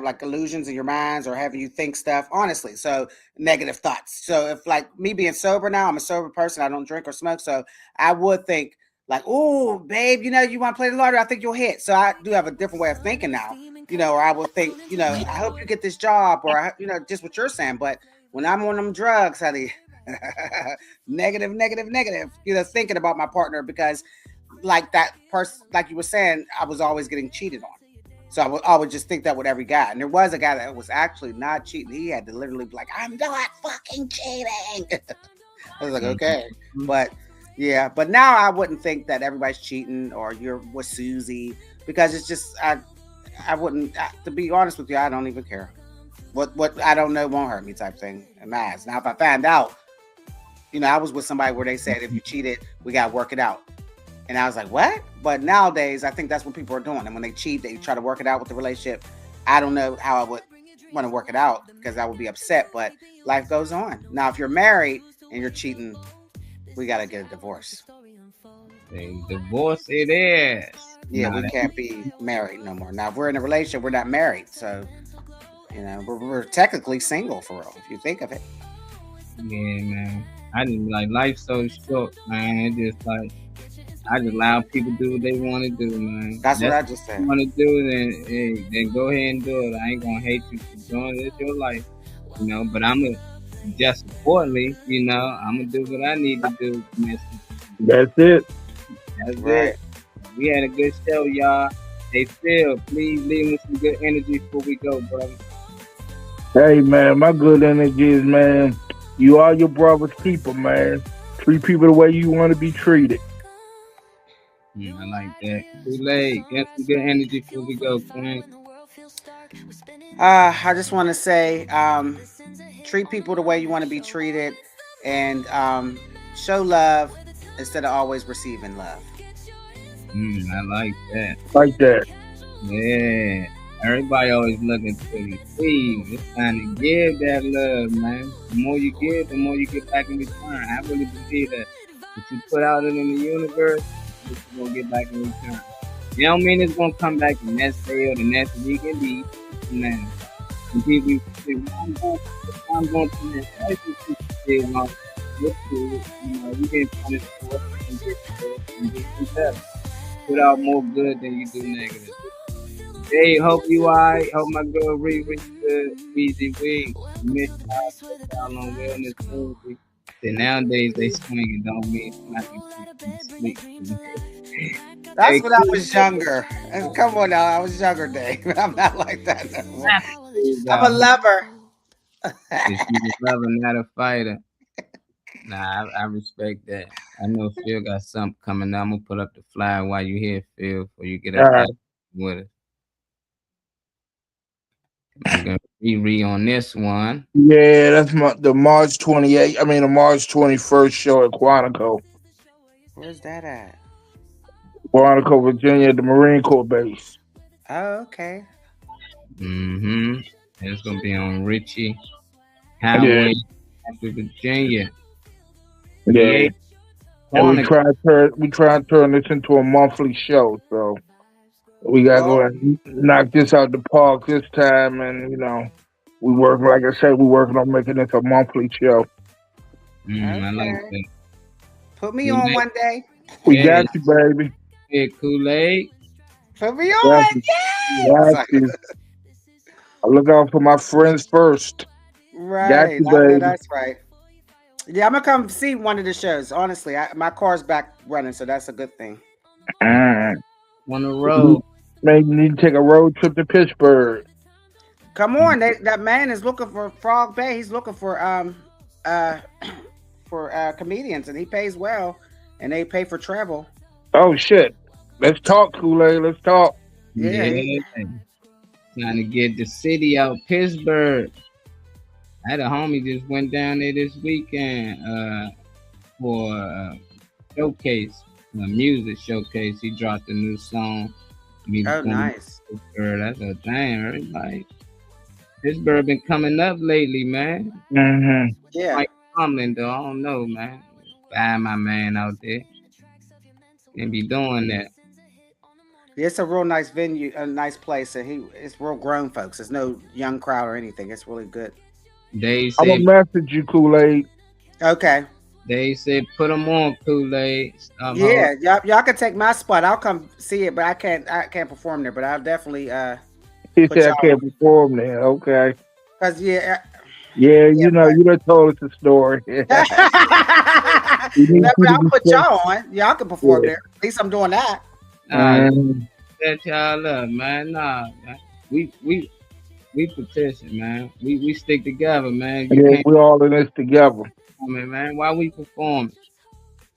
like illusions in your minds or having you think stuff, honestly. So negative thoughts. So if like me being sober now, I'm a sober person. I don't drink or smoke. So I would think like, oh, babe, you know, you want to play the lottery? I think you'll hit. So I do have a different way of thinking now, you know, or I would think, you know, I hope you get this job or, you know, just what you're saying. But when I'm on them drugs, honey, negative, you know, thinking about my partner because like that person, like you were saying, I was always getting cheated on. So I would just think that with every guy. And there was a guy that was actually not cheating. He had to literally be like, I'm not fucking cheating. I was like, okay. But yeah, but now I wouldn't think that everybody's cheating or you're with Susie because it's just, I wouldn't, to be honest with you, I don't even care. What I don't know won't hurt me type thing. Now, if I find out, you know, I was with somebody where they said, if you cheated, we got to work it out. And I was like, what? But nowadays, I think that's what people are doing. And when they cheat, they try to work it out with the relationship. I don't know how I would want to work it out because I would be upset, but life goes on. Now, if you're married and you're cheating, we got to get a divorce. Divorce it is. Yeah, we can't be married no more. Now, if we're in a relationship, we're not married. So, you know, we're technically single for real, if you think of it. Yeah, man. I just like life's so short, man. It just like I just allow people to do what they want to do, man. That's what I just said. Want to do, then go ahead and do it. I ain't gonna hate you for doing it. It's your life, you know. But I'm gonna just importantly, you know, I'm gonna do what I need to do. That's it. That's it. We had a good show, y'all. Hey Phil, please leave us some good energy before we go, brother. Hey man, my good energy is, man, you are your brother's keeper, man. Treat people the way you want to be treated. Yeah, I like that. Too late. Get some good energy before we go, Quinn. I just want to say, treat people the way you want to be treated, and show love instead of always receiving love. I like that. Like that. Yeah. Everybody always looking to receive. It's time to give that love, man. The more you give, the more you get back in return. I really believe that if you put out it in the universe, you're going to get back in return. You don't mean it's going to come back the next day or the next week and be, man. And people say, I'm going to the next life. You know, you get punished for it and get better. Put out more good than you do negative. Hey, hope you alright. Hope my girl Riri good. Easy week. Miss y'all on Wellness Tuesday. And nowadays they swinging don't mean nothing to sleep. That's when I was younger. Come on now, I was younger, Dave. I'm not like that no more. I'm a lover. She's a lover, not a fighter. Nah, I respect that. I know Phil got something coming up. I'm gonna put up the flyer while you here, Phil, before you get All up right. with it. I'm gonna re on this one. Yeah, that's the March 28th. I mean, the March 21st show at Quantico, Where's that at? Virginia, the Marine Corps base. Oh, okay. Mm-hmm. It's gonna be on Richie Highway, Virginia. Yeah. And we try to turn this into a monthly show, so we gotta go and knock this out the park this time. And we working, like I said, we working on making this a monthly show. I like that. Put me on one day. We got you, baby. Yeah, Kool-Aid. Put me on. Got you. I look out for my friends first. Right. Got you, I know baby. that's right. Yeah, I'm gonna come see one of the shows. Honestly, my car's back running, so that's a good thing. On the road. Maybe you need to take a road trip to Pittsburgh. Come on, that man is looking for Frog Bay. He's looking for comedians, and he pays well, and they pay for travel. Oh shit! Let's talk, Kool-Aid. Let's talk. Yeah. Trying to get the city out, Pittsburgh. I had a homie just went down there this weekend for a showcase, a music showcase. He dropped a new song. Oh, nice. That's a thing, everybody. Pittsburgh been coming up lately, man. Mm-hmm. Yeah. Mike Tomlin, though, I don't know, man. Buy my man out there. Can't be doing that. It's a real nice venue, a nice place, and it's real grown folks. There's no young crowd or anything. It's really good. They I'm say, gonna message you, Kool-Aid. Okay. They said put them on, Kool-Aid. Yeah, y'all can take my spot. I'll come see it, but I can't perform there. But I'll definitely He said I can't perform there. Okay. Cause Yeah, you done told us the story. but I'll put y'all on. Y'all can perform there. At least I'm doing that. Set y'all up, man. Nah, man. We petition, man. We stick together, man. Yeah, we all in this together. Man, why we perform?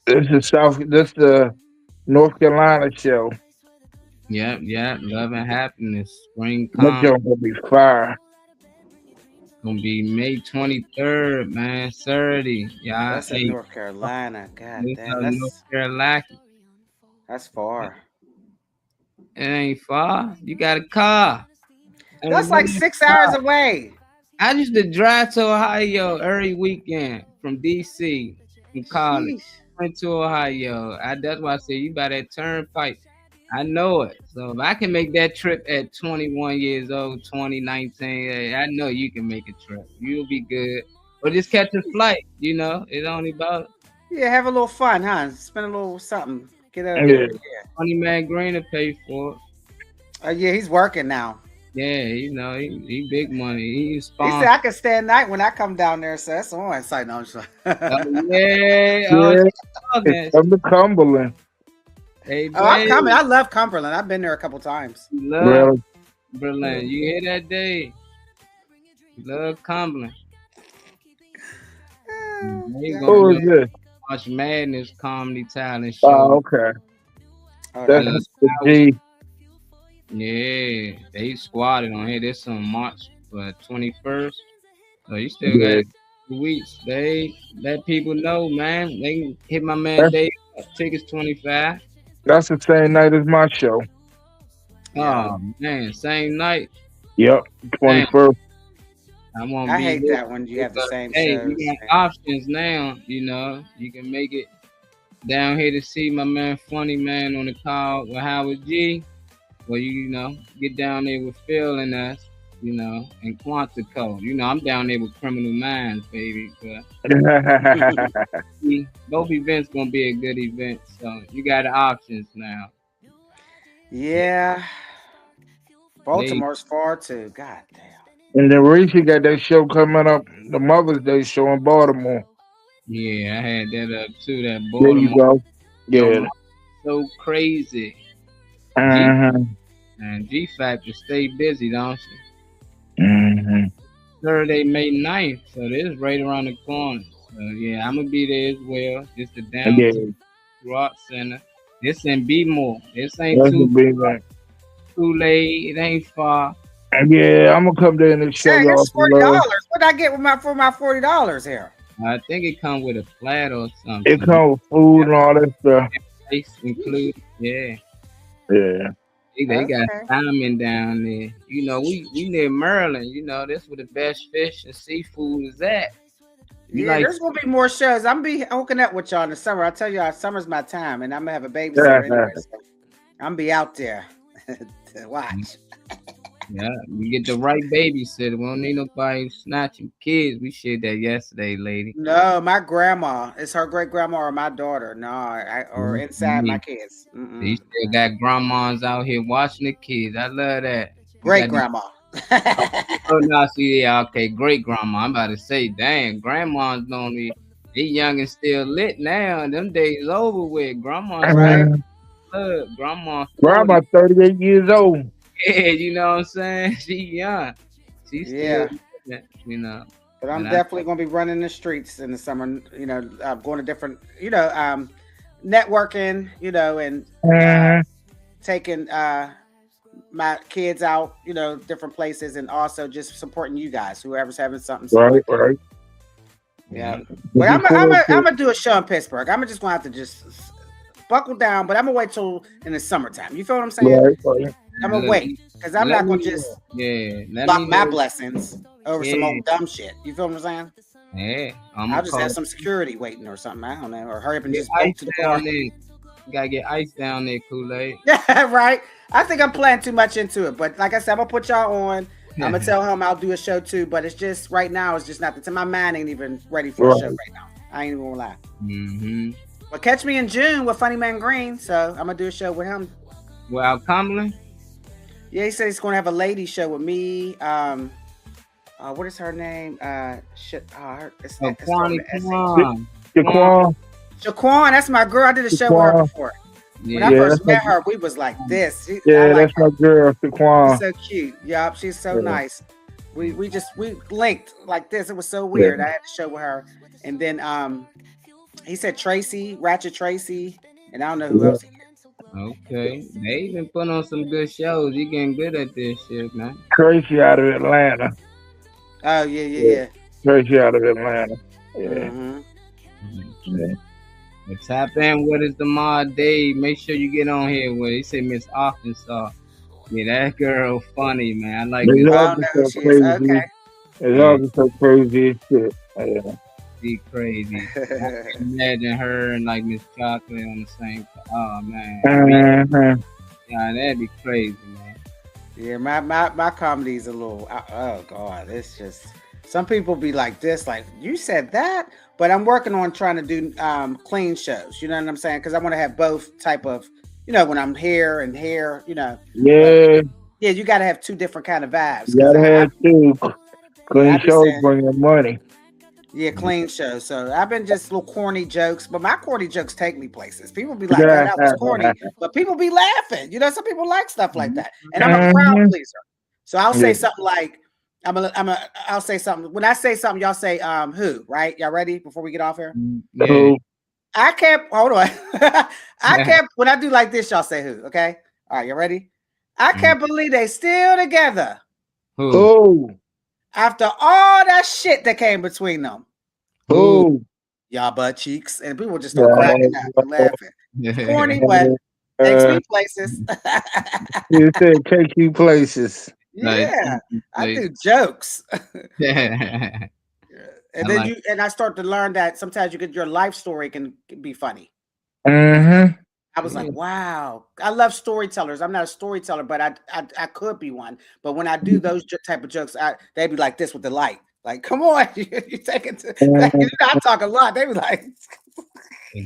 This is the North Carolina show. Yep. Love and happiness. Spring That come. joint gonna be fire. Gonna be May 23rd, man. Saturday. Yeah, That's in North Carolina. God damn, North Carolina. That's far. It ain't far. You got a car. That's like 6 hours away. I used to drive to Ohio every weekend from DC from college. Went to Ohio. That's why I said you by that turnpike. I know it. So if I can make that trip at 21 years old, 2019, I know you can make a trip. You'll be good. Or just catch a flight, It's only about... Yeah, have a little fun, huh? Spend a little something. Get out of Yeah. here. Funny Man Green to pay for it. Yeah, he's working now. Yeah, he big money. He He said I can stay at night when I come down there. So that's all I say. No, I'm just It's from the Cumberland. Hey, I'm coming. I love Cumberland. I've been there a couple times. Love Cumberland. You hear that, Dave? Love Cumberland. Who is this? March Madness comedy talent show. Oh, okay. That's the G. Yeah, they squatted on here. This on March 21st. So you still got 2 weeks. They let people know, man. They can hit my man Dave. Tickets $25. That's the same night as my show. Oh man, same night. Yep, 21st. I hate that when you have the same Hey, shows. we got options now. You can make it down here to see my man Funny Man on the call with Howard G. Well, get down there with Phil and us, and Quantico. I'm down there with Criminal Minds, baby. But both events gonna be a good event, so you got the options now. Yeah. Baltimore's far too. God damn. And then Reese got that show coming up, the Mother's Day show in Baltimore. Yeah, I had that up too. That There you Baltimore. go. Yeah. So crazy. And G Factor stay busy, don't she? Saturday, May 9th. So this is right around the corner. Yeah, I'm gonna be there as well. It's the Yeah. downtown rock center. This in B-more. This ain't That's too a big man. late. It ain't far. Yeah, I'm gonna come there and show Dang, y'all it's some $40. love. What I get with my $40 here? I think it comes with a flat or something. It comes with food and all that stuff. Ice included. Yeah. Yeah. They got salmon down there. You know, we near Maryland. You know, that's where the best fish and seafood is at. You Yeah, like there's gonna be more shows. I'm be hooking up with y'all in the summer. I tell y'all, summer's my time, and I'm gonna have a babysitter anyway. So I'm be out there to watch. Yeah, you get the right babysitter. We don't need nobody snatching kids. We shared that yesterday, lady. No, my grandma. It's her great grandma or my daughter. No, or inside my kids. They still got grandmas out here watching the kids. I love that. Great grandma. Oh no, see, yeah, okay, great grandma. I'm about to say, dang, grandmas don't be. They young and still lit now. Them days over with. Grandma, right? Look, grandma. Grandma 38 years old. Yeah, you know what I'm saying? She young. She's Yeah. still, you know. But I'm And I- definitely gonna be running the streets in the summer. You know, going to different, networking. And taking my kids out. Different places, and also just supporting you guys. Whoever's having something. Right. Yeah. But I'm gonna do a show in Pittsburgh. I'm just gonna have to just buckle down. But I'm gonna wait till in the summertime. You feel what I'm saying? Right. I'm gonna wait because I'm not gonna just block my blessings over some old dumb shit. You feel what I'm saying? Yeah, I'll just have some security waiting or something. I don't know, or hurry up and Get just go ice to the car. down there. You gotta get ice down there, Kool-Aid. Yeah, right. I think I'm playing too much into it, but like I said, I'm gonna put y'all on. I'm gonna tell him I'll do a show too, but it's just right now. It's just not the time. My mind ain't even ready for a show right now. I ain't even gonna lie. Mm-hmm. But catch me in June with Funny Man Green, so I'm gonna do a show with him. Well, Cumberland. Yeah, he said he's gonna have a lady show with me. What is her name? Shaquan, that's my girl. I did a show with her before. When I first met her, we was like this. That's my girl, Shaquan. She's so cute. Yup, she's so nice. We linked like this. It was so weird. I had to show with her. And then he said Ratchet Tracy, and I don't know who else he is. Okay, they been putting on some good shows. You getting good at this shit, man. Tracy out of Atlanta. Oh yeah. Tracy out of Atlanta. Yeah. Mm-hmm. But tap in with us tomorrow, Dave. Make sure you get on here with. He said Miss Arkansas. Yeah, that girl funny, man. I like It's this. all so crazy. Okay. It's all so crazy as shit. Yeah. Be crazy. I can imagine her and like Miss Chocolate on the same. Oh man. Yeah, that'd be crazy, man. Yeah, my comedy's a little. Oh god, it's just some people be like this, like you said that, but I'm working on trying to do clean shows. You know what I'm saying? Because I want to have both type of, when I'm here and here. Yeah. Yeah, you got to have two different kind of vibes. You gotta have two clean shows bringing money. Yeah, clean shows. So I've been just little corny jokes, but my corny jokes take me places. People be like, "Oh, that was corny," but people be laughing. Some people like stuff like that, and I'm a crowd pleaser. So I'll say something like, I'll say something. When I say something, y'all say, "Who?" Right? Y'all ready? Before we get off here, Yeah. I can't. Hold on. I can't. When I do like this, y'all say who? Okay. All right. You ready? I can't believe they still together. Who? After all that shit that came between them. Who? Y'all butt cheeks. And people just start cracking up and laughing. Corny, but takes me places. You said take you places. Yeah. I do jokes. And then I start to learn that sometimes your life story can be funny. Mm-hmm. I was like, wow, I love storytellers. I'm not a storyteller, but I could be one. But when I do those type of jokes, they be like this with the light. Like, come on, you take it to. I talk a lot. They be like,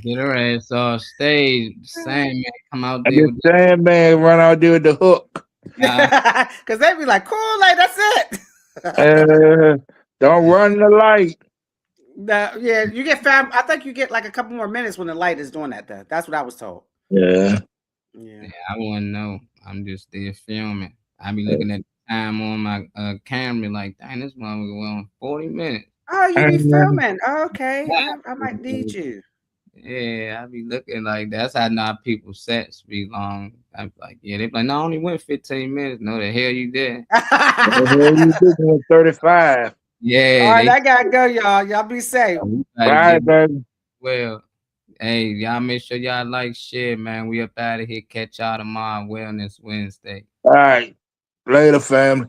get her ass off stage. Sandman come out there. The Sandman run out there with the hook. Because they be like, cool, like that's it. Don't run the light. Yeah, you get I think you get like a couple more minutes when the light is doing that. Though. That's what I was told. Yeah. I wouldn't know. I'm just there filming. I be looking at the time on my camera like, dang, this one was on 40 minutes. Oh, you be filming. Oh, okay. I might need you. Yeah, I be looking like that's how not people sets be long. I'm like, yeah, they be like, no, I only went 15 minutes. No, the hell you did. You doing 35. Yeah. All right, I gotta go, y'all. Y'all be safe. Bye, baby. Well, hey, y'all make sure y'all like, share, man. We up out of here. Catch y'all tomorrow, Wellness Wednesday. All right. Later, family.